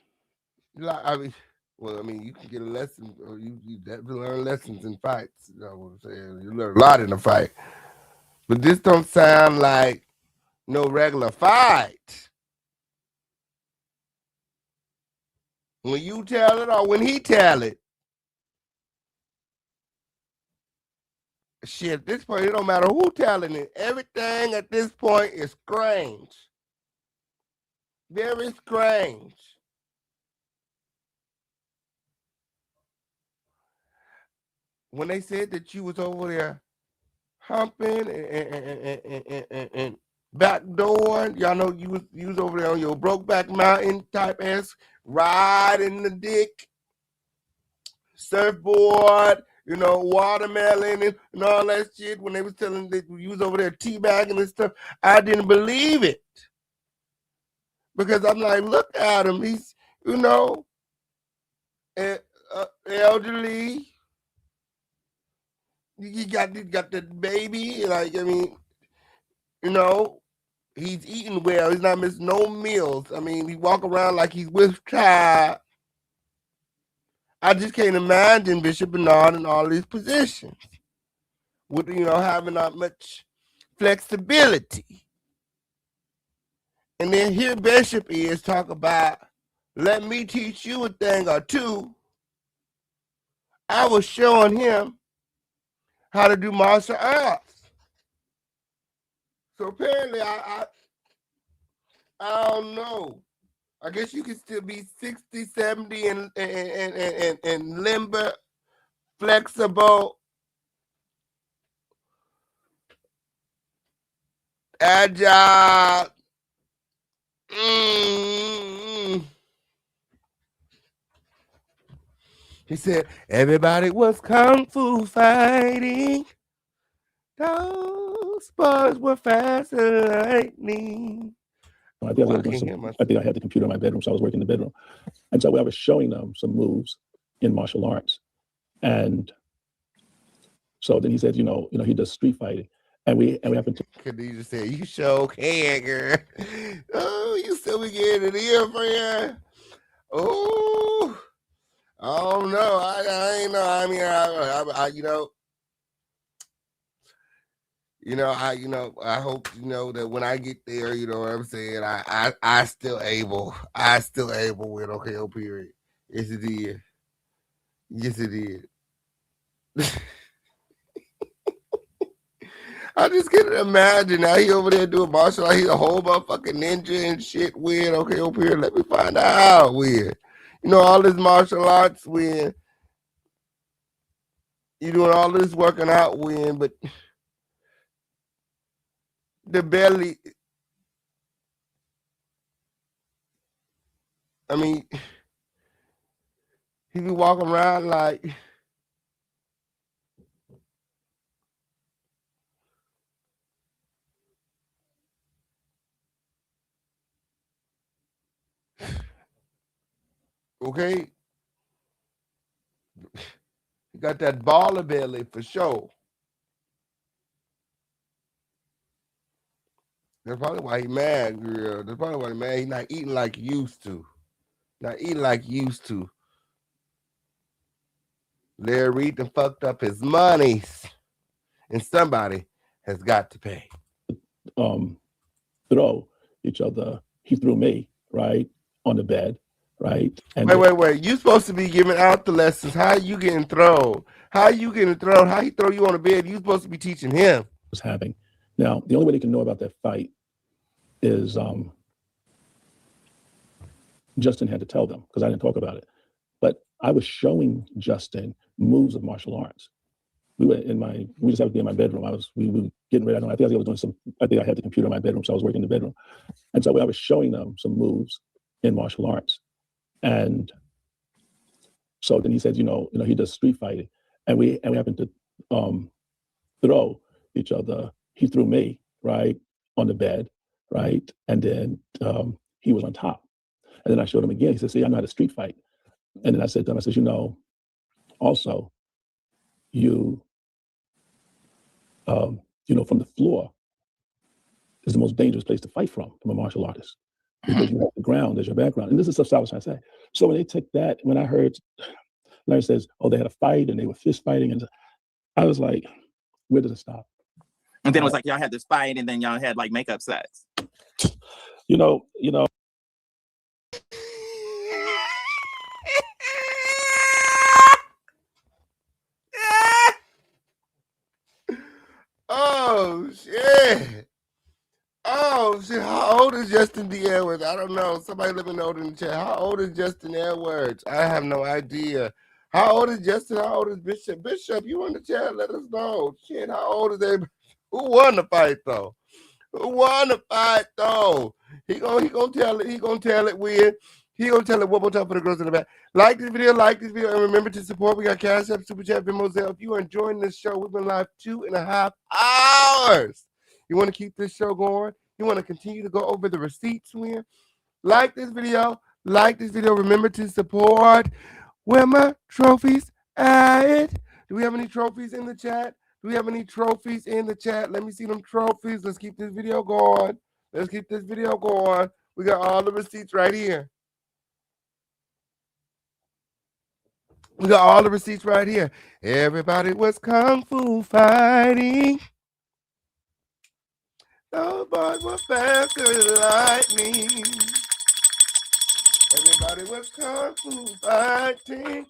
You can get a lesson, or you definitely learn lessons in fights. You know what I'm saying? You learn a lot in a fight. But this don't sound like no regular fight. When you tell it or when he tell it. Shit, at this point, it don't matter who telling it. Everything at this point is strange. Very strange. When they said that you was over there humping and backdoor, y'all know you was over there on your Brokeback Mountain type ass, riding the dick, surfboard, watermelon and all that shit. When they was telling that you was over there teabagging and stuff, I didn't believe it. Because I'm like, look at him. He's, elderly. He got the baby. He's eating well. He's not missing no meals. He walk around like he's with child. I just can't imagine Bishop Bernard in all these positions with, having not much flexibility. And then here Bishop is talk about, let me teach you a thing or two. I was showing him how to do martial arts. So apparently I don't know. I guess you can still be 60, 70 and limber, flexible, agile. He said, everybody was kung fu fighting. Those boys were fast as lightning. I think I had the computer in my bedroom, so I was working in the bedroom. And so I was showing them some moves in martial arts. And so then he said, he does street fighting. And we happened to. Khadijah said, you sure can, girl. Oh, you still be getting it in, friend. Oh, I don't know. I ain't know. I mean, I hope that when I get there, you know what I'm saying. I still able with okay, period. Yes, it is. Yes, it is. I just can't imagine now he over there doing martial art. He's a whole motherfucking ninja and shit. Weird. Okay, over here. Let me find out. Weird. All this martial arts when you doing all this working out when, but the belly. I mean, he be walking around like. Okay. He got that baller belly for sure. That's probably why he mad, girl. That's probably why he mad. He not eating like he used to. Not eating like he used to. Larry Reid done fucked up his monies. And somebody has got to pay. Throw each other. He threw me, right, on the bed, right? And wait. You supposed to be giving out the lessons. How you getting thrown? How you getting thrown? How he throw you on the bed? You supposed to be teaching him. Was having. Now, the only way they can know about that fight is Justin had to tell them because I didn't talk about it. But I was showing Justin moves of martial arts. We just happened to be in my bedroom. We were getting ready. I think I had the computer in my bedroom, so I was working in the bedroom. And so I was showing them some moves in martial arts. And so then he said, he does street fighting. And we happened to throw each other. He threw me, right, on the bed, right? And then he was on top. And then I showed him again. He said, see, I know how to street fight. And then I said to him, also, you, from the floor is the most dangerous place to fight from a martial artist because you have the ground as your background. And this is stuff I was trying to say. So when they took that, when I heard Larry says, oh, they had a fight and they were fist fighting, and I was like, where does it stop? And then it was like y'all had this fight and then y'all had like makeup sex. Oh shit. Oh shit. How old is Justin D. Edwards? I don't know. Somebody let me know in the chat. How old is Justin Edwards? I have no idea. How old is Justin? How old is Bishop? Bishop, you in the chat? Let us know. Shit, how old is they? Who won the fight though? Who won the fight though? He gonna tell it. He gonna tell it when. He gonna tell it one more time for the girls in the back. Like this video, and remember to support. We got Cash App, Super Chat, Venmo, Zelle. If you are enjoying this show, we've been live 2.5 hours. You want to keep this show going? You want to continue to go over the receipts, Win? Like this video. Remember to support. Where my trophies at? Do we have any trophies in the chat? Let me see them trophies. Let's keep this video going. We got all the receipts right here. Everybody was kung fu fighting. Those boys were fast as lightning. Everybody was kung fu fighting.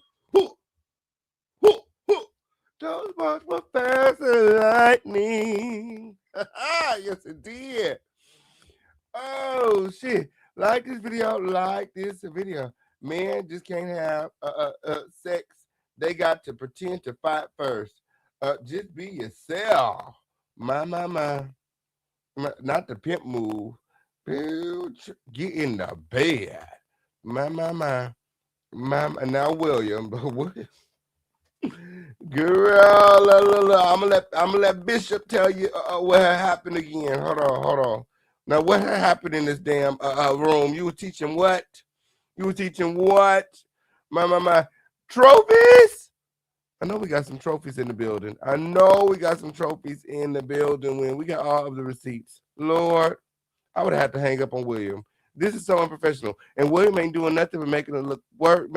Those boys were fast as lightning. Yes, it did. Oh, shit. Like this video. Like this video. Men just can't have sex. They got to pretend to fight first. Just be yourself. My. Not the pimp move. Bitch, get in the bed. My. Now William. Girl, I'm gonna let Bishop tell you what happened again. Hold on. Now, what happened in this damn room? You were teaching what? My trophies. I know we got some trophies in the building. When we got all of the receipts. Lord, I would have had to hang up on William. This is so unprofessional. And William ain't doing nothing but making him look worse,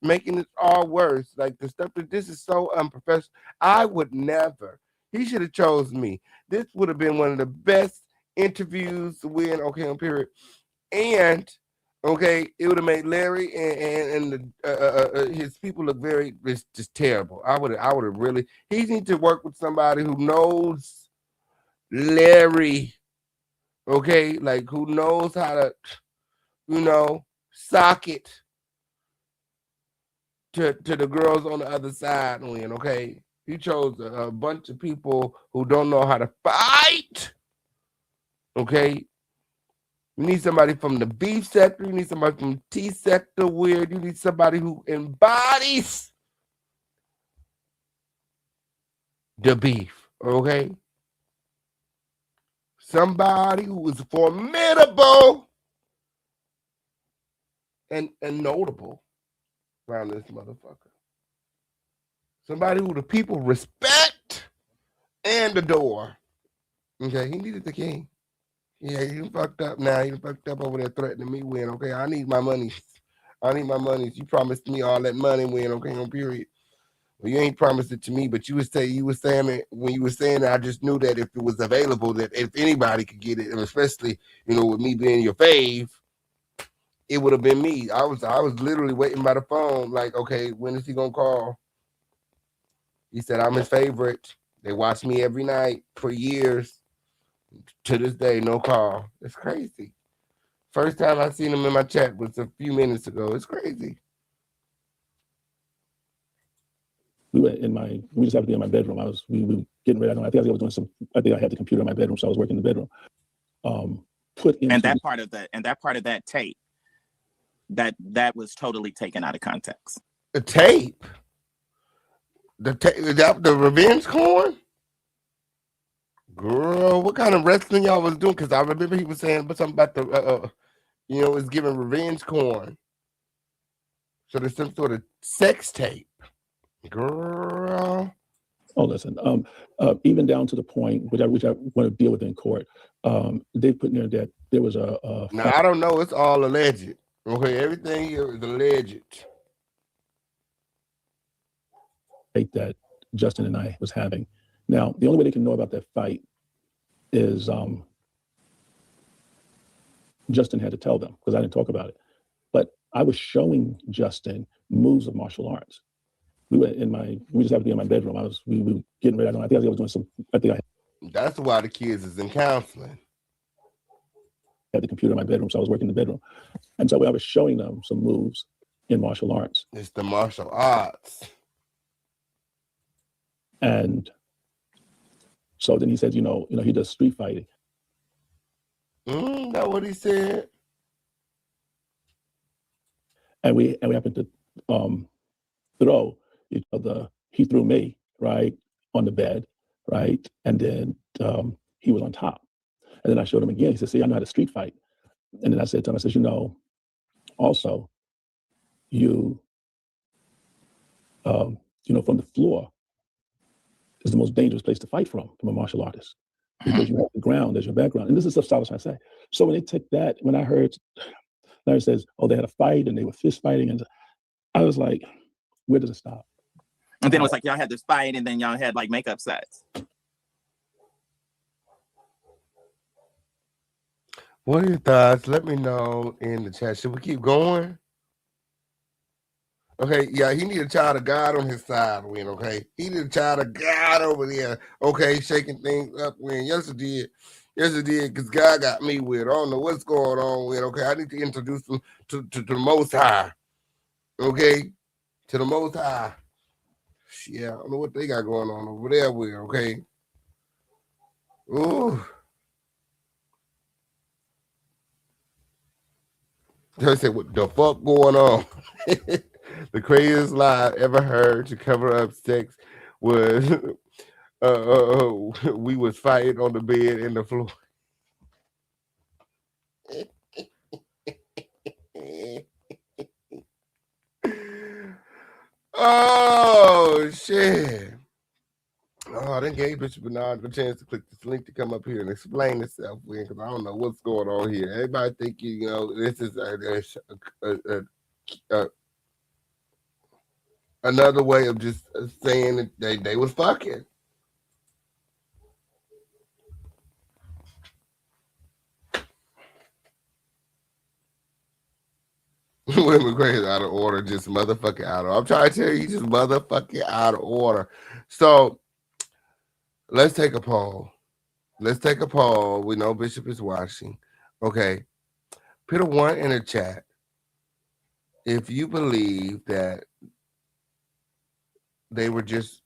making it all worse. Like the stuff that this is so unprofessional. I would never. He should have chose me. This would have been one of the best interviews to win. Okay, on period. And okay, it would have made Larry and his people look very just terrible. I would have really. He needs to work with somebody who knows Larry. Okay, like who knows how to, sock it to the girls on the other side. Okay, he chose a bunch of people who don't know how to fight. Okay, you need somebody from the beef sector. You need somebody from the T sector. Weird. You need somebody who embodies the beef. Okay. Somebody who is formidable and notable around this motherfucker. Somebody who the people respect and adore. Okay, he needed the king. Yeah, you fucked up now. You fucked up over there threatening me win. Okay, I need my money. You promised me all that money win. Okay, on period. Well, you ain't promised it to me, but you were saying it when you were saying that. I just knew that if it was available, that if anybody could get it, and especially with me being your fave, it would have been me. I was literally waiting by the phone, like, okay, when is he gonna call? He said I'm his favorite. They watch me every night for years. To this day, no call. It's crazy. First time I seen him in my chat was a few minutes ago. It's crazy. We just happened to be in my bedroom. We were getting ready. I think I had the computer in my bedroom, so I was working in the bedroom. And that part of that tape, that was totally taken out of context. The tape? Is that the revenge corn? Girl, what kind of wrestling y'all was doing? Because I remember he was saying something about the, it's giving revenge corn. So there's some sort of sex tape. Girl. Oh, listen. Even down to the point, which I want to deal with in court, they put in there that there was a now, I don't know. It's all alleged. Okay, everything here is alleged. That Justin and I was having. Now, the only way they can know about that fight is Justin had to tell them, because I didn't talk about it. But I was showing Justin moves of martial arts. We just happened to be in my bedroom. We were getting ready. I think I was doing some. That's why the kids is in counseling. I had the computer in my bedroom, so I was working in the bedroom, and so I was showing them some moves in martial arts. It's the martial arts. And so then he said, he does street fighting. That's what he said. And we happened to throw each other. He threw me right on the bed, right, and then he was on top. And then I showed him again. He said, "See, I know how to street fight." And then I said to him, I said, also, you, from the floor is the most dangerous place to fight from a martial artist, because you have the ground as your background. And this is stuff I was trying to say. So when they took that, when I heard Larry says, "Oh, they had a fight and they were fist fighting," and I was like, where does it stop? And then it was like y'all had this fight, and then y'all had like makeup sets. What are your thoughts? Let me know in the chat. Should we keep going? Okay, yeah, he need a child of God on his side, Win, okay? He need a child of God over there, okay, shaking things up, Win. Yes, it did. Yes, it did, because God got me with. I don't know what's going on with. Okay, I need to introduce them to the Most High. Okay, to the Most High. Yeah, I don't know what they got going on over there with. Okay. Ooh. They said, what the fuck going on? The craziest lie ever heard to cover up sex was we was fighting on the bed and the floor. Oh shit. Oh, I didn't gave Bishop Bernard a chance to click this link to come up here and explain itself because I don't know what's going on here. Everybody think this is another way of just saying that they was fucking. When McCrayy is out of order, just motherfucking out of order. I'm trying to tell you, just motherfucking out of order. So let's take a poll. Let's take a poll. We know Bishop is watching. Okay. Put a 1 in the chat if you believe that they were just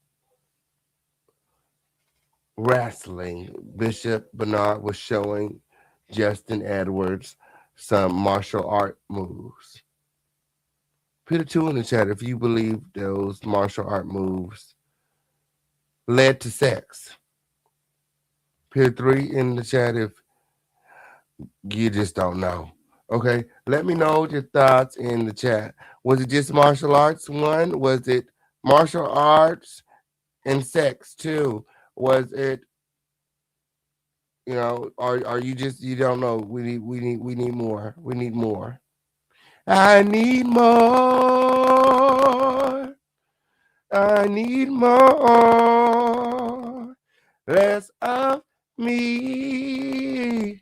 wrestling. Bishop Bernard was showing Justin Edwards some martial art moves. Put a 2 in the chat if you believe those martial art moves led to sex. Put a 3 in the chat if you just don't know. Okay, let me know your thoughts in the chat. Was it just martial arts 1? Was it martial arts and sex 2? Was it, are you just, you don't know? We need more. We need more. I need more. I need more. Less of me.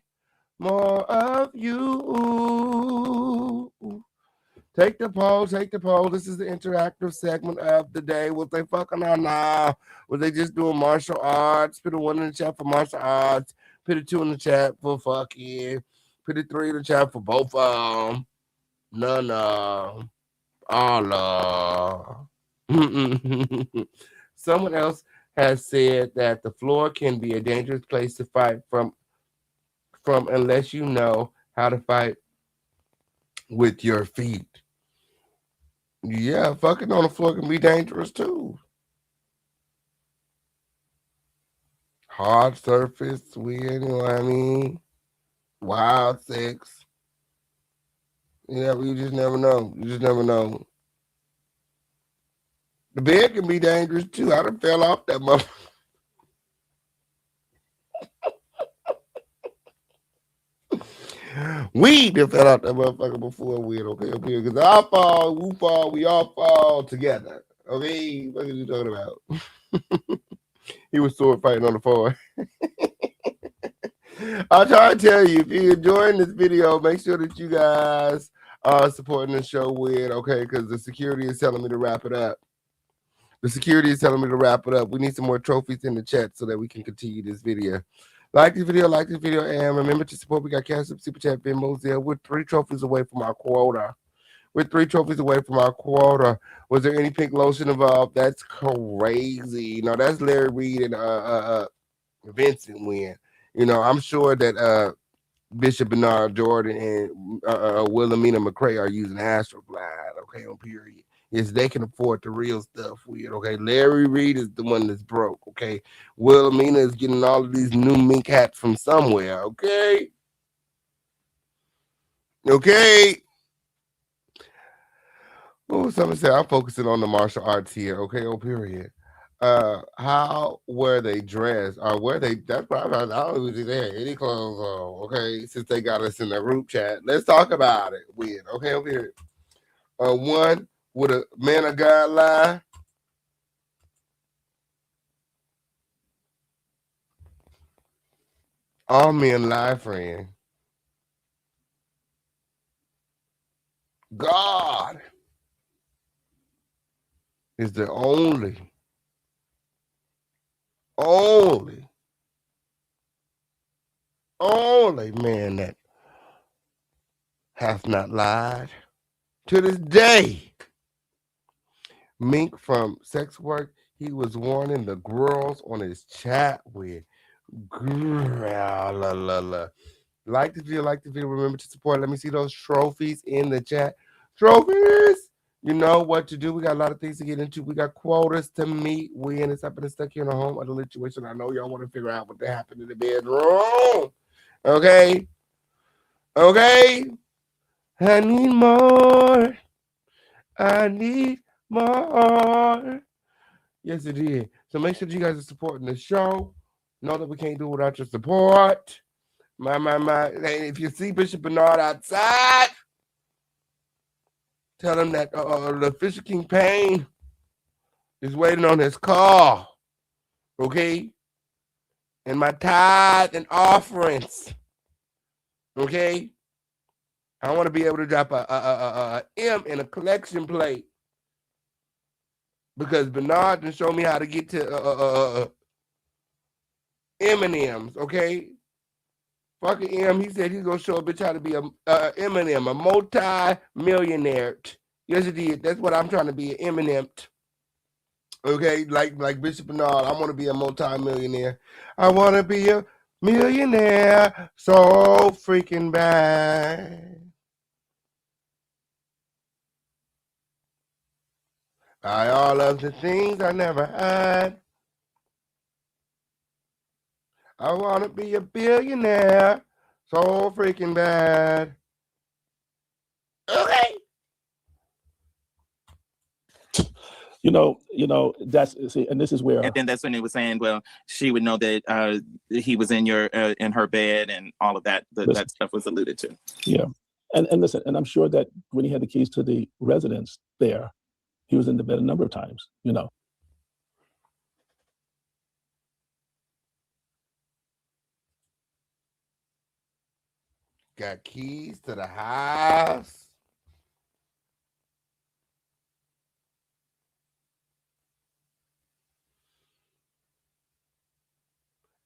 More of you. Take the poll. Take the poll. This is the interactive segment of the day. Was they fucking or nah? Was they just doing martial arts? Put a 1 in the chat for martial arts. Put a 2 in the chat for fucking. Put a 3 in the chat for both of them. None of Allah. Someone else has said that the floor can be a dangerous place to fight from unless you know how to fight with your feet. Yeah, fucking on the floor can be dangerous too. Hard surface, weird, you know what I mean? Wild sex. Yeah, you just never know. You just never know. The bed can be dangerous too. I done fell off that motherfucker. We done fell out that motherfucker before we okay up here. Because I fall, you fall, we all fall together. Okay, what are you talking about? He was sword fighting on the floor. I'll try to tell you, if you're enjoying this video, make sure that you guys are supporting the show with, okay, because the security is telling me to wrap it up. The security is telling me to wrap it up. We need some more trophies in the chat so that we can continue this video. Like this video, and remember to support. We got Cash App, Super Chat, Venmo, Zelle. We're 3 trophies away from our quota. We're 3 trophies away from our quota. Was there any pink lotion involved? That's crazy. No, that's Larry Reid and Vincent win. I'm sure that Bishop Bernard Jordan and Wilhelmina McCrayy are using Astroglide, okay, on period. Yes, they can afford the real stuff with, okay? Larry Reid is the one that's broke, okay? Wilhelmina is getting all of these new mink hats from somewhere, okay? Okay. Oh, someone said I'm focusing on the martial arts here, okay, on period. How were they dressed? Or were they? That's probably I don't even think they had any clothes on. Okay, since they got us in the group chat, let's talk about it. Weird. Okay, over here. 1, would a man of God lie? All men lie, friend. God is the only only man that hath not lied. To this day, Mink from Sex Work, he was warning the girls on his chat with like the video, remember to support. Let me see those trophies in the chat. Trophies! You know what to do. We got a lot of things to get into. We got quotas to meet. We in it's happening stuck here in a home or the situation. I know y'all want to figure out what happened in the bedroom. Okay? Okay? I need more. I need more. Yes, it is. So make sure that you guys are supporting the show. Know that we can't do it without your support. My. Hey, if you see Bishop Bernard outside, tell him that the Fisher King Payne is waiting on his call. Okay? And my tithe and offerings. Okay? I want to be able to drop a M in a collection plate. Because Bernard done show me how to get to M&M's, okay? Fucking M, he said he's gonna show a bitch how to be a M&M, a multi-millionaire. Yes, it did. That's what I'm trying to be, an M&M. Okay, like Bishop Bernard, I want to be a multi-millionaire. I want to be a millionaire so freaking bad. Buy all of the things I never had. I want to be a billionaire so freaking bad. Okay. That's see, and this is where. And then that's when it was saying, well, she would know that he was in her bed, and all of that. That stuff was alluded to. Yeah, and listen, and I'm sure that when he had the keys to the residence there, he was in the bed a number of times. Got keys to the house.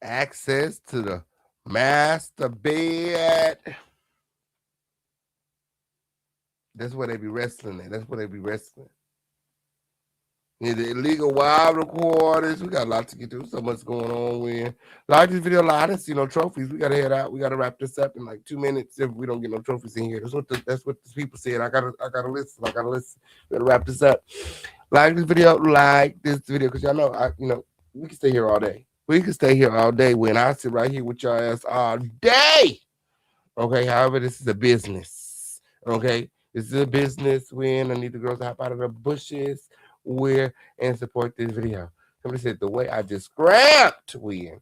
Access to the master bed. That's where they be wrestling at. That's where they be wrestling. The illegal wild recorders. We got a lot to get to. So much going on with. Like this video, I didn't see no trophies. We gotta head out. We gotta wrap this up in like 2 minutes if we don't get no trophies in here. That's what the people said. I gotta listen. We gotta wrap this up. Like this video, because y'all know we can stay here all day. We can stay here all day when I sit right here with y'all ass all day. Okay, however, this is a business. Okay, this is a business when I need the girls to hop out of the bushes, and support this video. Somebody said the way I just scrapped when.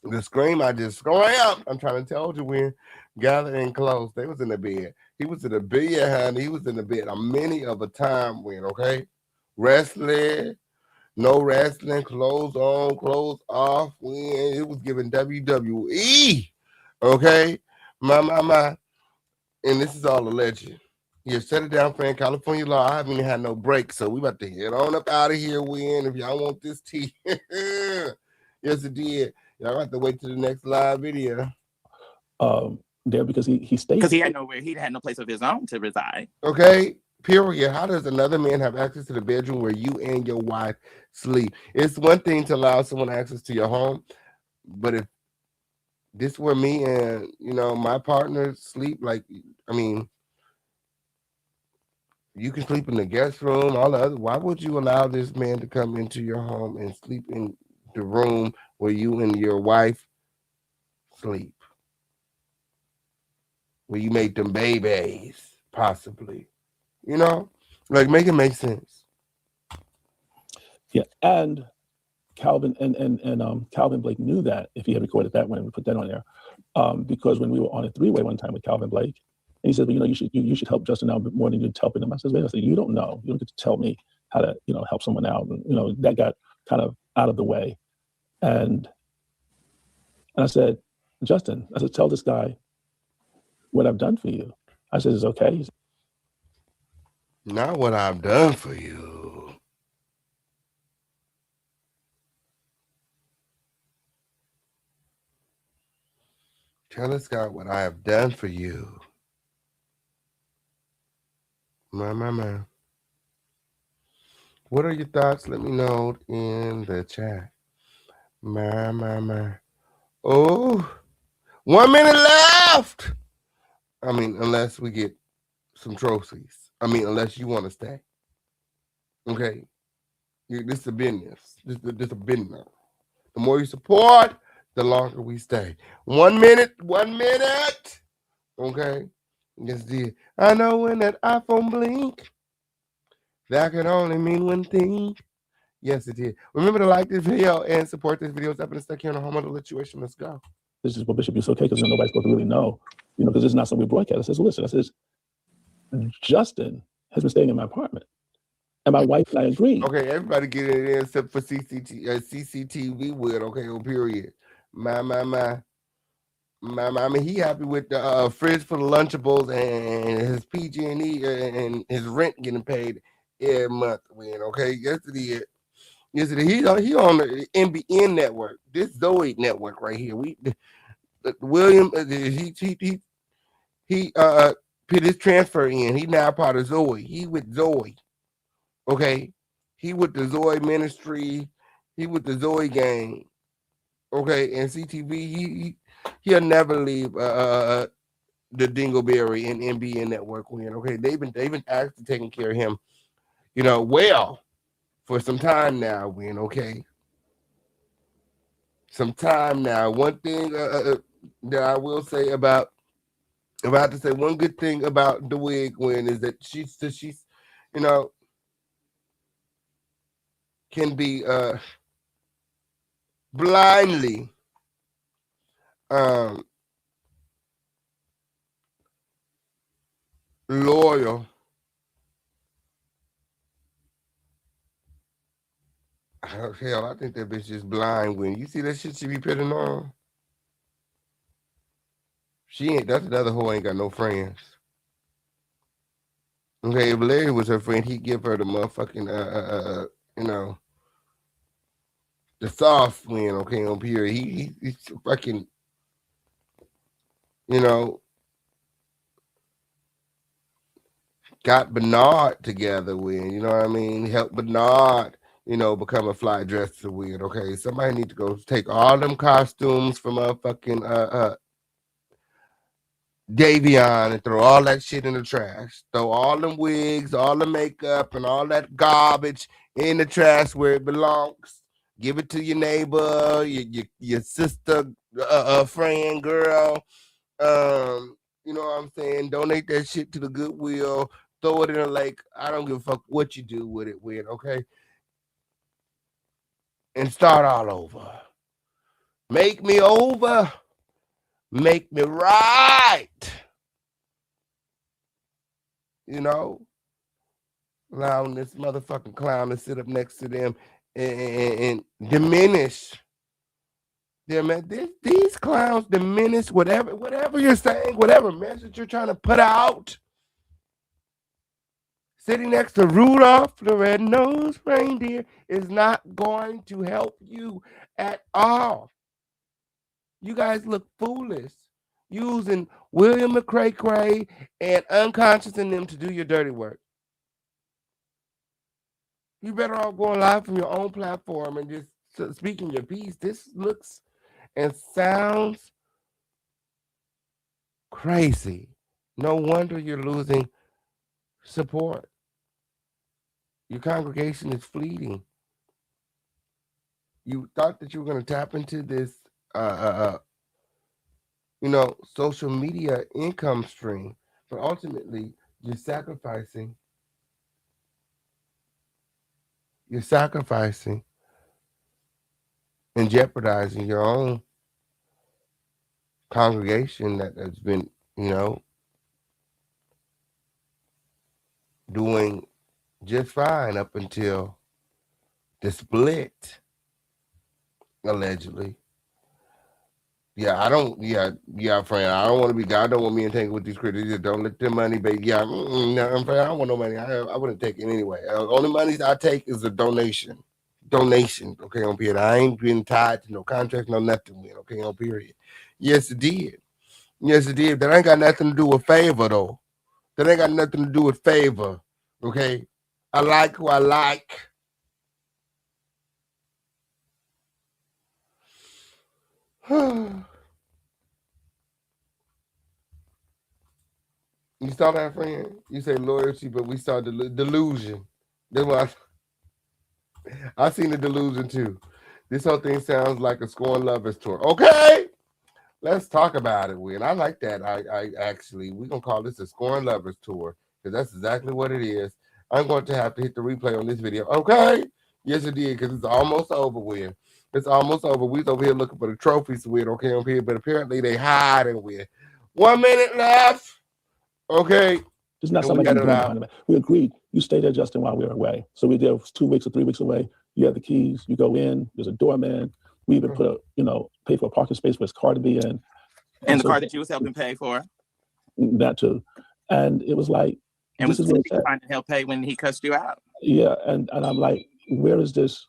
The scream I just scrapped. I'm trying to tell you when gathered and close. They was in the bed. He was in the bed, honey. He was in the bed a many of a time when, okay? Wrestling. No wrestling, clothes on, clothes off. When it was giving WWE, okay? My. And this is all alleged. Yeah, shut it down, friend. California law. I haven't even had no break, so we about to head on up out of here. If y'all want this tea, yes, it did. Y'all have to wait till the next live video. There because he stayed. Because he had no place of his own to reside. Okay. Period. How does another man have access to the bedroom where you and your wife sleep? It's one thing to allow someone access to your home, but if this were me and my partner sleep, you can sleep in the guest room, all the other. Why would you allow this man to come into your home and sleep in the room where you and your wife sleep? Where you made them babies, possibly. Make it make sense. Yeah, and Calvin and Calvin Blake knew that if he had recorded that one, we put that on there, because when we were on a three-way one time with Calvin Blake, and he said, "Well, you should help Justin out more than you're helping him." I said, "Wait a second, you don't know. You don't get to tell me how to help someone out." And that got kind of out of the way, and I said, "Justin," I said, "tell this guy what I've done for you." I said, "It's okay." Not what I've done for you. Tell us, God, what I have done for you. My. What are your thoughts? Let me know in the chat. My. Oh, 1 minute left. I mean, unless we get some trophies. I mean, unless you want to stay. Okay. This is a business. This is a business. The more you support, the longer we stay. 1 minute. 1 minute. Okay. Yes, dear. I know when that iPhone blink, that can only mean one thing. Yes, it did. Remember to like this video and support this video. It's up and stuck here in a home of the situation. Let's go. This is, well, Bishop, it's okay, because nobody's supposed to really know, because it's not something we broadcast. I says, listen, I says, Justin has been staying in my apartment. And my wife and I agreed. Okay, everybody get it in except for CCTV with, okay, period. My. I mean, he happy with the fridge for the Lunchables and his PG&E and his rent getting paid every month. Okay, yes it is. Yes it is. He on the NBN network. This Zoe network right here. William he put his transfer in. He now part of Zoe. He with Zoe. Okay, he with the Zoe ministry. He with the Zoe gang. Okay, and CTV he'll never leave the Dingleberry and NBN network win. Okay, they've been actually taking care of him, well for some time now. Okay, some time now. One thing that I will say about, if I have to say one good thing about the wig win, is that she's can be blindly loyal. Hell, I think that bitch is blind. When you see that shit she be putting on, she ain't. That's another hoe ain't got no friends. Okay, if Larry was her friend, he'd give her the motherfucking the sauce win. Okay, on period. He's fucking, got Bernard together with, you know what I mean? Help Bernard, become a fly dresser with. Okay, somebody need to go take all them costumes from motherfucking Davion and throw all that shit in the trash. Throw all them wigs, all the makeup, and all that garbage in the trash where it belongs. Give it to your neighbor, your sister, friend, girl. You know what I'm saying? Donate that shit to the Goodwill. Throw it in a lake. I don't give a fuck what you do with it, okay? And start all over. Make me over. Make me right. Allowing this motherfucking clown to sit up next to them and diminish them. These clowns diminish whatever you're saying, whatever message you're trying to put out. Sitting next to Rudolph the Red-Nosed Reindeer is not going to help you at all. You guys look foolish using William McCrayy and Unconscious in them to do your dirty work. You better off going live from your own platform and just speaking your piece. This looks and sounds crazy. No wonder you're losing support. Your congregation is fleeting. You thought that you were going to tap into this, social media income stream, but ultimately you're sacrificing. You're sacrificing and jeopardizing your own congregation that has been, doing just fine up until the split, allegedly. Yeah, friend. I don't want to be. God don't want me entangled with these critics. Just don't let them money, baby. Yeah, no, I'm friend. I don't want no money. I wouldn't take it anyway. Only money I take is a donation. Okay, on period. I ain't been tied to no contract, no nothing. Okay, on period. Yes, it did. Yes, it did. That ain't got nothing to do with favor, though. That ain't got nothing to do with favor. Okay? I like who I like. You saw that, friend? You say loyalty, but we saw the delusion. That's what I seen the delusion too. This whole thing sounds like a Scorn Lovers tour. Okay, let's talk about it, Will. I like that. I actually, we're gonna call this a Scorn Lovers tour because that's exactly what it is. I'm going to have to hit the replay on this video. Okay, yes it did, because it's almost over with. It's almost over. We's over here looking for the trophies with, okay, over here, but apparently they hiding with. 1 minute left. Okay. It's not something I'm doing behind the back. We agreed. You stay there, Justin, while we were away. So we there 2 weeks or 3 weeks away. You have the keys. You go in. There's a doorman. We even pay for a parking space for his car to be in. And the car that you was helping pay for. That too. And it was like, and was trying to help pay when he cussed you out. Yeah, and I'm like, where is this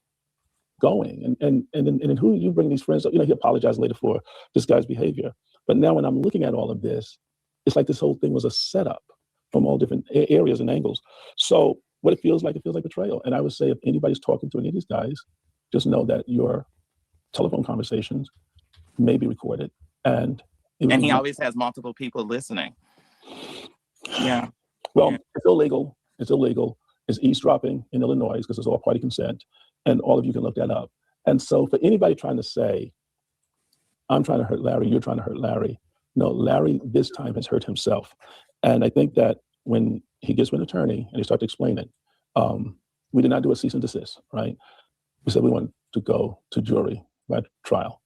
going? And then who you bring these friends up? He apologized later for this guy's behavior. But now when I'm looking at all of this, it's like this whole thing was a setup from all different areas and angles. So what it feels like betrayal. And I would say if anybody's talking to any of these guys, just know that your telephone conversations may be recorded. And he always has multiple people listening. Yeah. Well, it's illegal. It's illegal. It's eavesdropping in Illinois because it's all party consent. And all of you can look that up. And so for anybody trying to say, I'm trying to hurt Larry, you're trying to hurt Larry. No, Larry this time has hurt himself. And I think that when he gets with an attorney and he starts to explain it, we did not do a cease and desist, right? We said we want to go to jury, right, trial.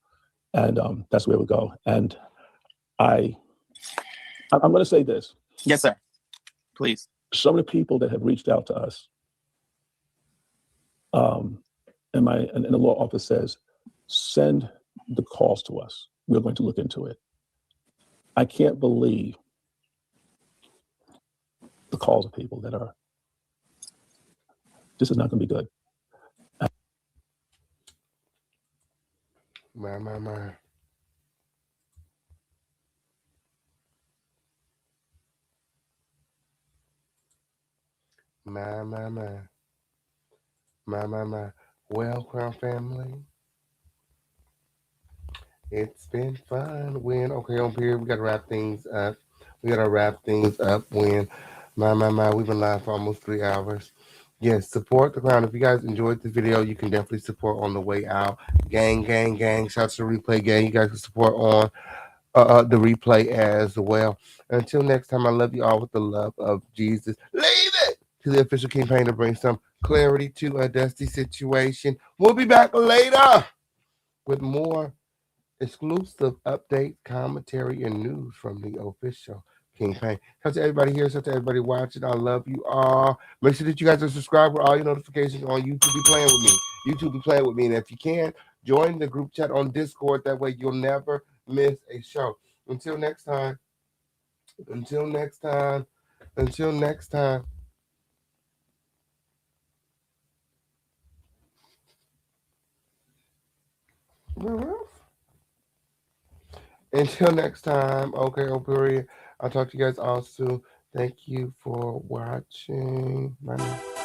And that's where we go. And I'm going to say this. Yes, sir. Please. Some of the people that have reached out to us, and the law office says, send the calls to us. We're going to look into it. I can't believe the calls of people that are, this is not going to be good. My. Well, Crown family, it's been fun. When okay, on here we gotta wrap things up. When we've been live for almost 3 hours. Yes, support the Crown. If you guys enjoyed the video, you can definitely support on the way out. Gang. Shout out to the replay gang. You guys can support on the replay as well. Until next time, I love you all with the love of Jesus. Leave it to the official campaign to bring some clarity to a dusty situation. We'll be back later with more exclusive update, commentary, and news from the official campaign. Shout out to everybody here. Shout out to everybody watching. I love you all. Make sure that you guys are subscribed with all your notifications on YouTube. Be playing with me. And if you can, join the group chat on Discord. That way you'll never miss a show. Until next time. Until next time, okay, Operi. I'll talk to you guys all soon. Thank you for watching. Bye now.